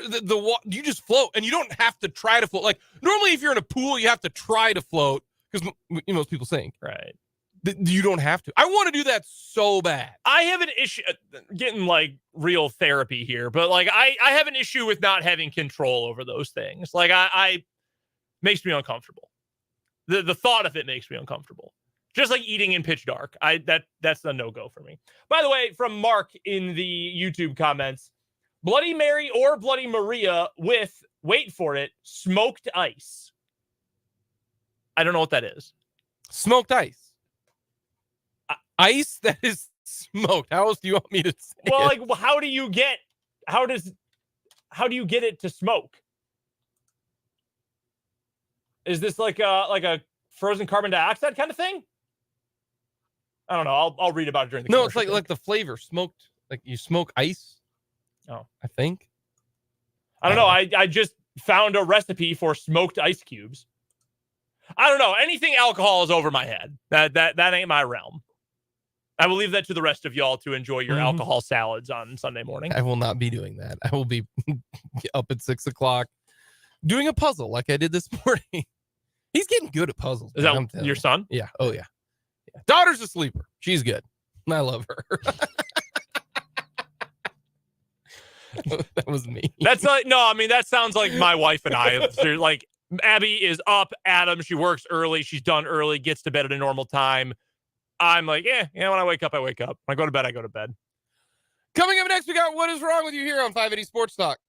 you just float and you don't have to try to float. Normally if you're in a pool, you have to try to float because most people sink. Right. You don't have to. I want to do that so bad. I have an issue getting real therapy here, but I have an issue with not having control over those things. I makes me uncomfortable. The thought of it makes me uncomfortable. Just like eating in pitch dark. That's a no-go for me. By the way, from Mark in the YouTube comments, Bloody Mary or Bloody Maria with, wait for it, smoked ice. I don't know what that is. Smoked ice. Ice that is smoked. How else do you want me to say it? How do you get it to smoke? Is this like a frozen carbon dioxide kind of thing? I don't know. I'll read about it during the No, it's commercial like the flavor smoked. Like you smoke ice. Oh, I think. I don't know. I just found a recipe for smoked ice cubes. I don't know. Anything alcohol is over my head. That ain't my realm. I will leave that to the rest of y'all to enjoy your alcohol salads on Sunday morning. I will not be doing that. I will be up at 6 o'clock doing a puzzle like I did this morning. He's getting good at puzzles. Is that your son? Yeah. Oh, yeah. Daughter's a sleeper. She's good. I love her. That was me. That's like, no, I mean, that sounds like my wife and I. Like, Abby is up. Adam, she works early. She's done early, gets to bed at a normal time. I'm like, when I wake up, I wake up. When I go to bed, I go to bed. Coming up next, we got What Is Wrong With You here on 580 Sports Talk.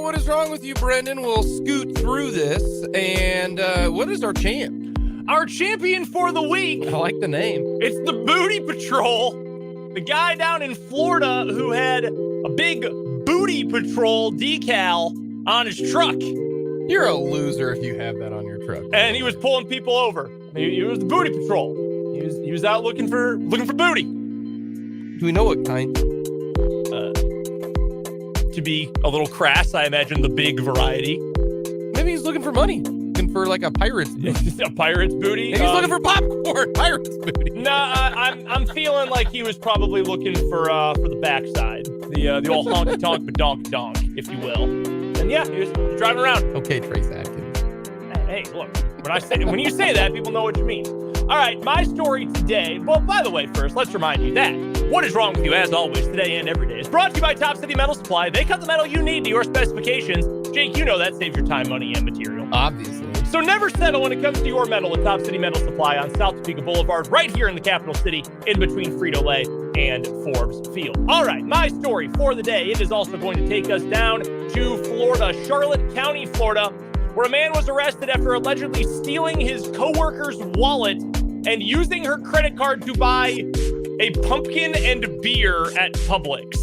What is wrong with you, Brendan? We'll scoot through this. And what is our champ? Our champion for the week. I like the name. It's the Booty Patrol. The guy down in Florida who had a big Booty Patrol decal on his truck. You're a loser if you have that on your truck. And he was pulling people over. He was the Booty Patrol. He was out looking for booty. Do we know what kind? To be a little crass, I imagine the big variety. Maybe he's looking for money. Looking for like a pirate's booty. A pirate's booty? Maybe he's looking for popcorn. Pirate's booty. Nah, I'm feeling like he was probably looking for the backside. The old honky tonk badonk donk, if you will. And yeah, he was driving around. Okay, Trace Adkins. Hey, look, when you say that, people know what you mean. All right, my story today. Well, by the way, first, let's remind you that What Is Wrong With You, as always, today and every day, is brought to you by Top City Metal Supply. They cut the metal you need to your specifications. Jake, you know that saves your time, money, and material. Obviously. So never settle when it comes to your metal with Top City Metal Supply on South Topeka Boulevard, right here in the capital city, in between Frito-Lay and Forbes Field. All right, my story for the day. It is also going to take us down to Florida, Charlotte County, Florida, where a man was arrested after allegedly stealing his coworker's wallet and using her credit card to buy a pumpkin and beer at Publix.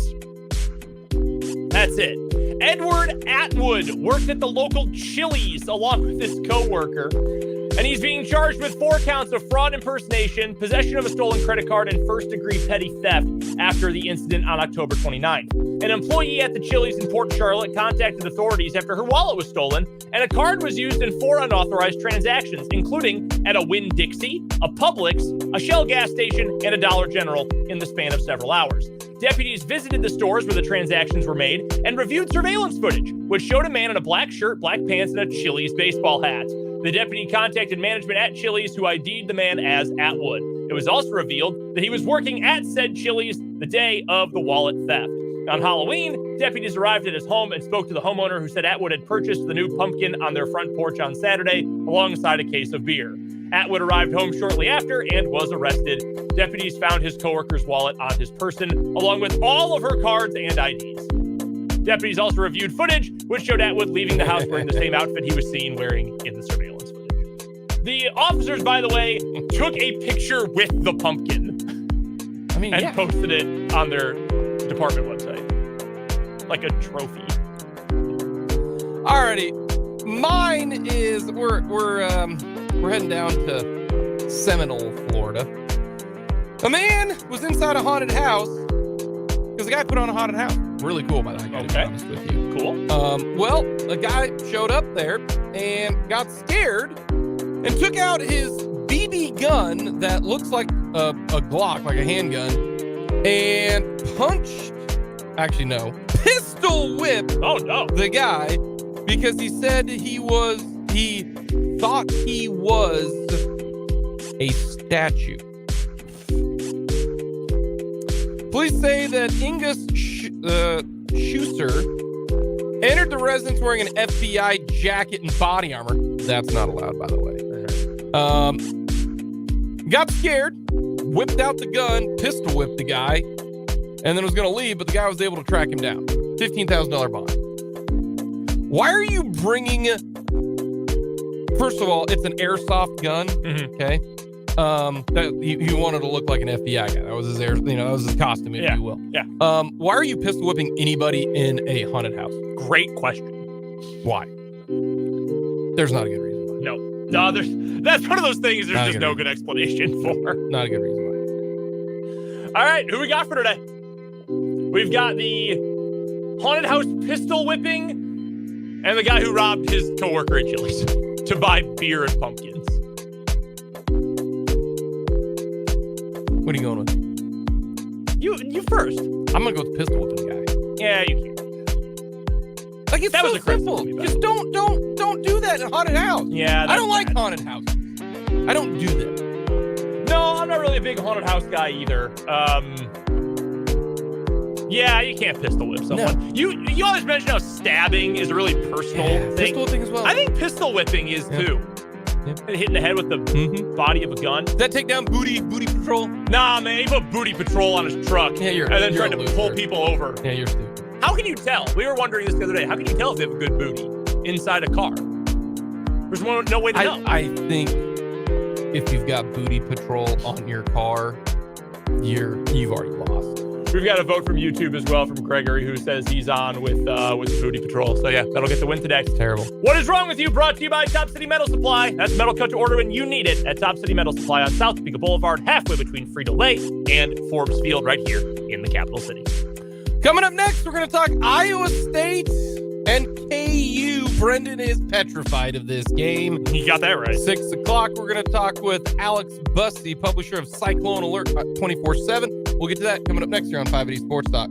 That's it. Edward Atwood worked at the local Chili's along with his co-worker, and he's being charged with 4 counts of fraud impersonation, possession of a stolen credit card, and first-degree petty theft after the incident on October 29th. An employee at the Chili's in Port Charlotte contacted authorities after her wallet was stolen, and a card was used in 4 unauthorized transactions, including at a Winn-Dixie, a Publix, a Shell gas station, and a Dollar General in the span of several hours. Deputies visited the stores where the transactions were made and reviewed surveillance footage, which showed a man in a black shirt, black pants, and a Chili's baseball hat. The deputy contacted management at Chili's, who ID'd the man as Atwood. It was also revealed that he was working at said Chili's the day of the wallet theft. On Halloween, deputies arrived at his home and spoke to the homeowner, who said Atwood had purchased the new pumpkin on their front porch on Saturday alongside a case of beer. Atwood arrived home shortly after and was arrested. Deputies found his coworker's wallet on his person, along with all of her cards and IDs. Deputies also reviewed footage, which showed Atwood leaving the house wearing the same outfit he was seen wearing in the surveillance footage. The officers, by the way, took a picture with the pumpkin and posted it on their department website. Like a trophy. Alrighty. Mine is we're heading down to Seminole, Florida. A man was inside a haunted house because the guy put on a haunted house. Really cool, by the way. To be honest with you. Cool. Well, a guy showed up there and got scared and took out his BB gun that looks like a Glock, like a handgun, and pistol whipped the guy because he said he thought he was a statue. Police say that Ingus Schuster entered the residence wearing an FBI jacket and body armor. That's not allowed, by the way. Got scared, whipped out the gun, pistol whipped the guy, and then was going to leave, but the guy was able to track him down. $15,000 bond. Why are you bringing... First of all, it's an airsoft gun, okay? That he wanted to look like an FBI guy. That was his that was his costume, if you will. Yeah. Why are you pistol whipping anybody in a haunted house? Great question. Why? There's not a good reason why. No, that's one of those things there's just no good explanation for. Not a good reason why. All right, who we got for today? We've got the haunted house pistol whipping and the guy who robbed his coworker at Chili's to buy beer and pumpkins. What are you going with? You first. I'm gonna go with pistol whipping guy. Yeah, you can't. Like it's that so was a simple. Just don't do that in a haunted house. Yeah, I don't like haunted houses. I don't do that. No, I'm not really a big haunted house guy either. Yeah, you can't pistol whip someone. No. You always mention how stabbing is a really personal thing. Pistol whipping as well. I think pistol whipping is too. Yeah. Hitting the head with the body of a gun. Does that take down booty patrol? Nah, man, he put booty patrol on his truck. Yeah, and then tried to pull people over. Yeah, you're stupid. How can you tell? We were wondering this the other day. How can you tell if they have a good booty inside a car? There's no way to know. I think if you've got booty patrol on your car, you've already lost. We've got a vote from YouTube as well from Gregory, who says he's on with Booty Patrol. So yeah, that'll get the win today. Terrible. What is wrong with you? Brought to you by Top City Metal Supply. That's metal cut to order when you need it at Top City Metal Supply on South Topeka Boulevard, halfway between Frito-Lay and Forbes Field, right here in the capital city. Coming up next, we're going to talk Iowa State and KU. Brendan is petrified of this game. You got that right. 6 o'clock, we're going to talk with Alex Busse, publisher of Cyclone Alert 24/7. We'll get to that coming up next here on 580 Sports Talk.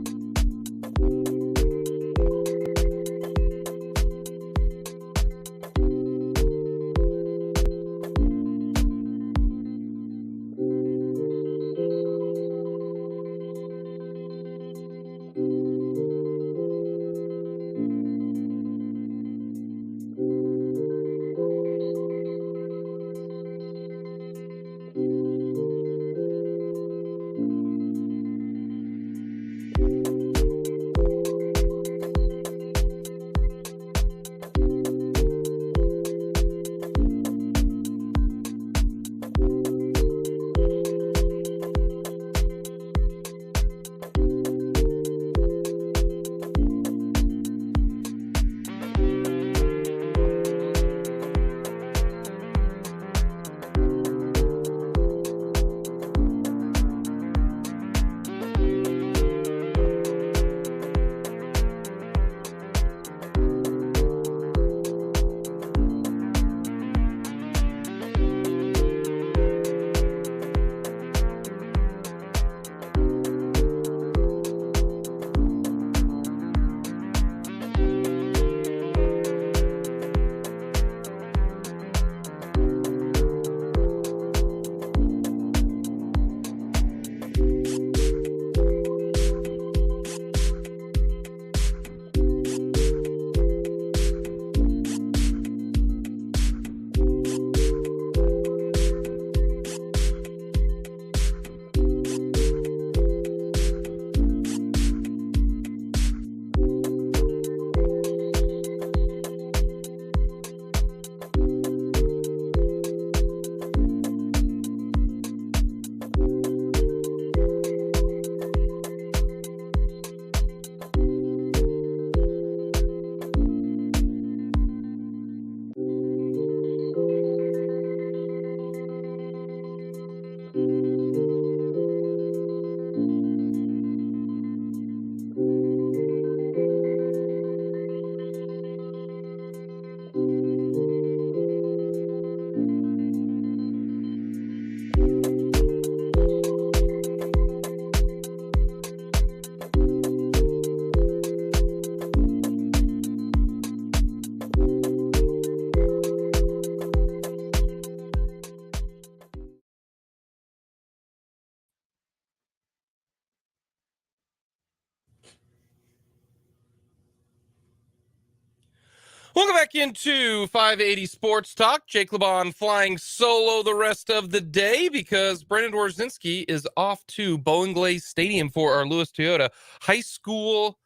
Back into 580 Sports Talk. Jake LeBon flying solo the rest of the day because Brendan Dworzynski is off to Bowen Glaze Stadium for our Lewis Toyota High School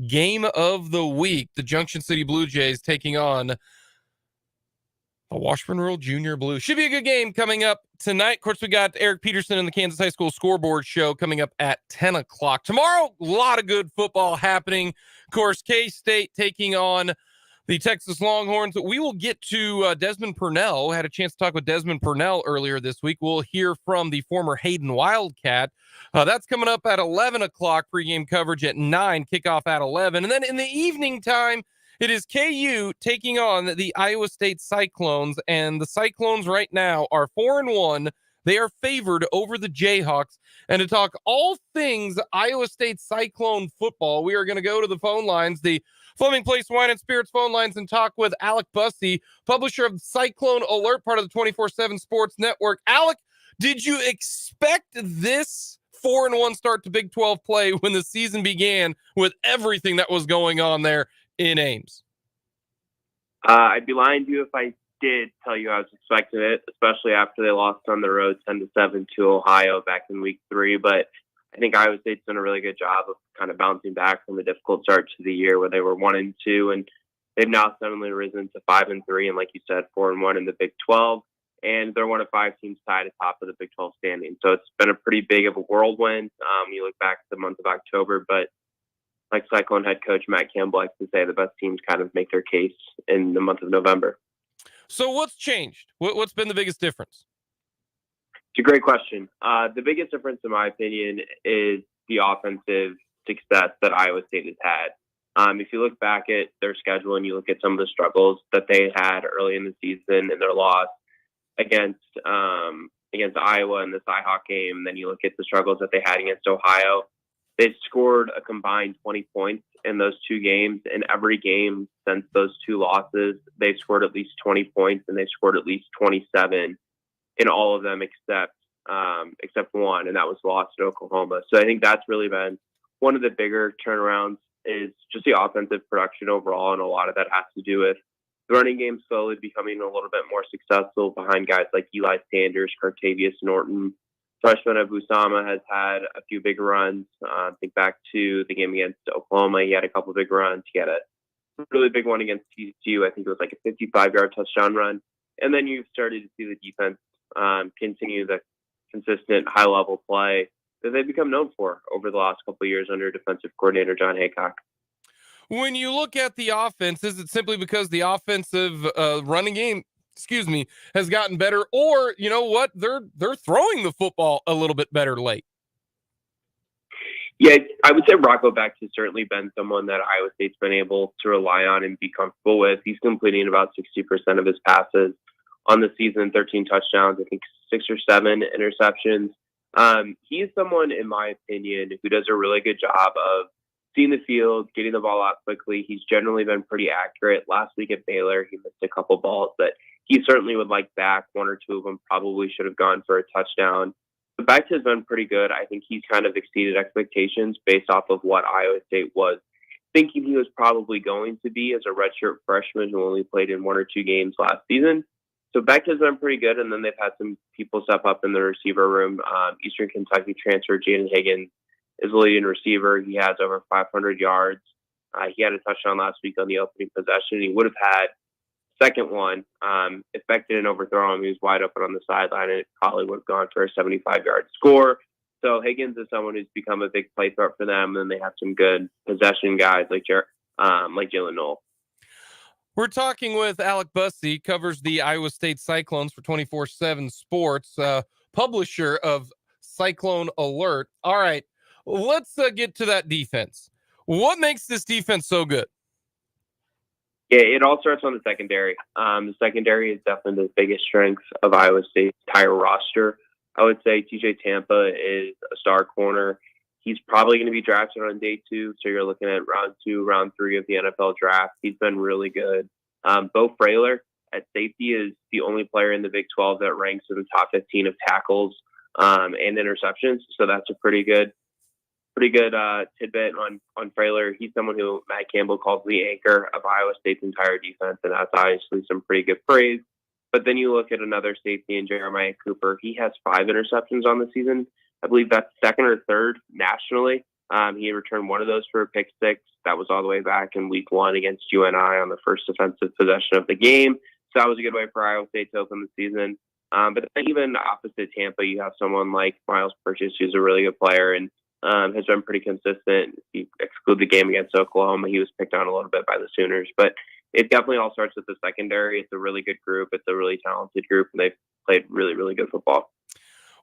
Game of the Week. The Junction City Blue Jays taking on the Washburn Rural Junior Blue. Should be a good game coming up tonight. Of course, we got Eric Peterson and the Kansas High School Scoreboard Show coming up at 10 o'clock. Tomorrow, a lot of good football happening. Of course, K-State taking on the Texas Longhorns. We will get to Desmond Purnell. Had a chance to talk with Desmond Purnell earlier this week. We'll hear from the former Hayden Wildcat. That's coming up at 11 o'clock. Pregame coverage at 9, kickoff at 11. And then in the evening time, it is KU taking on the Iowa State Cyclones. And the Cyclones right now are 4-1. They are favored over the Jayhawks. And to talk all things Iowa State Cyclone football, we are going to go to the phone lines, the Fleming Place Wine and Spirits phone lines, and talk with Alec Busse, publisher of Cyclone Alert, part of the 24/7 Sports Network. Alec, did you expect this 4-1 start to Big 12 play when the season began with everything that was going on there in Ames? I'd be lying to you if I did tell you I was expecting it, especially after they lost on the road 10-7 to Ohio back in week 3. But I think Iowa State's done a really good job of kind of bouncing back from a difficult start to the year where they were 1-2, and they've now suddenly risen to 5-3, and like you said, 4-1 in the Big 12, and they're one of 5 teams tied atop of the Big 12 standing. So it's been a pretty big of a whirlwind. You look back at the month of October, but like Cyclone head coach Matt Campbell likes to say, the best teams kind of make their case in the month of November. So what's changed? What's been the biggest difference? It's a great question. The biggest difference, in my opinion, is the offensive success that Iowa State has had. If you look back at their schedule and you look at some of the struggles that they had early in the season and their loss against Iowa in the Cyhawk game, and then you look at the struggles that they had against Ohio, they scored a combined 20 points in those 2 games. In every game since those 2 losses, they've scored at least 20 points, and they scored at least 27 in all of them except one, and that was lost to Oklahoma. So I think that's really been one of the bigger turnarounds, is just the offensive production overall, and a lot of that has to do with the running game slowly becoming a little bit more successful behind guys like Eli Sanders, Cartavius Norton. Freshman Busse has had a few big runs. Think back to the game against Oklahoma. He had a couple of big runs. He had a really big one against TCU. I think it was like a 55-yard touchdown run. And then you've started to see the defense continue the consistent high-level play that they've become known for over the last couple of years under defensive coordinator John Haycock. When you look at the offense, is it simply because the offensive running game, has gotten better, or you know what, they're throwing the football a little bit better late? Yeah, I would say Rocco Becht has certainly been someone that Iowa State's been able to rely on and be comfortable with. He's completing about 60% of his passes on the season, 13 touchdowns, I think 6 or 7 interceptions. He's someone, in my opinion, who does a really good job of seeing the field, getting the ball out quickly. He's generally been pretty accurate. Last week at Baylor, he missed a couple balls that he certainly would like back. 1 or 2 of them probably should have gone for a touchdown. But Becht has been pretty good. I think he's kind of exceeded expectations based off of what Iowa State was thinking he was probably going to be as a redshirt freshman who only played in 1 or 2 games last season. So Becht has been pretty good, and then they've had some people step up in the receiver room. Eastern Kentucky transfer Jaden Higgins is the leading receiver. He has over 500 yards. He had a touchdown last week on the opening possession. He would have had second one. If Becht didn't overthrow him, he was wide open on the sideline, and it probably would have gone for a 75-yard score. So Higgins is someone who's become a big play threat for them, and they have some good possession guys like Jalen Knoll. We're talking with Alec Busse, covers the Iowa State Cyclones for 24/7 Sports, publisher of Cyclone Alert. All right, let's get to that defense. What makes this defense so good? Yeah, it all starts on the secondary. The secondary is definitely the biggest strength of Iowa State's entire roster. I would say TJ Tampa is a star corner. He's probably going to be drafted on day 2, so you're looking at round 2, round 3 of the NFL draft. He's been really good. Bo Frailer at safety is the only player in the Big 12 that ranks in the top 15 of tackles and interceptions, so that's a pretty good pretty good tidbit on Frailer. He's someone who Matt Campbell calls the anchor of Iowa State's entire defense, and that's obviously some pretty good praise. But then you look at another safety in Jeremiah Cooper. He has 5 interceptions on the season. I believe that's second or third nationally. He returned one of those for a pick six. That was all the way back in week 1 against UNI on the first defensive possession of the game. So that was a good way for Iowa State to open the season. But even opposite Tampa, you have someone like Miles Purchase, who's a really good player and has been pretty consistent. If you exclude the game against Oklahoma, he was picked on a little bit by the Sooners. But it definitely all starts with the secondary. It's a really good group. It's a really talented group, and they've played really, really good football.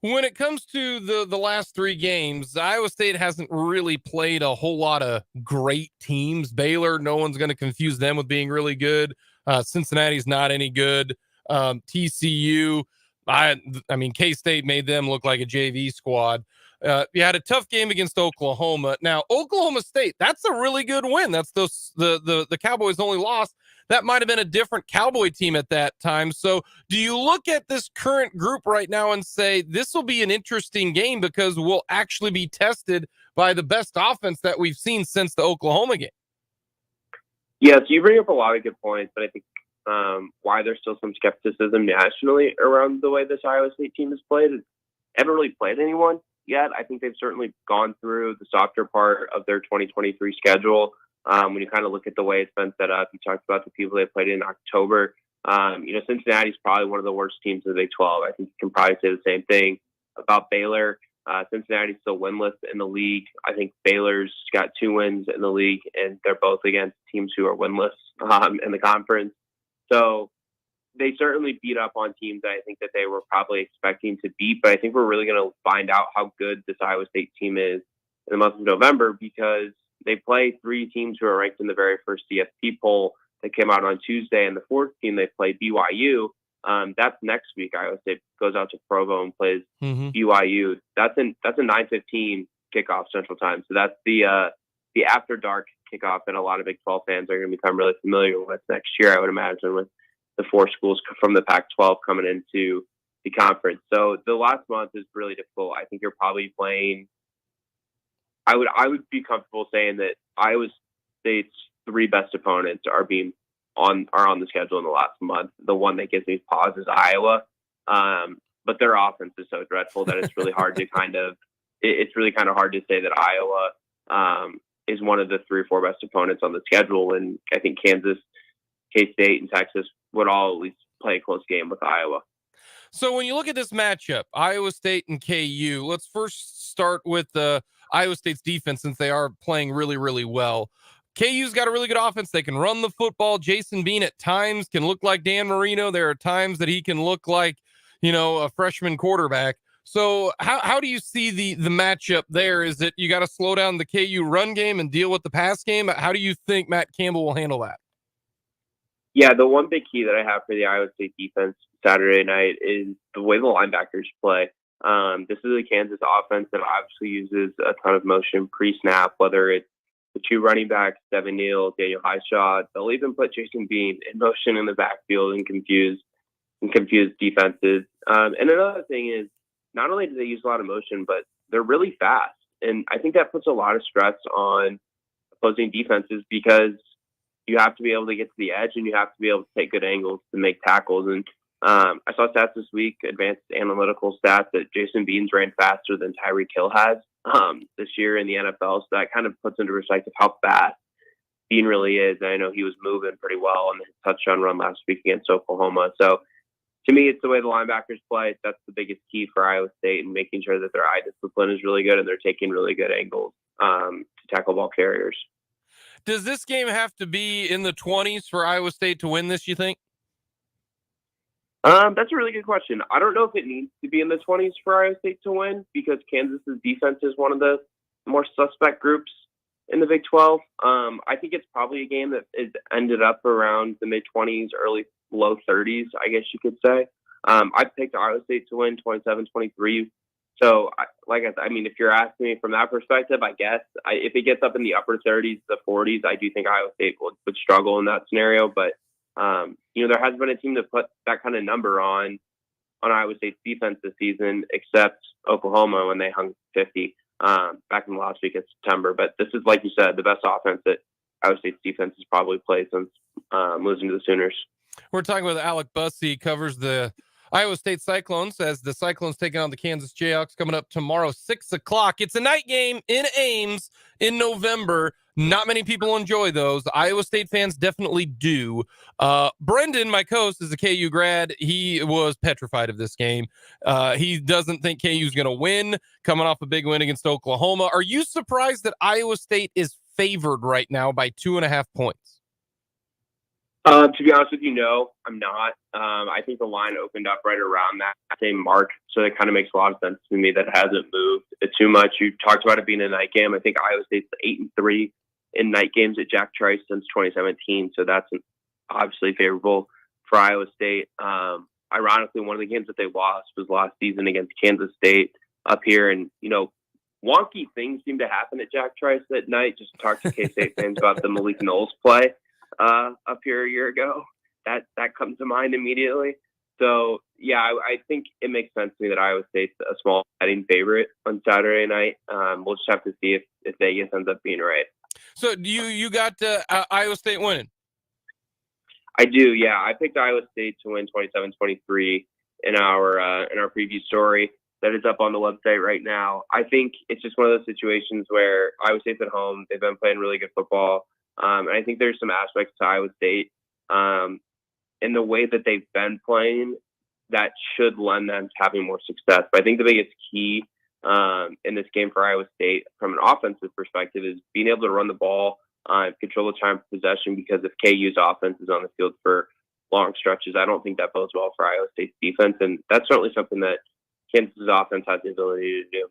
When it comes to the last 3 games, Iowa State hasn't really played a whole lot of great teams. Baylor, no one's going to confuse them with being really good. Cincinnati's not any good. TCU, I mean, K-State made them look like a JV squad. You had a tough game against Oklahoma. Now, Oklahoma State, that's a really good win. That's the Cowboys' only loss. That might have been a different Cowboy team at that time. So do you look at this current group right now and say, this will be an interesting game because we'll actually be tested by the best offense that we've seen since the Oklahoma game? Yeah, so you bring up a lot of good points, but I think why there's still some skepticism nationally around the way this Iowa State team has played. They haven't really played anyone yet. I think they've certainly gone through the softer part of their 2023 schedule. When you kind of look at the way it's been set up, you talked about the people they played in October. Cincinnati's probably one of the worst teams in the Big 12. I think you can probably say the same thing about Baylor. Cincinnati's still winless in the league. I think Baylor's got 2 wins in the league, and they're both against teams who are winless in the conference. So they certainly beat up on teams that I think that they were probably expecting to beat. But I think we're really going to find out how good this Iowa State team is in the month of November because they play 3 teams who are ranked in the very first CFP poll that came out on Tuesday, and the 4th team they play, BYU. That's next week. Iowa State goes out to Provo and plays BYU. That's a 9:15 kickoff Central Time. So that's the after dark kickoff, and a lot of Big 12 fans are going to become really familiar with next year, I would imagine, with the 4 schools from the Pac-12 coming into the conference. So the last month is really difficult. I think you're probably playing. I would be comfortable saying that Iowa State's 3 best opponents are on the schedule in the last month. The one that gives me pause is Iowa, but their offense is so dreadful that it's really hard to it's really kind of hard to say that Iowa is one of the 3 or 4 best opponents on the schedule. And I think Kansas, K-State, and Texas would all at least play a close game with Iowa. So when you look at this matchup, Iowa State and KU, let's first start with Iowa State's defense since they are playing really, really well. KU's got a really good offense. They can run the football. Jason Bean at times can look like Dan Marino. There are times that he can look like, a freshman quarterback. So how do you see the matchup there? Is it you got to slow down the KU run game and deal with the pass game? How do you think Matt Campbell will handle that? Yeah, the one big key that I have for the Iowa State defense Saturday night is the way the linebackers play. This is a Kansas offense that obviously uses a ton of motion pre-snap, whether it's the 2 running backs, Devin Neal, Daniel Highshot. They'll even put Jason Bean in motion in the backfield and confuse defenses. And another thing is, not only do they use a lot of motion, but they're really fast. And I think that puts a lot of stress on opposing defenses because you have to be able to get to the edge and you have to be able to take good angles to make tackles. And I saw stats this week, advanced analytical stats, that Jason Beans ran faster than Tyreek Hill has this year in the NFL. So that kind of puts into perspective how fast Bean really is. And I know he was moving pretty well on the touchdown run last week against Oklahoma. So to me, it's the way the linebackers play. That's the biggest key for Iowa State, and making sure that their eye discipline is really good and they're taking really good angles to tackle ball carriers. Does this game have to be in the 20s for Iowa State to win this, you think? That's a really good question. I don't know if it needs to be in the 20s for Iowa State to win because Kansas's defense is one of the more suspect groups in the Big 12. I think it's probably a game that is ended up around the mid-20s, low 30s, I guess you could say. I picked Iowa State to win 27-23. So, if you're asking me from that perspective, I guess if it gets up in the upper 30s, the 40s, I do think Iowa State would struggle in that scenario. But, there hasn't been a team to put that kind of number on Iowa State's defense this season, except Oklahoma when they hung 50. back in the last week of September. But this is, like you said, the best offense that Iowa State's defense has probably played since losing to the Sooners. We're talking with Alec Busse. He covers the Iowa State Cyclones as the Cyclones taking on the Kansas Jayhawks coming up tomorrow, 6 o'clock. It's a night game in Ames in November. Not many people enjoy those. Iowa State fans definitely do. Brendan, my co-host, is a KU grad. He was petrified of this game. He doesn't think KU is going to win, coming off a big win against Oklahoma. Are you surprised that Iowa State is favored right now by 2.5 points? To be honest with you, no, I'm not. I think the line opened up right around that same mark, so it kind of makes a lot of sense to me that it hasn't moved too much. You talked about it being a night game. I think Iowa State's 8-3 in night games at Jack Trice since 2017, so that's obviously favorable for Iowa State. Ironically, one of the games that they lost was last season against Kansas State up here, and wonky things seem to happen at Jack Trice at night. Just talk to K-State fans about the Malik Knowles play up here a year ago. That comes to mind immediately. So yeah, I think it makes sense to me that Iowa State's a small betting favorite on Saturday night. We'll just have to see if Vegas ends up being right. So you got Iowa State winning? I do, yeah. I picked Iowa State to win 27-23 in our preview story that is up on the website right now. I think it's just one of those situations where Iowa State's at home. They've been playing really good football. And I think there's some aspects to Iowa State in the way that they've been playing that should lend them to having more success. But I think the biggest key in this game for Iowa State from an offensive perspective is being able to run the ball, control the time of possession, because if KU's offense is on the field for long stretches, I don't think that bodes well for Iowa State's defense. And that's certainly something that Kansas's offense has the ability to do.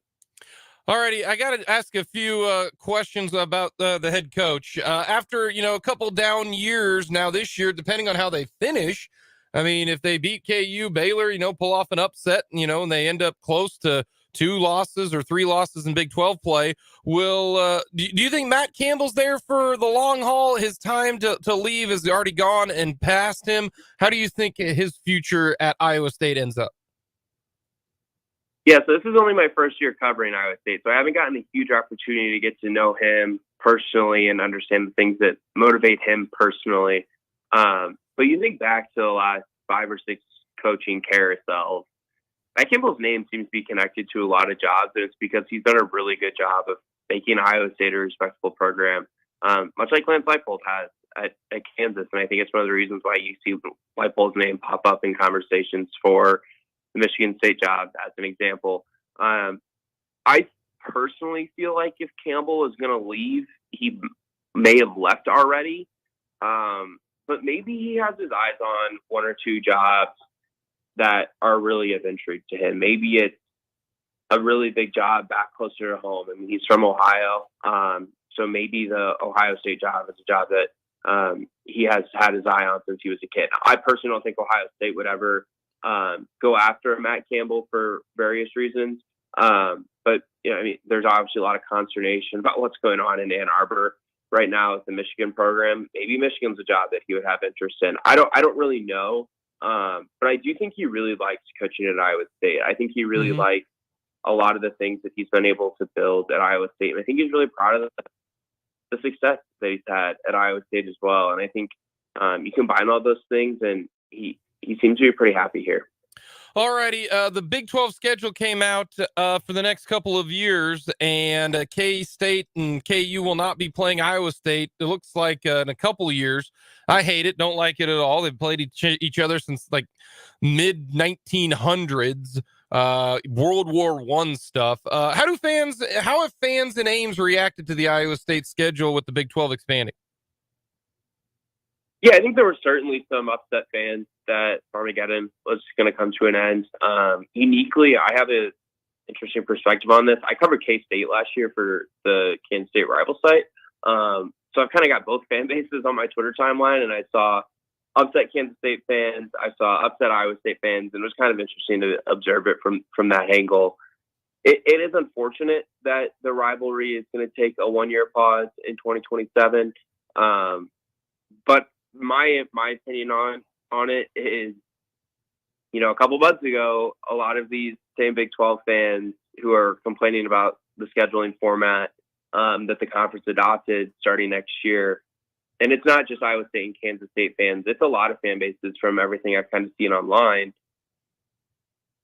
Alrighty, I got to ask a few questions about the head coach. After, a couple down years now this year, depending on how they finish, I mean, if they beat KU, Baylor, pull off an upset, and they end up close to 2 losses or 3 losses in Big 12 play, do you think Matt Campbell's there for the long haul? His time to leave is already gone and past him. How do you think his future at Iowa State ends up? Yeah, so this is only my first year covering Iowa State, so I haven't gotten a huge opportunity to get to know him personally and understand the things that motivate him personally. But you think back to the last 5 or 6 coaching carousels, Matt Campbell's name seems to be connected to a lot of jobs, and it's because he's done a really good job of making Iowa State a respectable program, much like Lance Leipold has at Kansas. And I think it's one of the reasons why you see Leipold's name pop up in conversations for the Michigan State job, as an example. I personally feel like if Campbell is going to leave, he may have left already. But maybe he has his eyes on 1 or 2 jobs that are really of intrigue to him. Maybe it's a really big job back closer to home. I mean, he's from Ohio. So maybe the Ohio State job is a job that he has had his eye on since he was a kid. I personally don't think Ohio State would ever go after Matt Campbell for various reasons. But there's obviously a lot of consternation about what's going on in Ann Arbor right now with the Michigan program. Maybe Michigan's a job that he would have interest in. I don't really know. But I do think he really likes coaching at Iowa State. I think he really likes a lot of the things that he's been able to build at Iowa State. And I think he's really proud of the success that he's had at Iowa State as well. And I think you combine all those things, and he seems to be pretty happy here. Alrighty, the Big 12 schedule came out for the next couple of years, and K-State and KU will not be playing Iowa State, it looks like, in a couple of years. I hate it, don't like it at all. They've played each other since like mid-1900s, World War I stuff. How have fans in Ames reacted to the Iowa State schedule with the Big 12 expanding? Yeah, I think there were certainly some upset fans that Armageddon was going to come to an end. Uniquely, I have an interesting perspective on this. I covered K-State last year for the Kansas State rival site. So I've kind of got both fan bases on my Twitter timeline, and I saw upset Kansas State fans. I saw upset Iowa State fans, and it was kind of interesting to observe it from that angle. It is unfortunate that the rivalry is going to take a 1-year pause in 2027. But my opinion on it is, a couple months ago, a lot of these same Big 12 fans who are complaining about the scheduling format that the conference adopted starting next year. And it's not just Iowa State and Kansas State fans. It's a lot of fan bases from everything I've kind of seen online.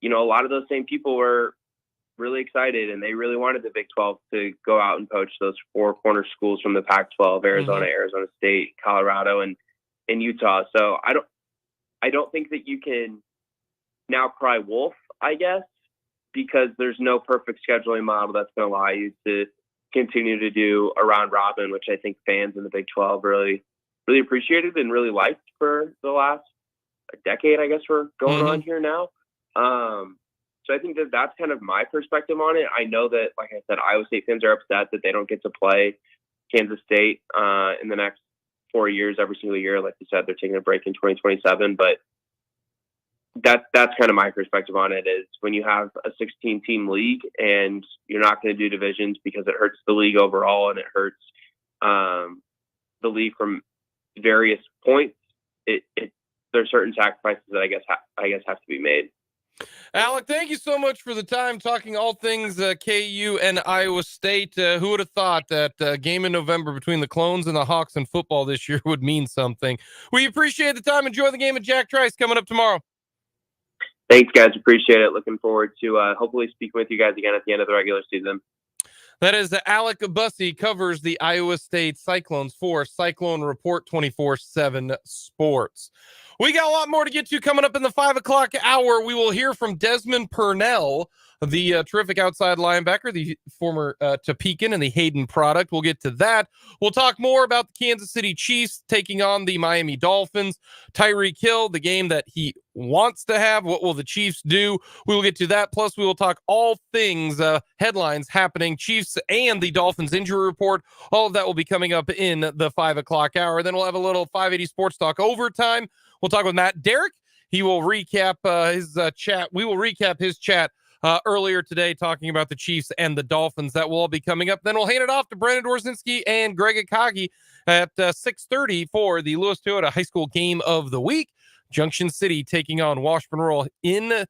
A lot of those same people were really excited, and they really wanted the Big 12 to go out and poach those four corner schools from the Pac-12, Arizona, Arizona State, Colorado, and Utah. So I don't think that you can now cry wolf, I guess, because there's no perfect scheduling model that's going to allow you to continue to do a round robin, which I think fans in the Big 12 really, really appreciated and really liked for the last decade, I guess we're going on here now. So I think that that's kind of my perspective on it. I know that, like I said, Iowa State fans are upset that they don't get to play Kansas State in the next 4 years, every single year. Like you said, they're taking a break in 2027, but that's kind of my perspective on it, is when you have a 16-team league and you're not going to do divisions because it hurts the league overall and it hurts the league from various points. There's certain sacrifices that I guess have to be made. Alec, thank you so much for the time talking all things KU and Iowa State. Who would have thought that game in November between the Clones and the Hawks in football this year would mean something? We appreciate the time. Enjoy the game at Jack Trice coming up tomorrow. Thanks, guys. Appreciate it. Looking forward to hopefully speaking with you guys again at the end of the regular season. That is Alec Busse, covers the Iowa State Cyclones for Cyclone Report 24/7 Sports. We got a lot more to get to coming up in the 5 o'clock hour. We will hear from Desmond Purnell, the terrific outside linebacker, the former Topekan and the Hayden product. We'll get to that. We'll talk more about the Kansas City Chiefs taking on the Miami Dolphins. Tyreek Hill, the game that he wants to have. What will the Chiefs do? We will get to that. Plus, we will talk all things headlines happening, Chiefs and the Dolphins injury report. All of that will be coming up in the 5 o'clock hour. Then we'll have a little 580 Sports Talk overtime. We'll talk with Matt Derrick. He will recap his chat. We will recap his chat earlier today talking about the Chiefs and the Dolphins. That will all be coming up. Then we'll hand it off to Brandon Dorzinski and Greg Akagi at 6:30 for the Lewis Toyota High School Game of the Week. Junction City taking on Washburn Rural in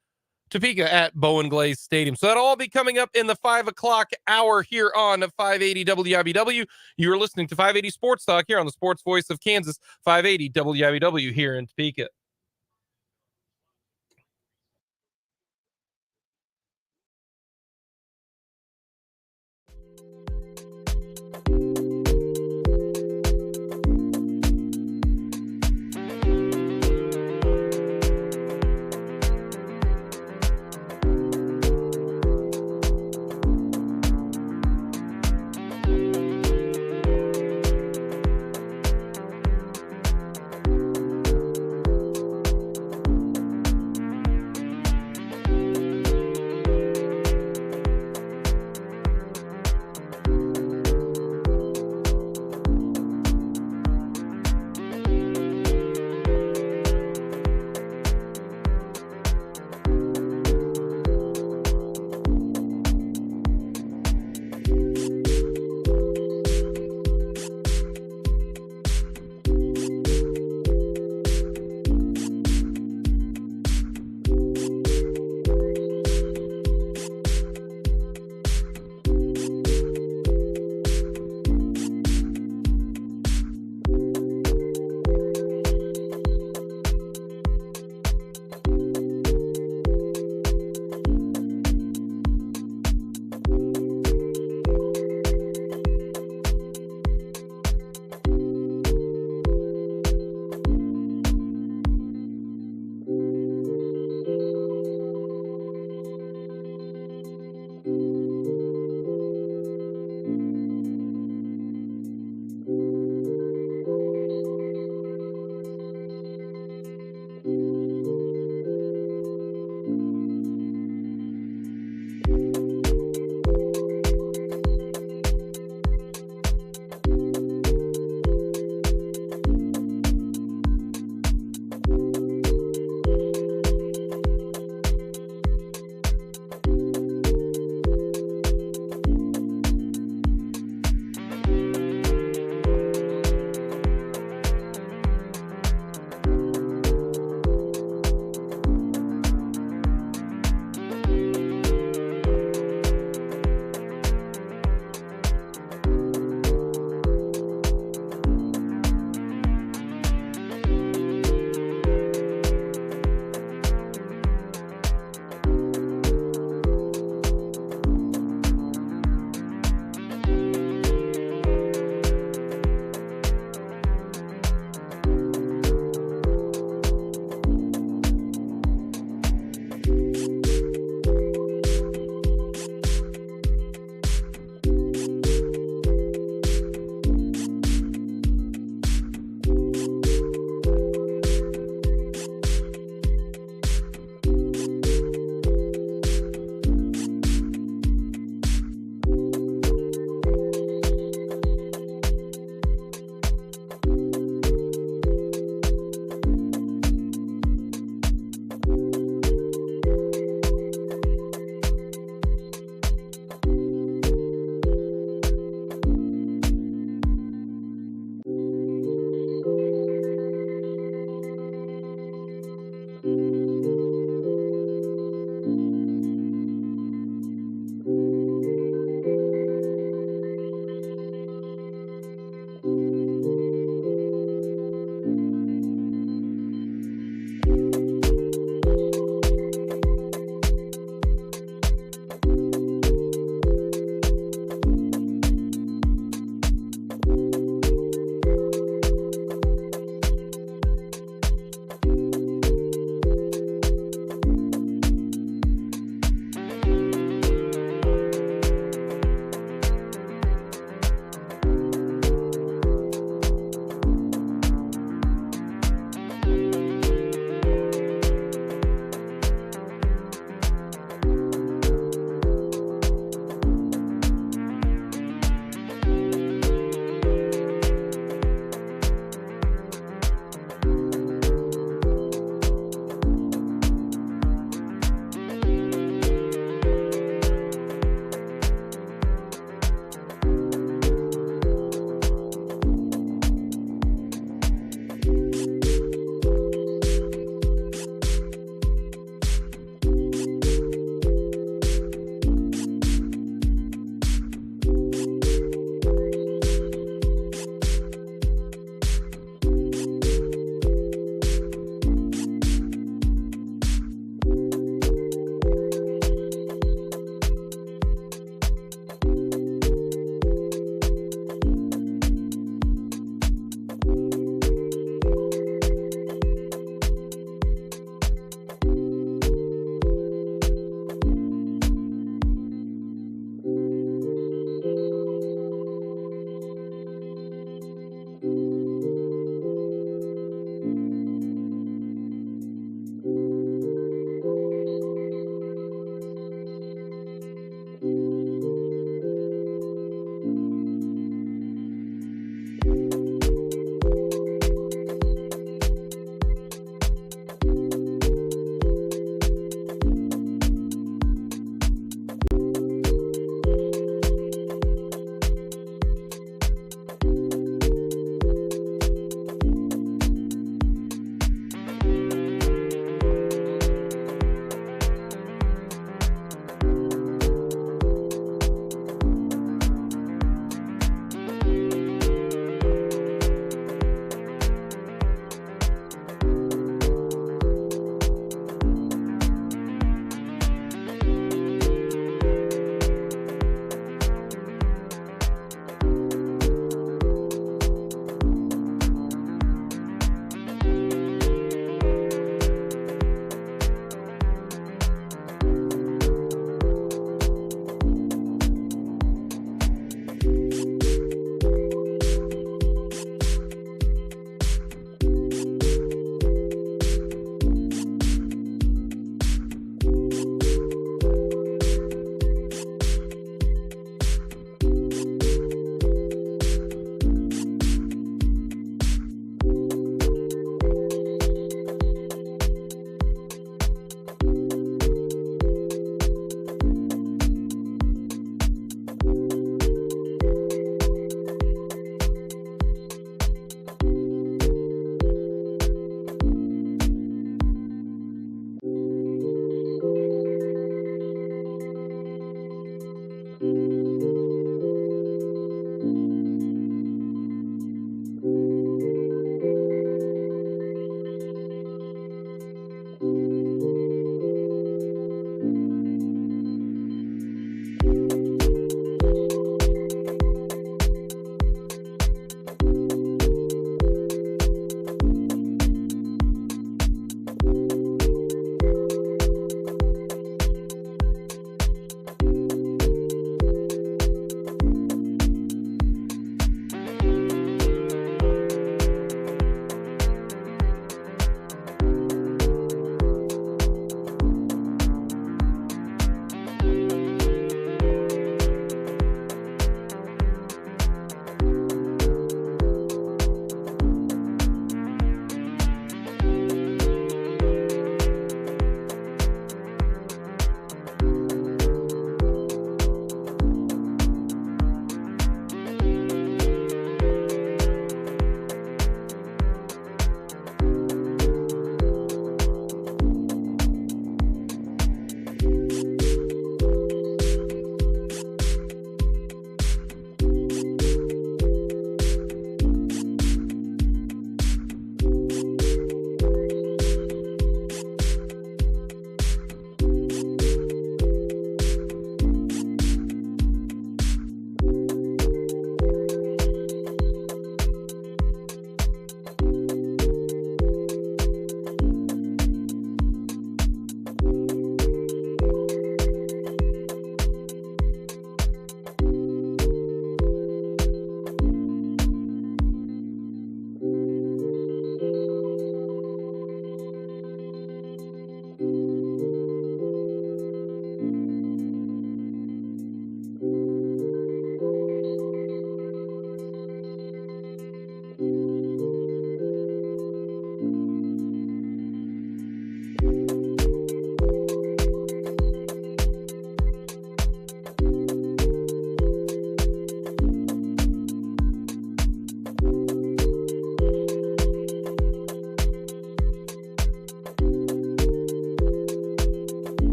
Topeka at Bowen Glaze Stadium. So that'll all be coming up in the 5 o'clock hour here on 580 WIBW. You're listening to 580 Sports Talk here on the Sports Voice of Kansas, 580 WIBW here in Topeka.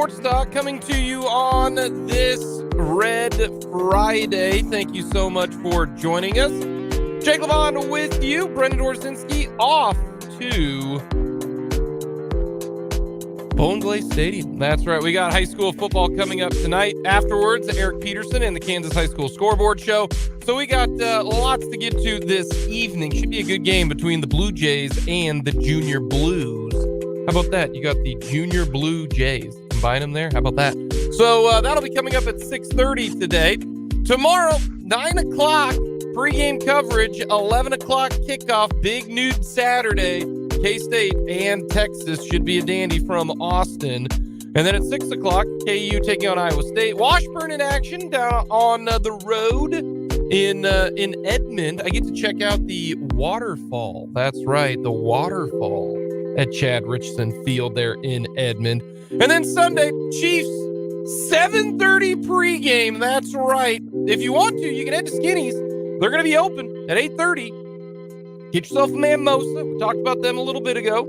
Sports Talk coming to you on this Red Friday. Thank you so much for joining us. Jake Levon with you. Brendan Orsinski off to Bone Glaze Stadium. That's right. We got high school football coming up tonight. Afterwards, Eric Peterson and the Kansas High School Scoreboard Show. So we got lots to get to this evening. Should be a good game between the Blue Jays and the Junior Blues. How about that? You got the Junior Blue Jays. Combine them there. How about that? So that'll be coming up at 6:30 today. Tomorrow, 9 o'clock, pregame coverage, 11 o'clock kickoff, big nude Saturday. K-State and Texas should be a dandy from Austin. And then at 6 o'clock, KU taking on Iowa State. Washburn in action down on the road in Edmond. I get to check out the waterfall. That's right, the waterfall at Chad Richardson Field there in Edmond. And then Sunday, Chiefs, 7:30 pregame. That's right. If you want to, you can head to Skinny's. They're going to be open at 8:30. Get yourself a mimosa. We talked about them a little bit ago.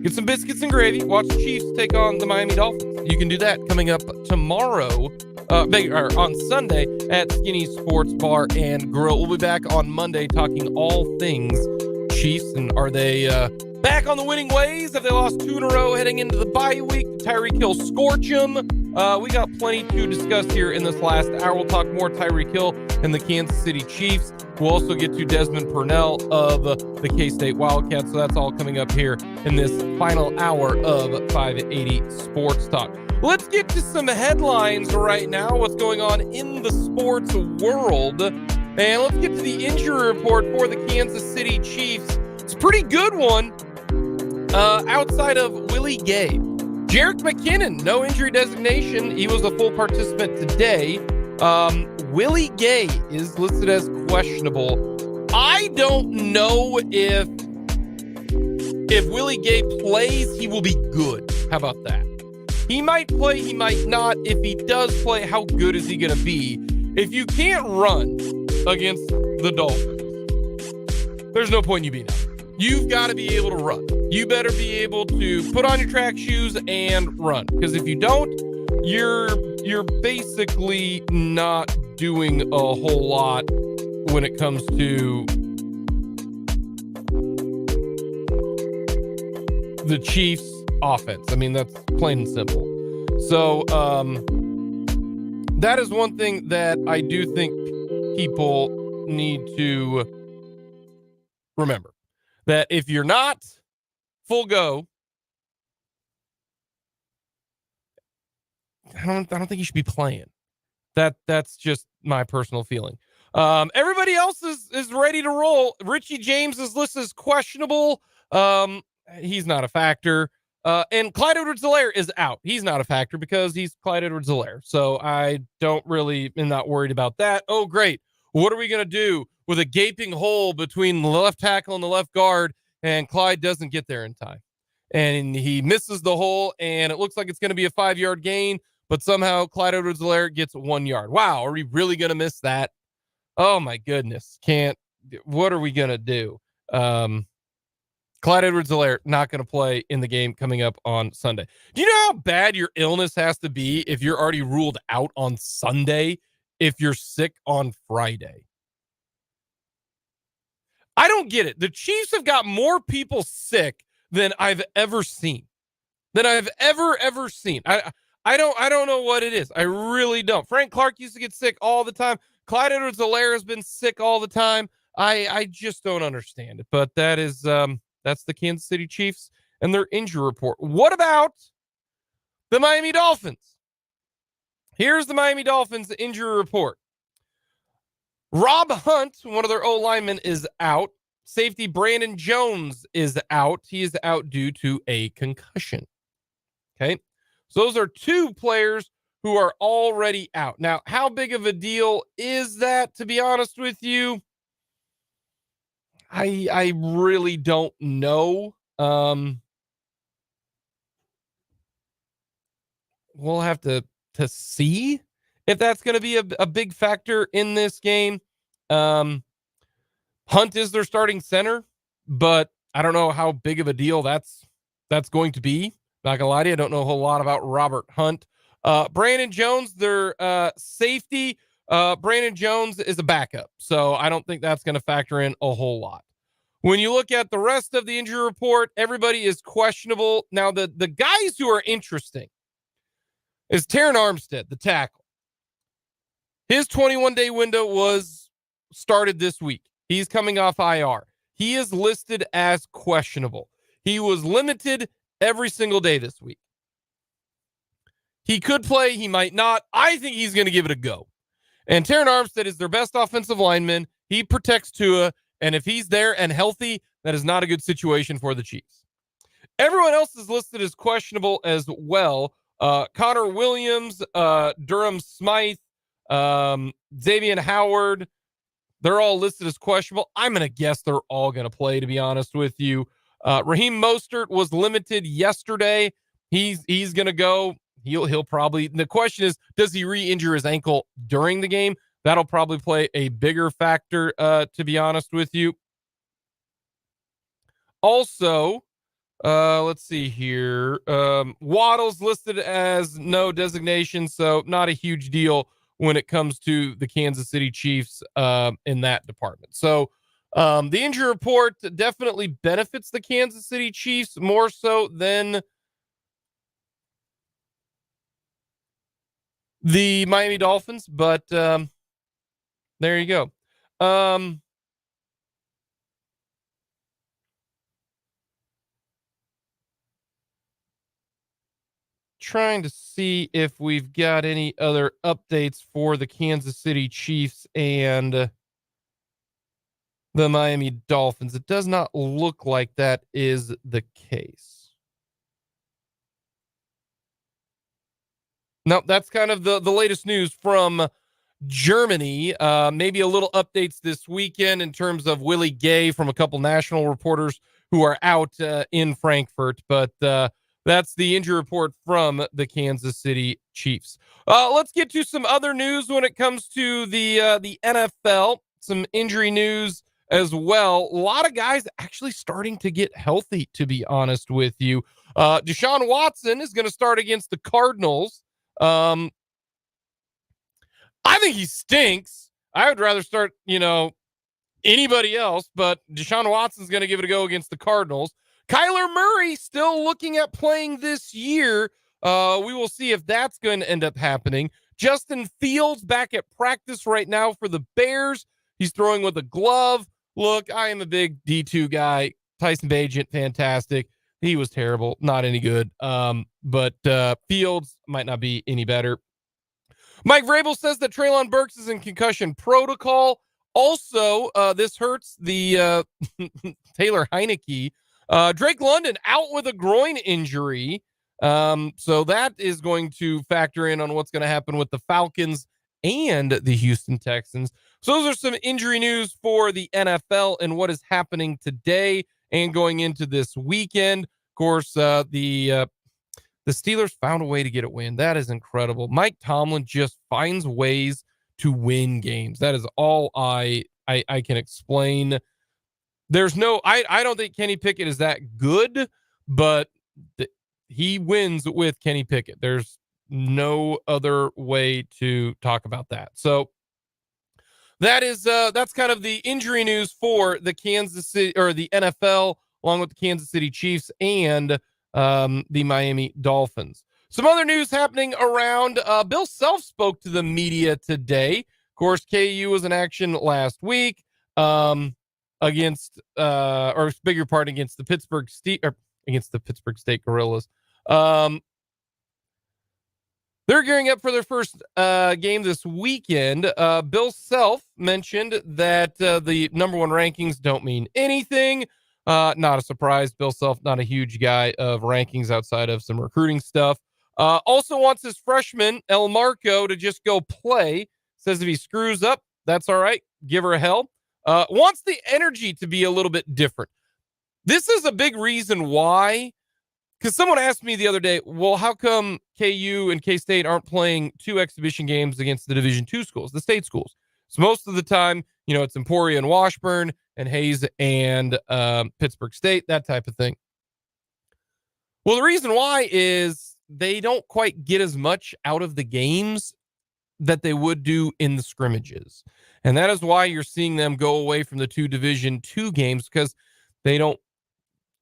Get some biscuits and gravy. Watch the Chiefs take on the Miami Dolphins. You can do that coming up tomorrow, on Sunday at Skinny Sports Bar and Grill. We'll be back on Monday talking all things Chiefs. And are they back on the winning ways? Have they lost 2 in a row heading into the bye week? Tyreek Hill scorch them. We got plenty to discuss here in this last hour. We'll talk more Tyreek Hill and the Kansas City Chiefs. We'll also get to Desmond Purnell of the K-State Wildcats. So that's all coming up here in this final hour of 580 Sports Talk. Let's get to some headlines right now. What's going on in the sports world? And let's get to the injury report for the Kansas City Chiefs. It's a pretty good one outside of Willie Gay. Jerick McKinnon, no injury designation. He was a full participant today. Willie Gay is listed as questionable. I don't know if Willie Gay plays, he will be good. How about that? He might play, he might not. If he does play, how good is he going to be? If you can't run against the Dolphins, there's no point in you being out. You've got to be able to run. You better be able to put on your track shoes and run. Because if you don't, you're basically not doing a whole lot when it comes to the Chiefs offense. I mean, that's plain and simple. So that is one thing that I do think people need to remember. That if you're not full go, I don't think you should be playing. That's just my personal feeling. Everybody else is ready to roll. Richie James is listed as questionable. He's not a factor. And Clyde Edwards-Helaire is out. He's not a factor because he's Clyde Edwards-Helaire. So I am not worried about that. Oh, great. What are we going to do with a gaping hole between the left tackle and the left guard, and Clyde doesn't get there in time? And he misses the hole, and it looks like it's going to be a 5-yard gain, but somehow Clyde Edwards-Helaire gets 1 yard. Wow, are we really going to miss that? Oh, my goodness. What are we going to do? Clyde Edwards-Helaire not going to play in the game coming up on Sunday. Do you know how bad your illness has to be if you're already ruled out on Sunday if you're sick on Friday? I don't get it. The Chiefs have got more people sick than I've ever seen. Ever seen. I don't know what it is. I really don't. Frank Clark used to get sick all the time. Clyde Edwards-Helaire has been sick all the time. I just don't understand it. But that's the Kansas City Chiefs and their injury report. What about the Miami Dolphins? Here's the Miami Dolphins injury report. Rob Hunt, one of their O-linemen, is out. Safety Brandon Jones is out. He is out due to a concussion. Okay. So those are 2 players who are already out. Now, how big of a deal is that, to be honest with you? I really don't know. We'll have to see if that's going to be a big factor in this game. Hunt is their starting center, but I don't know how big of a deal that's going to be. Not gonna lie to you, I don't know a whole lot about Robert Hunt. Brandon Jones, their safety. Brandon Jones is a backup, so I don't think that's going to factor in a whole lot. When you look at the rest of the injury report, everybody is questionable. Now, the guys who are interesting is Terran Armstead, the tackle. His 21-day window was started this week. He's coming off IR. He is listed as questionable. He was limited every single day this week. He could play. He might not. I think he's going to give it a go. And Terran Armstead is their best offensive lineman. He protects Tua. And if he's there and healthy, that is not a good situation for the Chiefs. Everyone else is listed as questionable as well. Connor Williams, Durham Smythe, Xavier Howard, they're all listed as questionable. I'm going to guess they're all going to play, to be honest with you. Raheem Mostert was limited yesterday. He's going to go. He'll probably, the question is, does he re-injure his ankle during the game? That'll probably play a bigger factor, to be honest with you. Also, let's see here. Waddle's listed as no designation, so not a huge deal when it comes to the Kansas City Chiefs in that department. So the injury report definitely benefits the Kansas City Chiefs more so than the Miami Dolphins, but there you go. Trying to see if we've got any other updates for the Kansas City Chiefs and the Miami Dolphins. It does not look like that is the case. No, that's kind of the latest news from Germany. Maybe a little updates this weekend in terms of Willie Gay from a couple national reporters who are out in Frankfurt. But that's the injury report from the Kansas City Chiefs. Let's get to some other news when it comes to the NFL. Some injury news as well. A lot of guys actually starting to get healthy, to be honest with you. Deshaun Watson is going to start against the Cardinals. I think he stinks. I would rather start, anybody else, but Deshaun Watson's going to give it a go against the Cardinals. Kyler Murray still looking at playing this year. We will see if that's going to end up happening. Justin Fields back at practice right now for the Bears. He's throwing with a glove. Look, I am a big D2 guy. Tyson Bagent, fantastic. He was terrible, not any good. But Fields might not be any better. Mike Vrabel says that Treylon Burks is in concussion protocol. Also, this hurts the Taylor Heineke. Drake London out with a groin injury. So that is going to factor in on what's going to happen with the Falcons and the Houston Texans. So those are some injury news for the NFL and what is happening today and going into this weekend. Of course, the Steelers found a way to get a win. That is incredible. Mike Tomlin just finds ways to win games. That is all I can explain. There's no, I don't think Kenny Pickett is that good, but he wins with Kenny Pickett. There's no other way to talk about that. So that's kind of the injury news for the Kansas City or the NFL, along with the Kansas City Chiefs and the Miami Dolphins. Some other news happening around. Bill Self spoke to the media today. Of course, KU was in action last week against the Pittsburgh State Gorillas. They're gearing up for their first game this weekend. Bill Self mentioned that the number one rankings don't mean anything. Not a surprise. Bill Self, not a huge guy of rankings outside of some recruiting stuff. Also wants his freshman, El Marco, to just go play. Says if he screws up, that's all right. Give her a hell. Wants the energy to be a little bit different. This is a big reason why. Because someone asked me the other day, well, how come KU and K-State aren't playing two exhibition games against the Division II schools, the state schools? So most of the time, it's Emporia and Washburn and Hayes and Pittsburgh State, that type of thing. Well, the reason why is they don't quite get as much out of the games that they would do in the scrimmages. And that is why you're seeing them go away from the 2 Division II games, because they don't,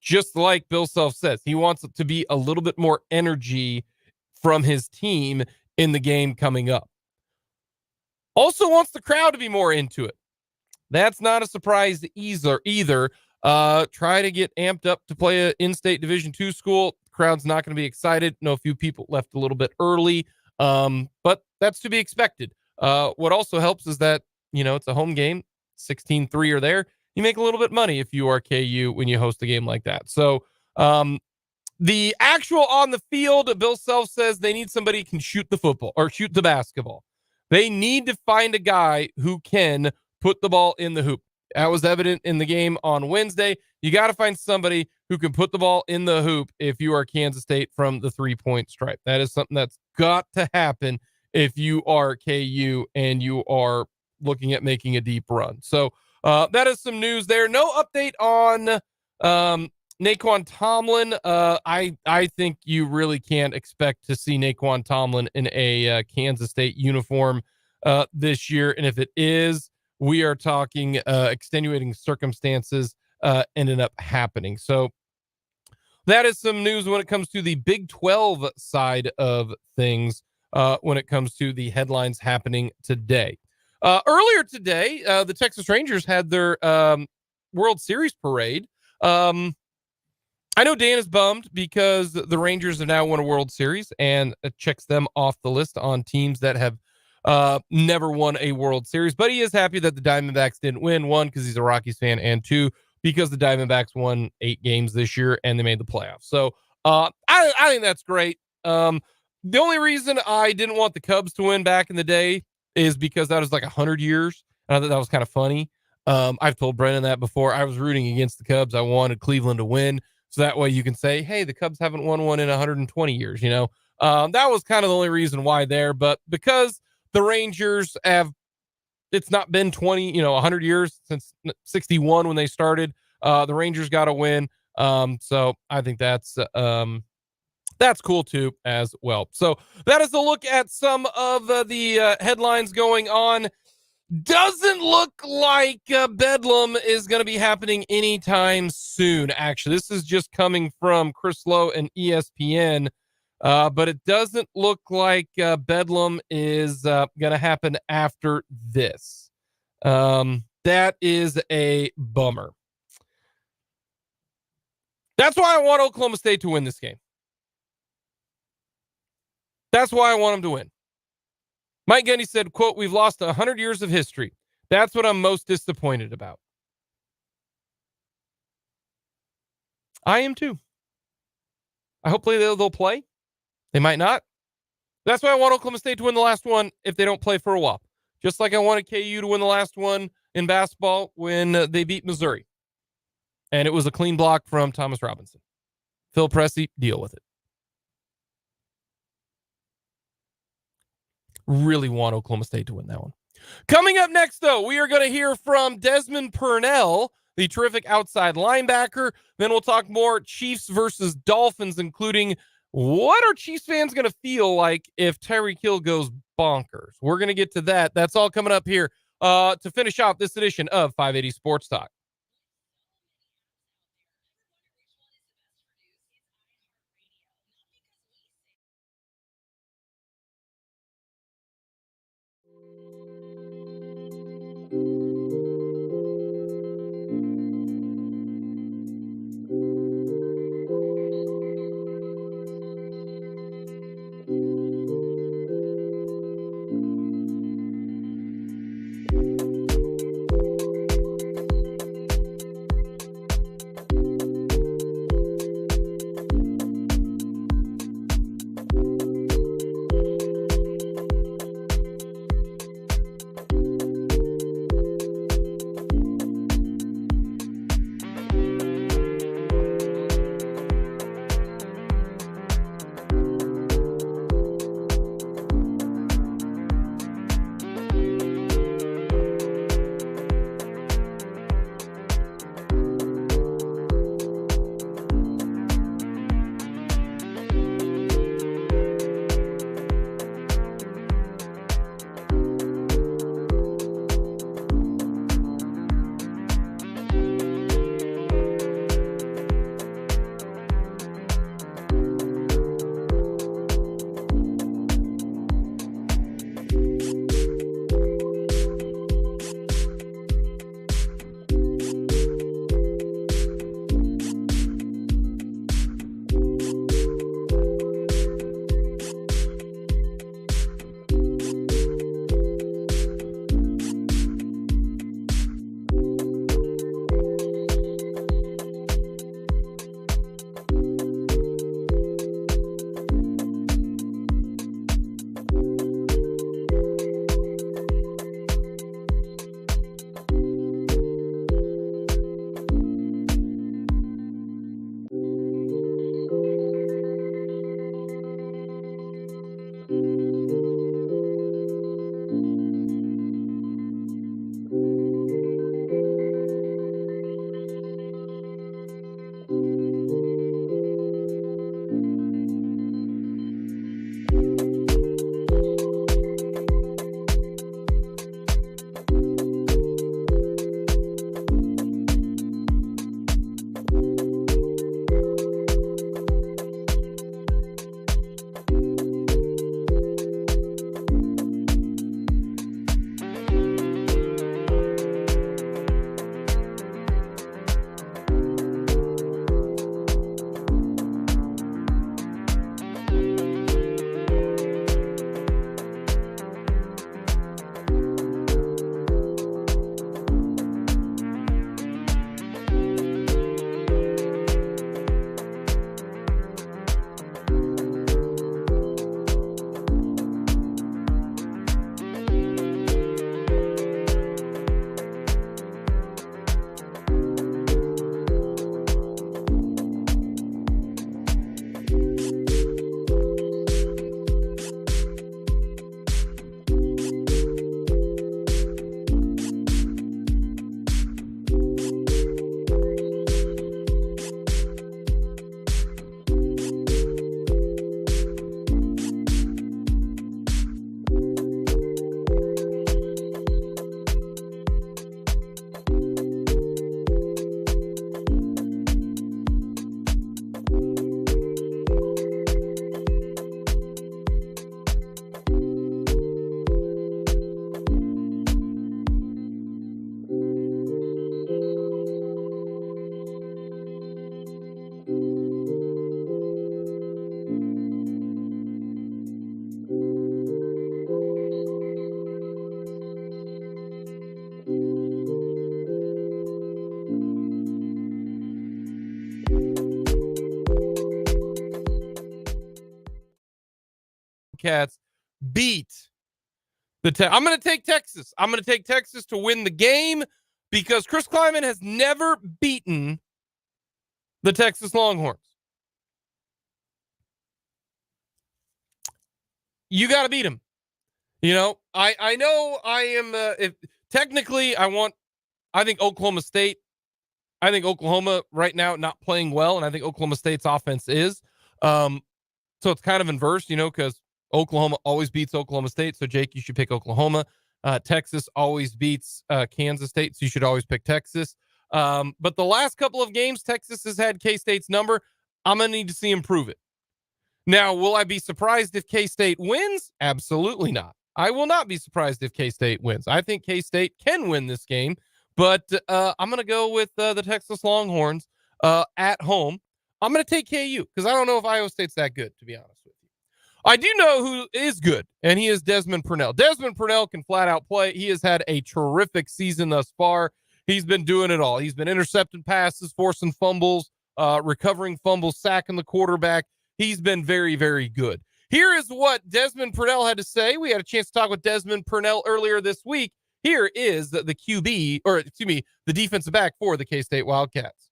just like Bill Self says, he wants it to be a little bit more energy from his team in the game coming up. Also wants the crowd to be more into it. That's not a surprise either. Try to get amped up to play an in-state Division II school. The crowd's not going to be excited. Know a few people left a little bit early, but that's to be expected. What also helps is that, it's a home game. 16-3 are there. You make a little bit of money if you are KU when you host a game like that. So the actual on the field, Bill Self says they need somebody who can shoot the football or shoot the basketball. They need to find a guy who can put the ball in the hoop. That was evident in the game on Wednesday. You got to find somebody who can put the ball in the hoop if you are Kansas State from the 3-point stripe. That is something that's got to happen if you are KU and you are looking at making a deep run. So that is some news there. No update on Naquan Tomlin. I think you really can't expect to see Naquan Tomlin in a Kansas State uniform this year. And if it is, we are talking extenuating circumstances ended up happening. So that is some news when it comes to the Big 12 side of things, when it comes to the headlines happening today. Earlier today, the Texas Rangers had their World Series parade. I know Dan is bummed because the Rangers have now won a World Series, and it checks them off the list on teams that have never won a World Series, but he is happy that the Diamondbacks didn't win. 1, because he's a Rockies fan, and 2, because the Diamondbacks won 8 games this year and they made the playoffs. So I think that's great. The only reason I didn't want the Cubs to win back in the day is because that was like 100 years, and I thought that was kind of funny. I've told Brennan that before. I was rooting against the Cubs. I wanted Cleveland to win, so that way you can say, hey, the Cubs haven't won one in 120 years, that was kind of the only reason why there. But because the Rangers have, it's not been 100 years since 61 when they started. The Rangers got to win. So I think that's cool too as well. So that is a look at some of the headlines going on. Doesn't look like Bedlam is going to be happening anytime soon. Actually, this is just coming from Chris Lowe and ESPN. But it doesn't look like Bedlam is going to happen after this. That is a bummer. That's why I want Oklahoma State to win this game. That's why I want them to win. Mike Gundy said, quote, "We've lost 100 years of history. That's what I'm most disappointed about." I am too. I hope they'll play. They might not. That's why I want Oklahoma State to win the last one if they don't play for a while. Just like I wanted KU to win the last one in basketball when they beat Missouri. And it was a clean block from Thomas Robinson. Phil Pressey, deal with it. Really want Oklahoma State to win that one. Coming up next, though, we are going to hear from Desmond Purnell, the terrific outside linebacker. Then we'll talk more Chiefs versus Dolphins, including what are Chiefs fans going to feel like if Tyreek Hill goes bonkers? We're going to get to that. That's all coming up here to finish off this edition of 580 Sports Talk. Wildcats beat I'm going to take Texas. I'm going to take Texas to win the game because Chris Kleiman has never beaten the Texas Longhorns. You got to beat him. You know, I know I am, if technically I think Oklahoma State, I think Oklahoma right now not playing well, and I think Oklahoma State's offense is. So it's kind of inverse, you know, because Oklahoma always beats Oklahoma State. So, Jake, you should pick Oklahoma. Texas always beats Kansas State, so you should always pick Texas. But the last couple of games, Texas has had K-State's number. I'm going to need to see him prove it. Now, will I be surprised if K-State wins? Absolutely not. I will not be surprised if K-State wins. I think K-State can win this game, but I'm going to go with the Texas Longhorns at home. I'm going to take KU because I don't know if Iowa State's that good, to be honest with you. I do know who is good, and he is Desmond Purnell. Desmond Purnell can flat out play. He has had a terrific season thus far. He's been doing it all. He's been intercepting passes, forcing fumbles, recovering fumbles, sacking the quarterback. He's been very, very good. Here is what Desmond Purnell had to say. We had a chance to talk with Desmond Purnell earlier this week. Here is the QB, or excuse me, the defensive back for the K-State Wildcats.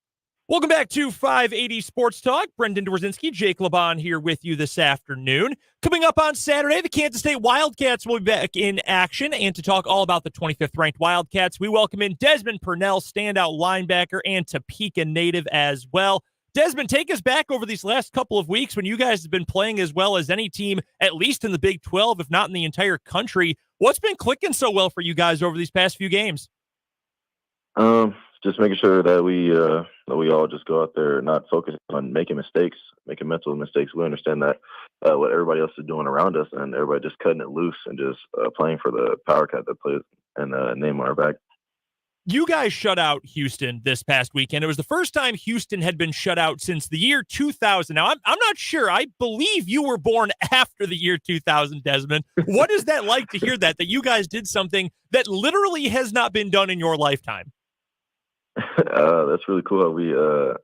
Welcome back to 580 Sports Talk. Brendan Dworzinski, Jake LeBon here with you this afternoon. Coming up on Saturday, the Kansas State Wildcats will be back in action. And to talk all about the 25th ranked Wildcats, we welcome in Desmond Purnell, standout linebacker and Topeka native as well. Desmond, take us back over these last couple of weeks when you guys have been playing as well as any team, at least in the Big 12, if not in the entire country. What's been clicking so well for you guys over these past few games? Just making sure that we all just go out there and not focus on making mistakes, making mental mistakes. We understand that what everybody else is doing around us, and everybody just cutting it loose and just playing for the Power Cat that plays and name on our back. You guys shut out Houston this past weekend. It was the first time Houston had been shut out since the year 2000. Now, I'm not sure. I believe you were born after the year 2000, Desmond. What is that like to hear that you guys did something that literally has not been done in your lifetime? That's really cool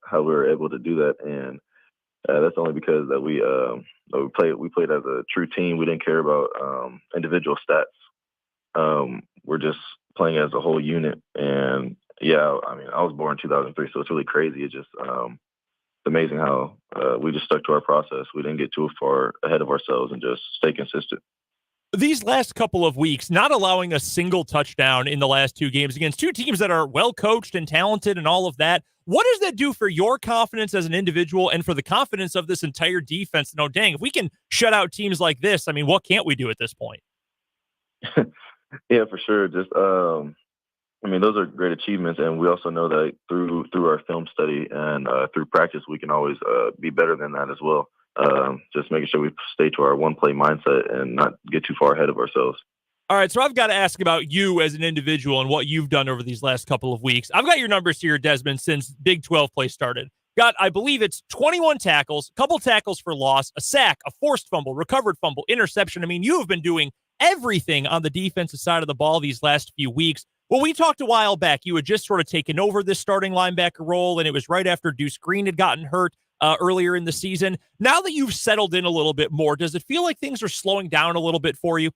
how we were able to do that, and that's only because that we played as a true team. We didn't care about individual stats. We're just playing as a whole unit, and yeah, I mean, I was born in 2003, so it's really crazy. It's just amazing how we just stuck to our process. We didn't get too far ahead of ourselves and just stay consistent. These last couple of weeks, not allowing a single touchdown in the last two games against two teams that are well coached and talented and all of that. What does that do for your confidence as an individual and for the confidence of this entire defense? No, dang, if we can shut out teams like this, I mean, what can't we do at this point? Yeah, for sure. Just, I mean, those are great achievements, and we also know that through our film study and through practice, we can always be better than that as well. Just making sure we stay to our one-play mindset and not get too far ahead of ourselves. All right, so I've got to ask about you as an individual and what you've done over these last couple of weeks. I've got your numbers here, Desmond, since Big 12 play started. Got, I believe it's 21 tackles, a couple tackles for loss, a sack, a forced fumble, recovered fumble, interception. I mean, you have been doing everything on the defensive side of the ball these last few weeks. Well, we talked a while back. You had just sort of taken over this starting linebacker role, and it was right after Deuce Green had gotten hurt earlier in the season. Now that you've settled in a little bit more, does it feel like things are slowing down a little bit for you?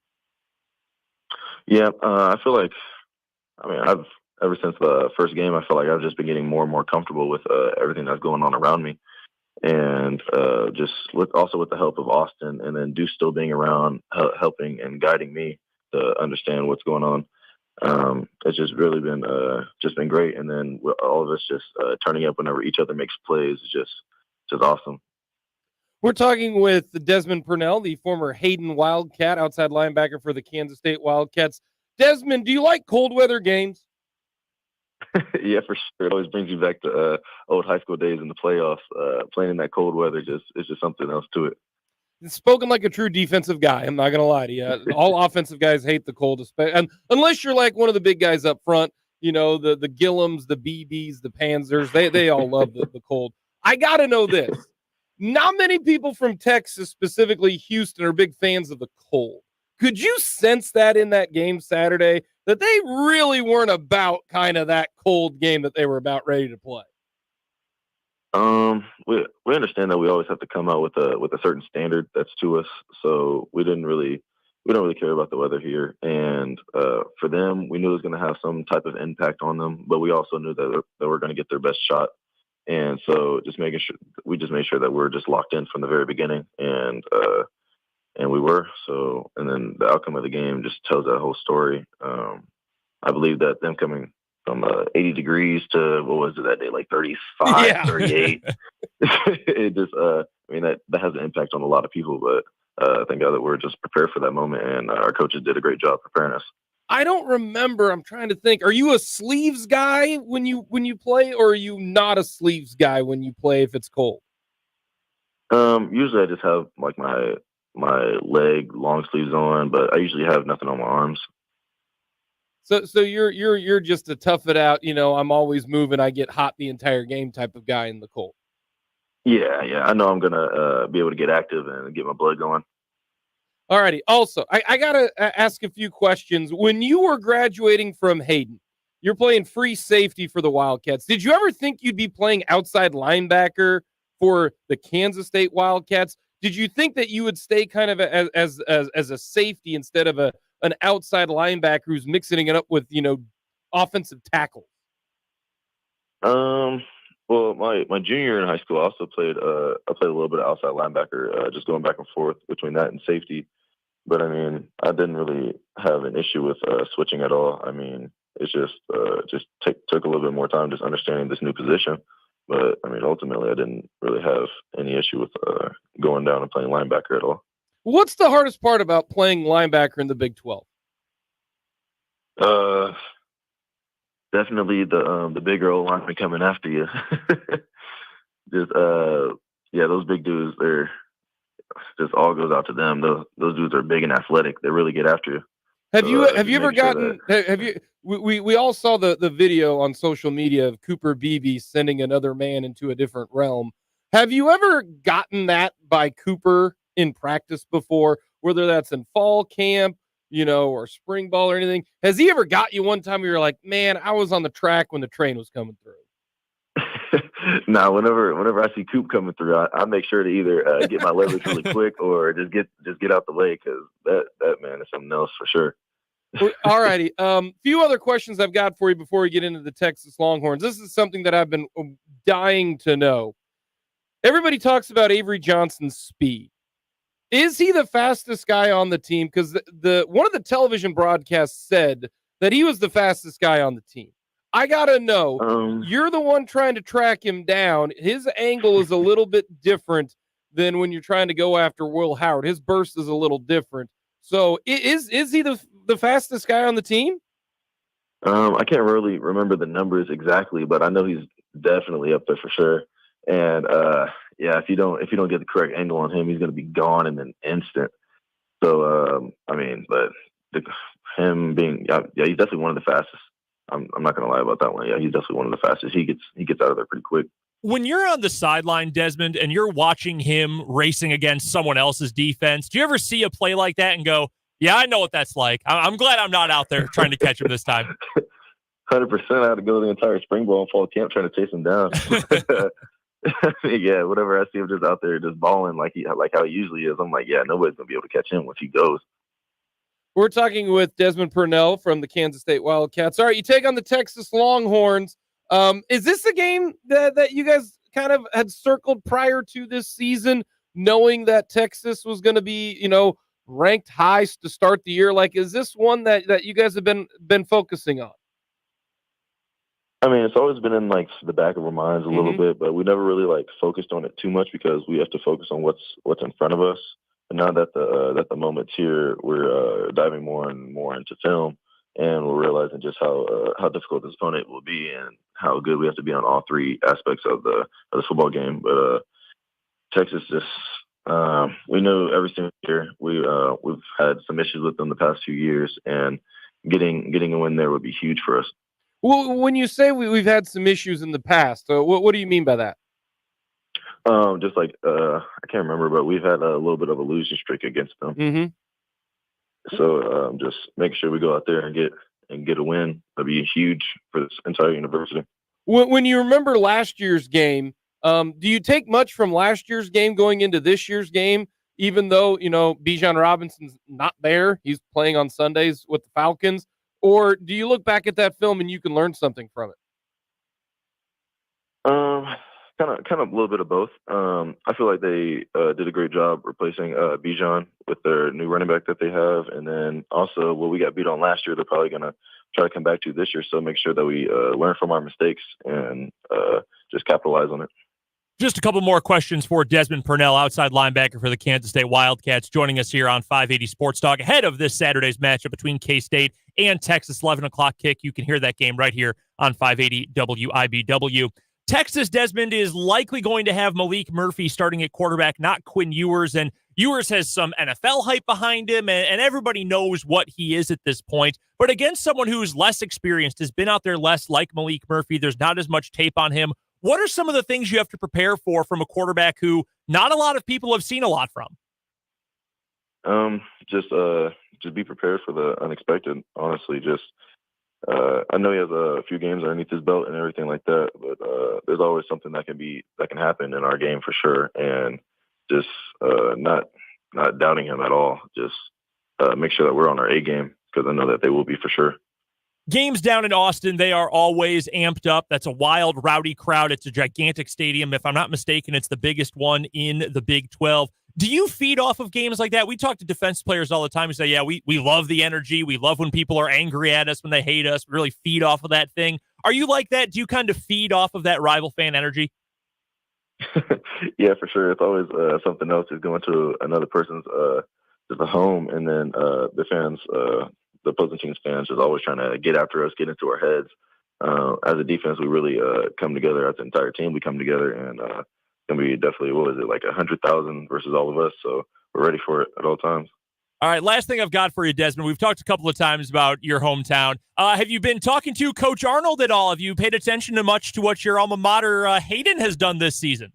Yeah, I feel like, I mean, ever since the first game, I feel like I've just been getting more and more comfortable with everything that's going on around me. And just also with the help of Austin, and then Deuce still being around, helping and guiding me to understand what's going on. It's just really been great. And then all of us just turning up whenever each other makes plays is just awesome. We're talking with Desmond Purnell, the former Hayden Wildcat, outside linebacker for the Kansas State Wildcats. Desmond, do you like cold weather games? Yeah, for sure. It always brings you back to old high school days in the playoffs. Playing in that cold weather is just something else to it. Spoken like a true defensive guy. I'm not going to lie to you. All offensive guys hate the cold, and unless you're like one of the big guys up front, you know, the Gillums, the BBs, the Panzers, they all love the cold. I got to know this. Not many people from Texas, specifically Houston, are big fans of the cold. Could you sense that in that game Saturday, that they really weren't about kind of that cold game that they were about ready to play? We understand that we always have to come out with a certain standard that's to us. So we don't really care about the weather here. And for them, we knew it was going to have some type of impact on them, but we also knew that we're going to get their best shot. And so we just made sure that we're just locked in from the very beginning, and we were. So, and then the outcome of the game just tells that whole story. I believe that them coming from 80 degrees to, what was it that day, like 35, 38. It just, I mean, that has an impact on a lot of people, but thank God that we're just prepared for that moment, and our coaches did a great job preparing us. I don't remember. I'm trying to think. Are you a sleeves guy when you play, or are you not a sleeves guy when you play if it's cold? Usually I just have like my leg long sleeves on, but I usually have nothing on my arms. So you're just a tough it out, I'm always moving, I get hot the entire game type of guy in the cold. Yeah. I know I'm gonna be able to get active and get my blood going. Alrighty. Also, I gotta ask a few questions. When you were graduating from Hayden, you're playing free safety for the Wildcats. Did you ever think you'd be playing outside linebacker for the Kansas State Wildcats? Did you think that you would stay kind of as a safety instead of an outside linebacker who's mixing it up with offensive tackle? Well, my junior year in high school, I also played I played a little bit of outside linebacker, just going back and forth between that and safety. But I mean, I didn't really have an issue with switching at all. I mean, it's just took a little bit more time just understanding this new position. But I mean, ultimately, I didn't really have any issue with going down and playing linebacker at all. What's the hardest part about playing linebacker in the Big 12? Definitely the bigger old lineman coming after you. Just those big dudes, they're just all goes out to them. Those dudes are big and athletic. They really get after you. Have you ever gotten? We all saw the video on social media of Cooper Beebe sending another man into a different realm. Have you ever gotten that by Cooper in practice before, whether that's in fall camp, or spring ball or anything? Has he ever got you one time where you're like, man, I was on the track when the train was coming through? No, whenever I see Coop coming through, I make sure to either get my leverage really quick or just get out the way, because that man is something else for sure. All righty. Few other questions I've got for you before we get into the Texas Longhorns. This is something that I've been dying to know. Everybody talks about Avery Johnson's speed. Is he the fastest guy on the team? Because the one of the television broadcasts said that he was the fastest guy on the team. I gotta know, you're the one trying to track him down. His angle is a little bit different than when you're trying to go after Will Howard. His burst is a little different. So is he the fastest guy on the team? I can't really remember the numbers exactly, but I know he's definitely up there for sure. And if you don't get the correct angle on him, he's going to be gone in an instant. So him being he's definitely one of the fastest. I'm not going to lie about that one. Yeah, he's definitely one of the fastest. He gets out of there pretty quick. When you're on the sideline, Desmond, and you're watching him racing against someone else's defense, do you ever see a play like that and go, yeah, I know what that's like. I'm glad I'm not out there trying to catch him this time. 100%. I had to go the entire spring ball and fall camp trying to chase him down. Yeah, whenever I see him just out there just balling like how he usually is, I'm like, yeah, nobody's going to be able to catch him once he goes. We're talking with Desmond Purnell from the Kansas State Wildcats. All right, you take on the Texas Longhorns. Is this a game that you guys kind of had circled prior to this season, knowing that Texas was going to be, ranked high to start the year? Like, is this one that you guys have been focusing on? I mean, it's always been in like the back of our minds a little bit, but we never really like focused on it too much because we have to focus on what's in front of us. And now that the moment's here, we're diving more and more into film, and we're realizing just how difficult this opponent will be and how good we have to be on all three aspects of the football game. But Texas just we know every single year we've had some issues with them the past few years, and getting a win there would be huge for us. Well, when you say we've had some issues in the past, what do you mean by that? Just like I can't remember, but we've had a little bit of a losing streak against them. Mm-hmm. So just make sure we go out there and get a win. That'd be huge for this entire university. When you remember last year's game, Do you take much from last year's game going into this year's game, even though, Bijan Robinson's not there? He's playing on Sundays with the Falcons. Or do you look back at that film and you can learn something from it? Kind of a little bit of both. I feel like they did a great job replacing Bijan with their new running back that they have, and then also what we got beat on last year, they're probably gonna try to come back to this year. So make sure that we learn from our mistakes and just capitalize on it. Just a couple more questions for Desmond Purnell, outside linebacker for the Kansas State Wildcats, joining us here on 580 Sports Talk ahead of this Saturday's matchup between K-State and Texas, 11 o'clock kick. You can hear that game right here on 580 WIBW. Texas, Desmond, is likely going to have Malik Murphy starting at quarterback, not Quinn Ewers. And Ewers has some NFL hype behind him, and everybody knows what he is at this point. But against someone who's less experienced, has been out there less, like Malik Murphy, there's not as much tape on him. What are some of the things you have to prepare for from a quarterback who not a lot of people have seen a lot from? Just be prepared for the unexpected. Honestly, I know he has a few games underneath his belt and everything like that, but there's always something that can happen in our game for sure. And just not doubting him at all. Just make sure that we're on our A game, because I know that they will be for sure. Games down in Austin, they are always amped up. That's a wild, rowdy crowd. It's a gigantic stadium. If I'm not mistaken, it's the biggest one in the Big 12. Do you feed off of games like that? We talk to defense players all the time who say, yeah, we love the energy. We love when people are angry at us, when they hate us. We really feed off of that thing. Are you like that? Do you kind of feed off of that rival fan energy? Yeah, for sure. It's always something else is going to another person's just a home, and then the fans, the opposing team's fans, is always trying to get after us, get into our heads. As a defense, we really come together. As an entire team, we come together, and it's going to be definitely, what was it, like 100,000 versus all of us. So we're ready for it at all times. All right, last thing I've got for you, Desmond. We've talked a couple of times about your hometown. Have you been talking to Coach Arnold at all? Have you paid attention to much to what your alma mater, Hayden, has done this season?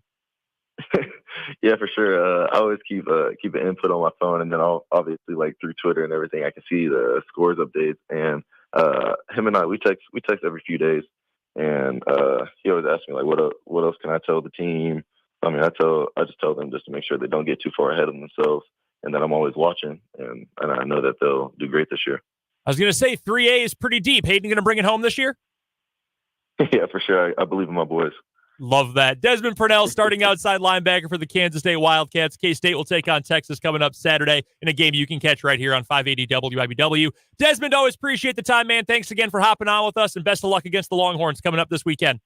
Yeah, for sure. I always keep an input on my phone, and then I'll obviously, like, through Twitter and everything, I can see the scores updates. And him and I, we text every few days, and he always asks me, like, what else can I tell the team? I mean, I just tell them just to make sure they don't get too far ahead of themselves, and that I'm always watching, and I know that they'll do great this year. I was going to say 3A is pretty deep. Hayden going to bring it home this year? Yeah, for sure. I believe in my boys. Love that. Desmond Purnell starting outside linebacker for the Kansas State Wildcats. K-State will take on Texas coming up Saturday in a game you can catch right here on 580 WIBW. Desmond, always appreciate the time, man. Thanks again for hopping on with us, and best of luck against the Longhorns coming up this weekend.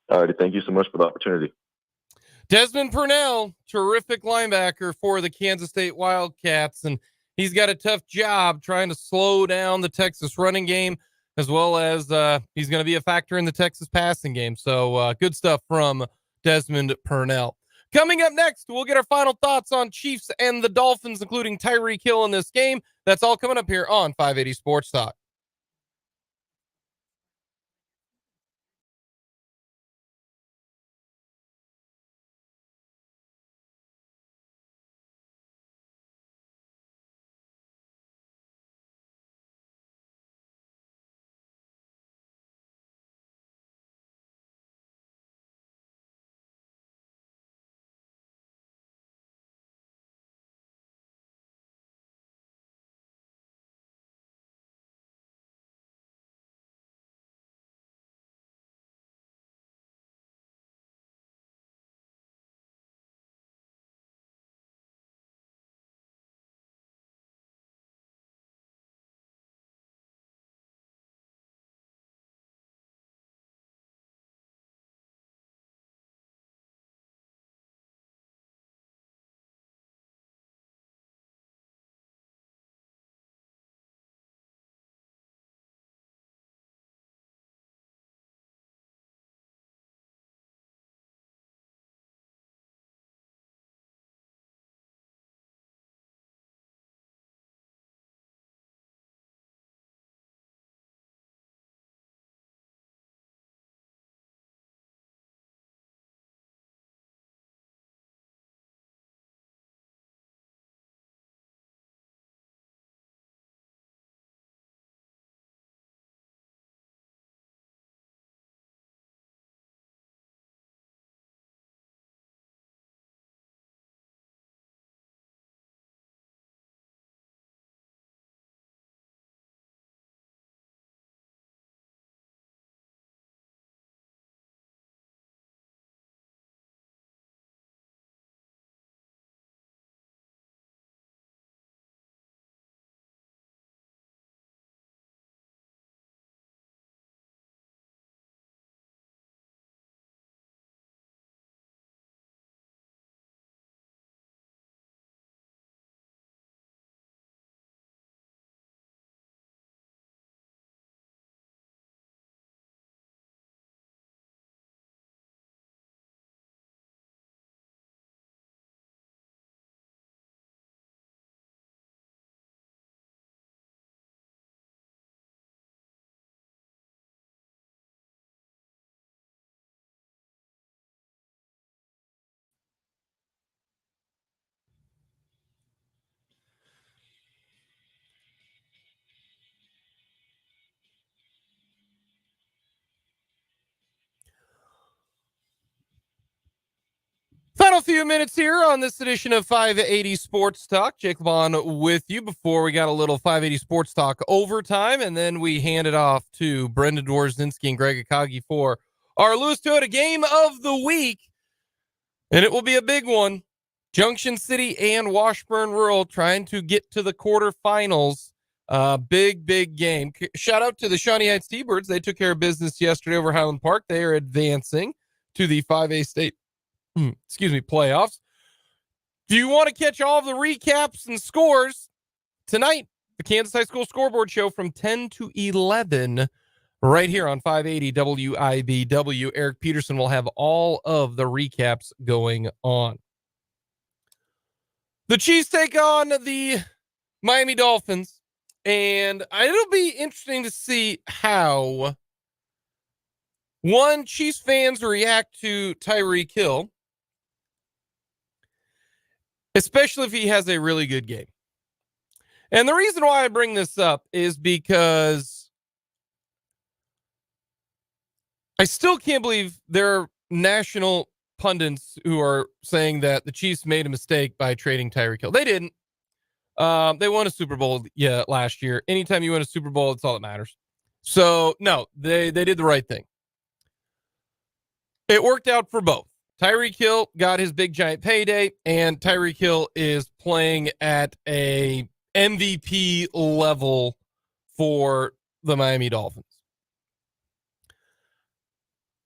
All righty. Thank you so much for the opportunity. Desmond Purnell, terrific linebacker for the Kansas State Wildcats, and he's got a tough job trying to slow down the Texas running game, as well as he's going to be a factor in the Texas passing game. So good stuff from Desmond Purnell. Coming up next, we'll get our final thoughts on Chiefs and the Dolphins, including Tyreek Hill in this game. That's all coming up here on 580 Sports Talk. few minutes here on this edition of 580 Sports Talk. Jake LeBon with you before we got a little 580 Sports Talk overtime, and then we hand it off to Brendan Dworzynski and Greg Akagi for our Lewis Toyota Game of the Week, and it will be a big one. Junction City and Washburn Rural trying to get to the quarterfinals. Big game. Shout out to the Shawnee Heights T-Birds. They took care of business yesterday over Highland Park. They are advancing to the 5A state playoffs. Do you want to catch all of the recaps and scores tonight? The Kansas High School Scoreboard Show from 10 to 11 right here on 580 WIBW. Eric Peterson will have all of the recaps going on. The Chiefs take on the Miami Dolphins, and it'll be interesting to see how Chiefs fans react to Tyreek Hill, especially if he has a really good game. And the reason why I bring this up is because I still can't believe there are national pundits who are saying that the Chiefs made a mistake by trading Tyreek Hill. They didn't. They won a Super Bowl last year. Anytime you win a Super Bowl, it's all that matters. So, no, they did the right thing. It worked out for both. Tyreek Hill got his big giant payday, and Tyreek Hill is playing at a MVP level for the Miami Dolphins.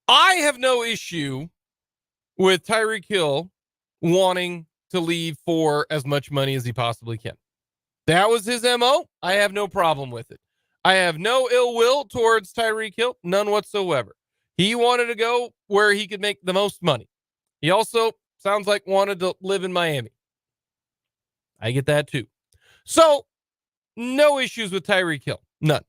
I have no issue with Tyreek Hill wanting to leave for as much money as he possibly can. That was his MO. I have no problem with it. I have no ill will towards Tyreek Hill, none whatsoever. He wanted to go where he could make the most money. He also sounds like wanted to live in Miami. I get that too. So, no issues with Tyreek Hill. None.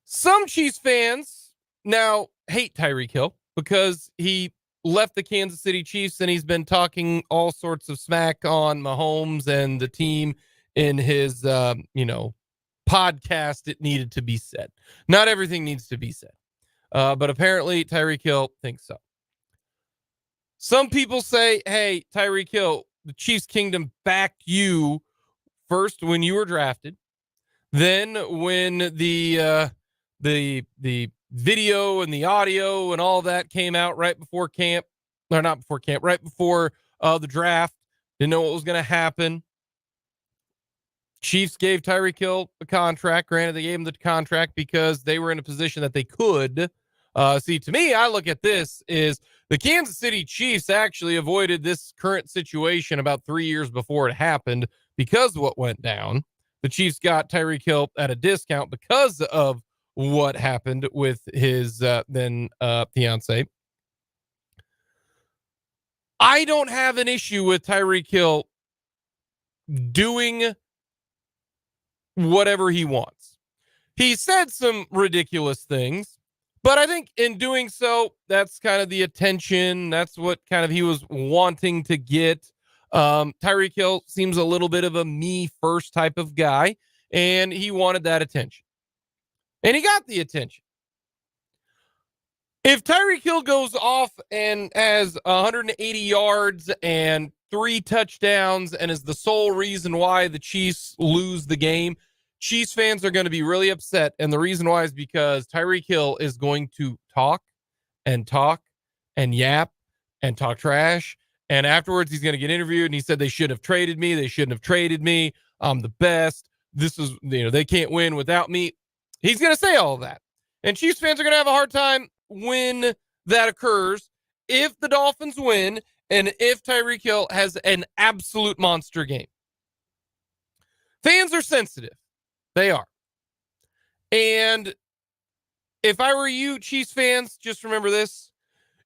Some Chiefs fans now hate Tyreek Hill because he left the Kansas City Chiefs and he's been talking all sorts of smack on Mahomes and the team in his, podcast. It needed to be said. Not everything needs to be said. But apparently Tyreek Hill thinks so. Some people say, hey, Tyreek Hill, the Chiefs Kingdom backed you first when you were drafted. Then when the video and the audio and all that came out right before camp, or not before camp, right before the draft, didn't know what was going to happen. Chiefs gave Tyreek Hill a contract. Granted, they gave him the contract because they were in a position that they could. See, to me, I look at this is the Kansas City Chiefs actually avoided this current situation about 3 years before it happened because of what went down. The Chiefs got Tyreek Hill at a discount because of what happened with his then fiance. I don't have an issue with Tyreek Hill doing whatever he wants. He said some ridiculous things, but I think in doing so, that's kind of the attention. That's what kind of he was wanting to get. Tyreek Hill seems a little bit of a me first type of guy, and he wanted that attention. And he got the attention. If Tyreek Hill goes off and has 180 yards and 3 touchdowns and is the sole reason why the Chiefs lose the game, Chiefs fans are going to be really upset. And the reason why is because Tyreek Hill is going to talk and yap and talk trash. And afterwards, he's going to get interviewed. And he said, they should have traded me. They shouldn't have traded me. I'm the best. This is, they can't win without me. He's going to say all of that. And Chiefs fans are going to have a hard time when that occurs. If the Dolphins win and if Tyreek Hill has an absolute monster game. Fans are sensitive. They are. And if I were you, Chiefs fans, just remember this.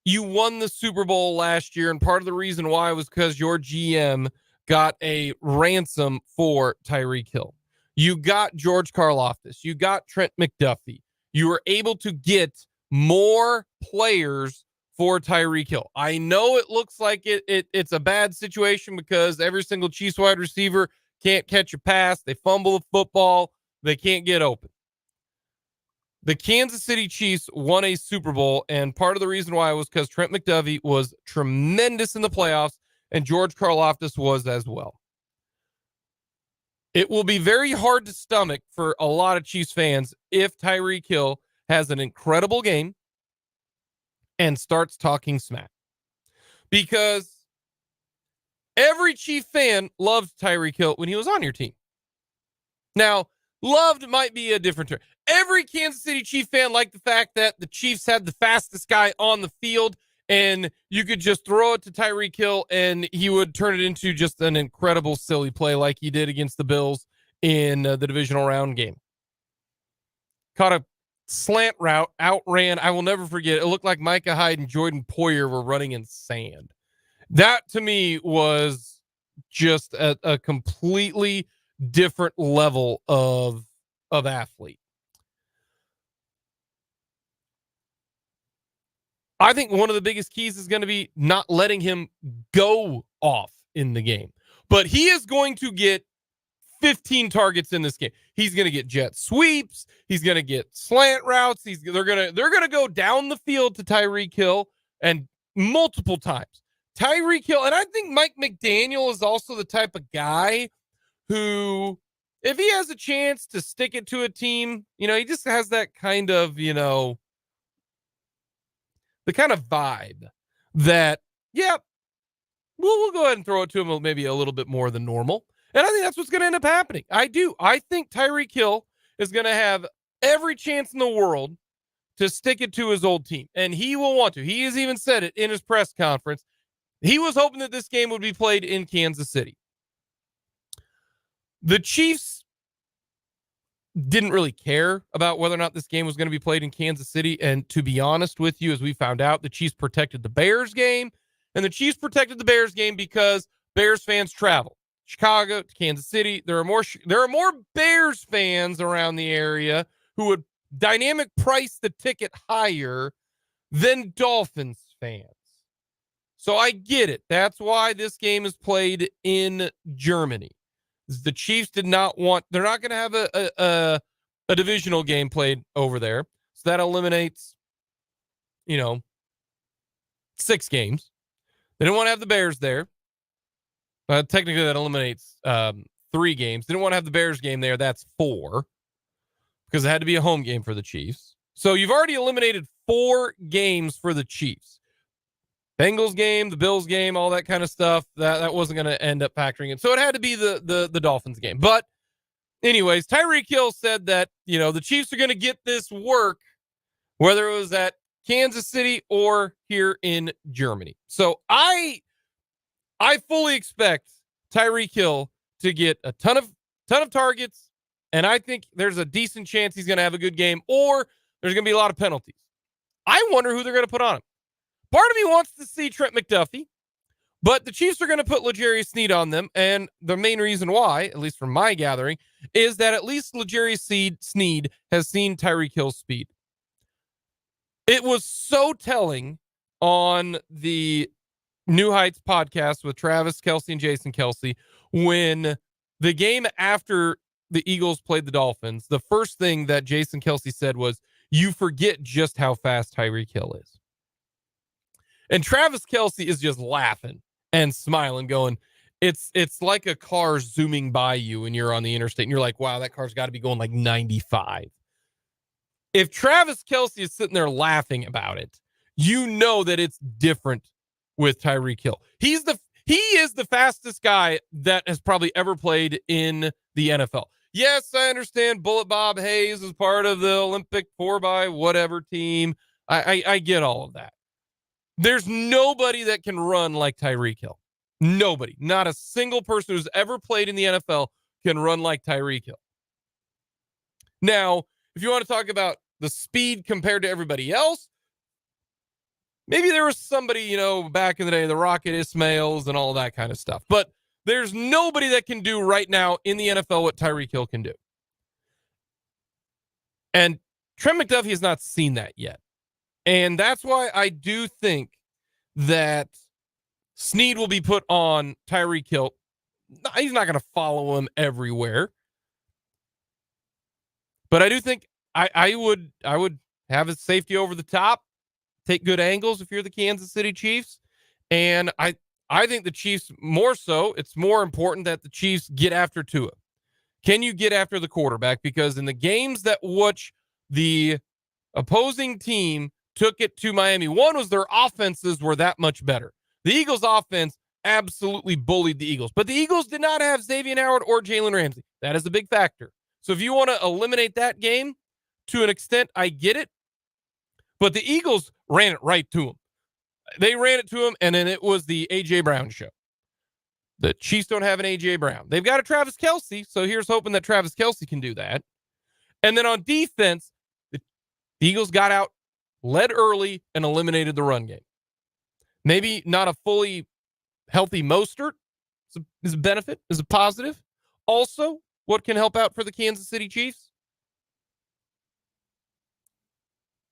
You won the Super Bowl last year, and part of the reason why was because your GM got a ransom for Tyreek Hill. You got George Karlaftis. You got Trent McDuffie. You were able to get more players for Tyreek Hill. I know it looks like it's a bad situation because every single Chiefs wide receiver can't catch a pass. They fumble the football. They can't get open. the Kansas City Chiefs won a Super Bowl, and part of the reason why was because Trent McDuffie was tremendous in the playoffs, and George Karlaftis was as well. It will be very hard to stomach for a lot of Chiefs fans if Tyreek Hill has an incredible game and starts talking smack. Because every Chief fan loved Tyreek Hill when he was on your team. Now, loved might be a different term. Every Kansas City Chief fan liked the fact that the Chiefs had the fastest guy on the field, and you could just throw it to Tyreek Hill and he would turn it into just an incredible silly play like he did against the Bills in the divisional round game. Caught a slant route, outran. I will never forget. It looked like Micah Hyde and Jordan Poyer were running in sand. That to me was just a completely different level of athlete. I think one of the biggest keys is going to be not letting him go off in the game. But he is going to get 15 targets in this game. He's going to get jet sweeps. He's going to get slant routes. They're going to go down the field to Tyreek Hill and multiple times. Tyreek Hill, and I think Mike McDaniel is also the type of guy who, if he has a chance to stick it to a team, he just has that kind of, the kind of vibe that, we'll go ahead and throw it to him maybe a little bit more than normal. And I think that's what's going to end up happening. I do. I think Tyreek Hill is going to have every chance in the world to stick it to his old team. And he will want to. He has even said it in his press conference. He was hoping that this game would be played in Kansas City. The Chiefs didn't really care about whether or not this game was going to be played in Kansas City. And to be honest with you, as we found out, the Chiefs protected the Bears game. And the Chiefs protected the Bears game because Bears fans travel. Chicago to Kansas City. There are more Bears fans around the area who would dynamic price the ticket higher than Dolphins fans. So I get it. That's why this game is played in Germany. The Chiefs did not want, they're not going to have a divisional game played over there. So that eliminates, 6 games. They didn't want to have the Bears there. Technically, that eliminates 3 games. They didn't want to have the Bears game there. That's 4 because it had to be a home game for the Chiefs. So you've already eliminated 4 games for the Chiefs. Bengals game, the Bills game, all that kind of stuff. That wasn't going to end up factoring in. So it had to be the Dolphins game. But anyways, Tyreek Hill said that, the Chiefs are going to get this work, whether it was at Kansas City or here in Germany. So I fully expect Tyreek Hill to get a ton of targets, and I think there's a decent chance he's going to have a good game, or there's going to be a lot of penalties. I wonder who they're going to put on him. Part of me wants to see Trent McDuffie, but the Chiefs are going to put L'Jarius Sneed on them, and the main reason why, at least from my gathering, is that at least L'Jarius Sneed has seen Tyreek Hill's speed. It was so telling on the New Heights podcast with Travis Kelce and Jason Kelce when the game after the Eagles played the Dolphins, the first thing that Jason Kelce said was, "You forget just how fast Tyreek Hill is." And Travis Kelce is just laughing and smiling, going, it's like a car zooming by you and you're on the interstate and you're like, wow, that car's got to be going like 95. If Travis Kelce is sitting there laughing about it, you know that it's different with Tyreek Hill. He is the fastest guy that has probably ever played in the NFL. Yes, I understand Bullet Bob Hayes is part of the Olympic 4x whatever team. I get all of that. There's nobody that can run like Tyreek Hill. Nobody. Not a single person who's ever played in the NFL can run like Tyreek Hill. Now, if you want to talk about the speed compared to everybody else, maybe there was somebody, back in the day, the Rocket Ismails and all that kind of stuff. But there's nobody that can do right now in the NFL what Tyreek Hill can do. And Trent McDuffie has not seen that yet. And that's why I do think that Sneed will be put on Tyreek Hill. He's not going to follow him everywhere. But I do think I would have a safety over the top, take good angles if you're the Kansas City Chiefs. And I think the Chiefs more so, it's more important that the Chiefs get after Tua. Can you get after the quarterback? Because in the games that which the opposing team took it to Miami, one was their offenses were that much better. The Eagles offense absolutely bullied the Eagles, but the Eagles did not have Xavier Howard or Jalen Ramsey. That is a big factor. So if you want to eliminate that game to an extent, I get it. But the Eagles ran it right to him. They ran it to him, and then it was the A.J. Brown show. The Chiefs don't have an A.J. Brown. They've got a Travis Kelce, so here's hoping that Travis Kelce can do that. And then on defense, the Eagles got out, led early, and eliminated the run game. Maybe not a fully healthy Mostert is a benefit, is a positive. Also, what can help out for the Kansas City Chiefs?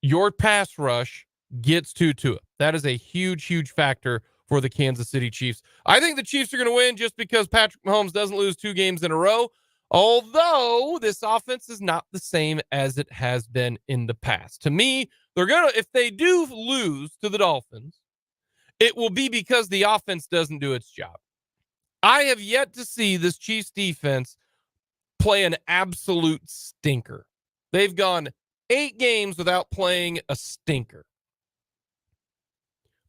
Your pass rush gets to Tua. That is a huge, huge factor for the Kansas City Chiefs. I think the Chiefs are going to win just because Patrick Mahomes doesn't lose 2 games in a row, although this offense is not the same as it has been in the past. To me, they're going to, if they do lose to the Dolphins, it will be because the offense doesn't do its job. I have yet to see this Chiefs defense play an absolute stinker. They've gone 8 games without playing a stinker.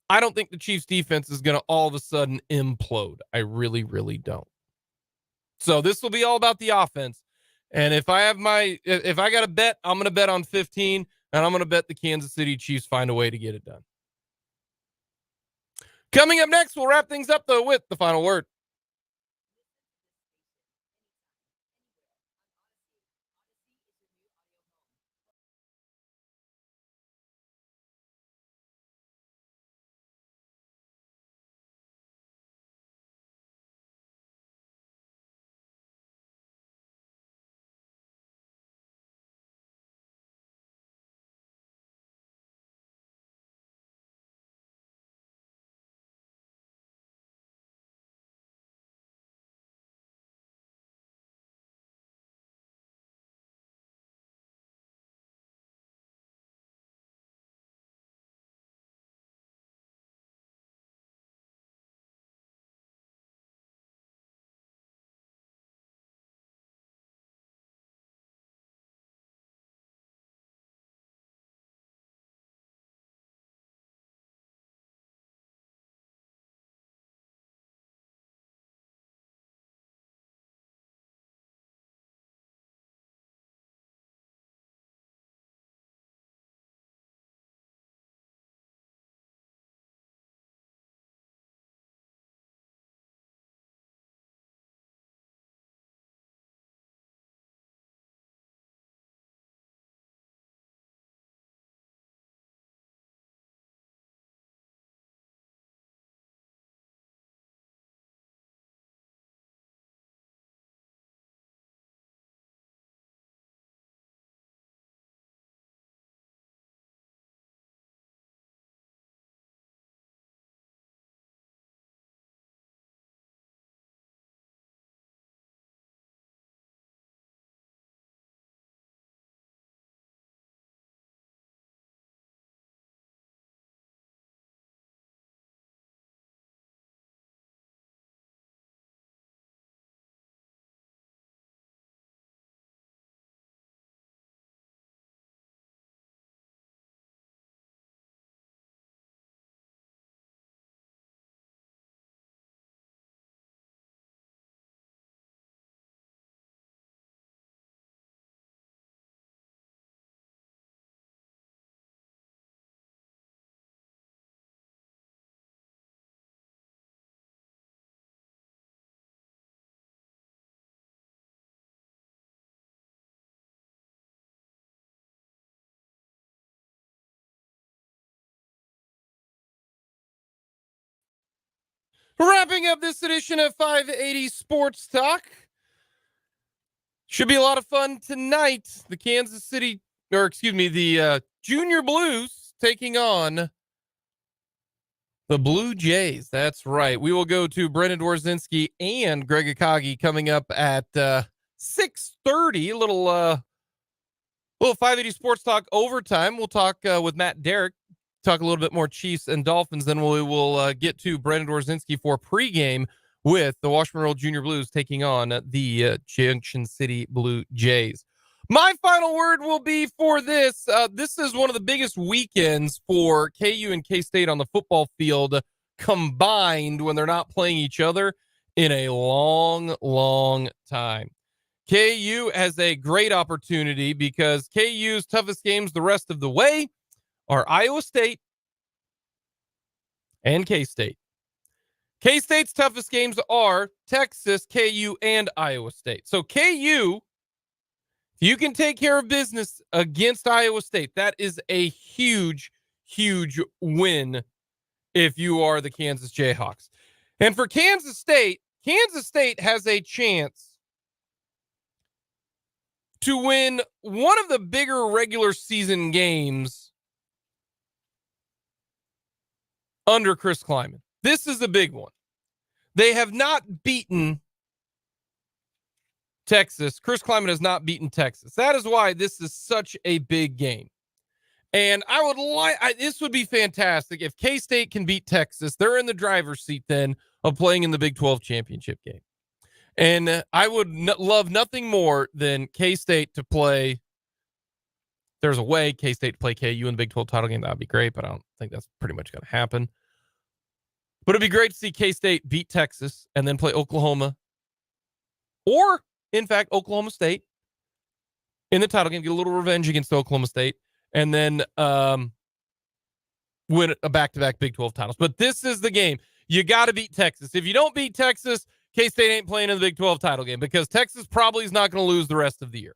I don't think the Chiefs defense is going to all of a sudden implode. I really, really don't. So this will be all about the offense. And if I got to bet, I'm going to bet on 15, and I'm going to bet the Kansas City Chiefs find a way to get it done. Coming up next, we'll wrap things up, though, with the final word. Wrapping up this edition of 580 Sports Talk. Should be a lot of fun tonight. The Junior Blues taking on the Blue Jays. That's right. We will go to Brendan Dworzinski and Greg Akagi coming up at 6:30. A little Well, 580 Sports Talk overtime. We'll talk with Matt Derrick, talk a little bit more Chiefs and Dolphins. Then we will get to Brandon Dorzinski for pregame with the Washburn Roll Junior Blues taking on the Junction City Blue Jays. My final word will be for this. This is one of the biggest weekends for KU and K-State on the football field combined when they're not playing each other in a long, long time. KU has a great opportunity because KU's toughest games the rest of the way are Iowa State and K-State. K-State's toughest games are Texas, KU, and Iowa State. So KU, if you can take care of business against Iowa State, that is a huge, huge win if you are the Kansas Jayhawks. And for Kansas State has a chance to win one of the bigger regular season games under Chris Kleiman. This is a big one. They have not beaten Texas. Chris Kleiman has not beaten Texas. That is why this is such a big game. And I would this would be fantastic if K-State can beat Texas. They're in the driver's seat then of playing in the Big 12 championship game. And I would love nothing more than K-State to play. There's a way K-State to play KU in the Big 12 title game. That would be great, but I don't think that's pretty much going to happen. But it'd be great to see K-State beat Texas and then play Oklahoma. Or, in fact, Oklahoma State in the title game. Get a little revenge against Oklahoma State. And then win a back-to-back Big 12 titles. But this is the game. You got to beat Texas. If you don't beat Texas, K-State ain't playing in the Big 12 title game because Texas probably is not going to lose the rest of the year.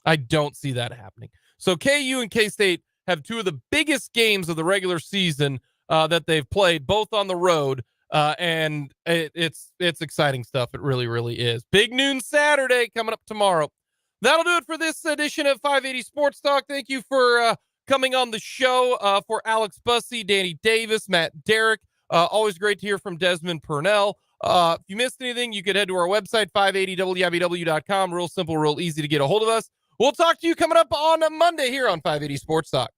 I don't see that happening. So KU and K-State have two of the biggest games of the regular season that they've played, both on the road, and it's exciting stuff. It really, really is. Big noon Saturday coming up tomorrow. That'll do it for this edition of 580 Sports Talk. Thank you for coming on the show for Alex Busse, Danny Davis, Matt Derrick. Always great to hear from Desmond Purnell. If you missed anything, you could head to our website, 580wibw.com. Real simple, real easy to get a hold of us. We'll talk to you coming up on a Monday here on 580 Sports Talk.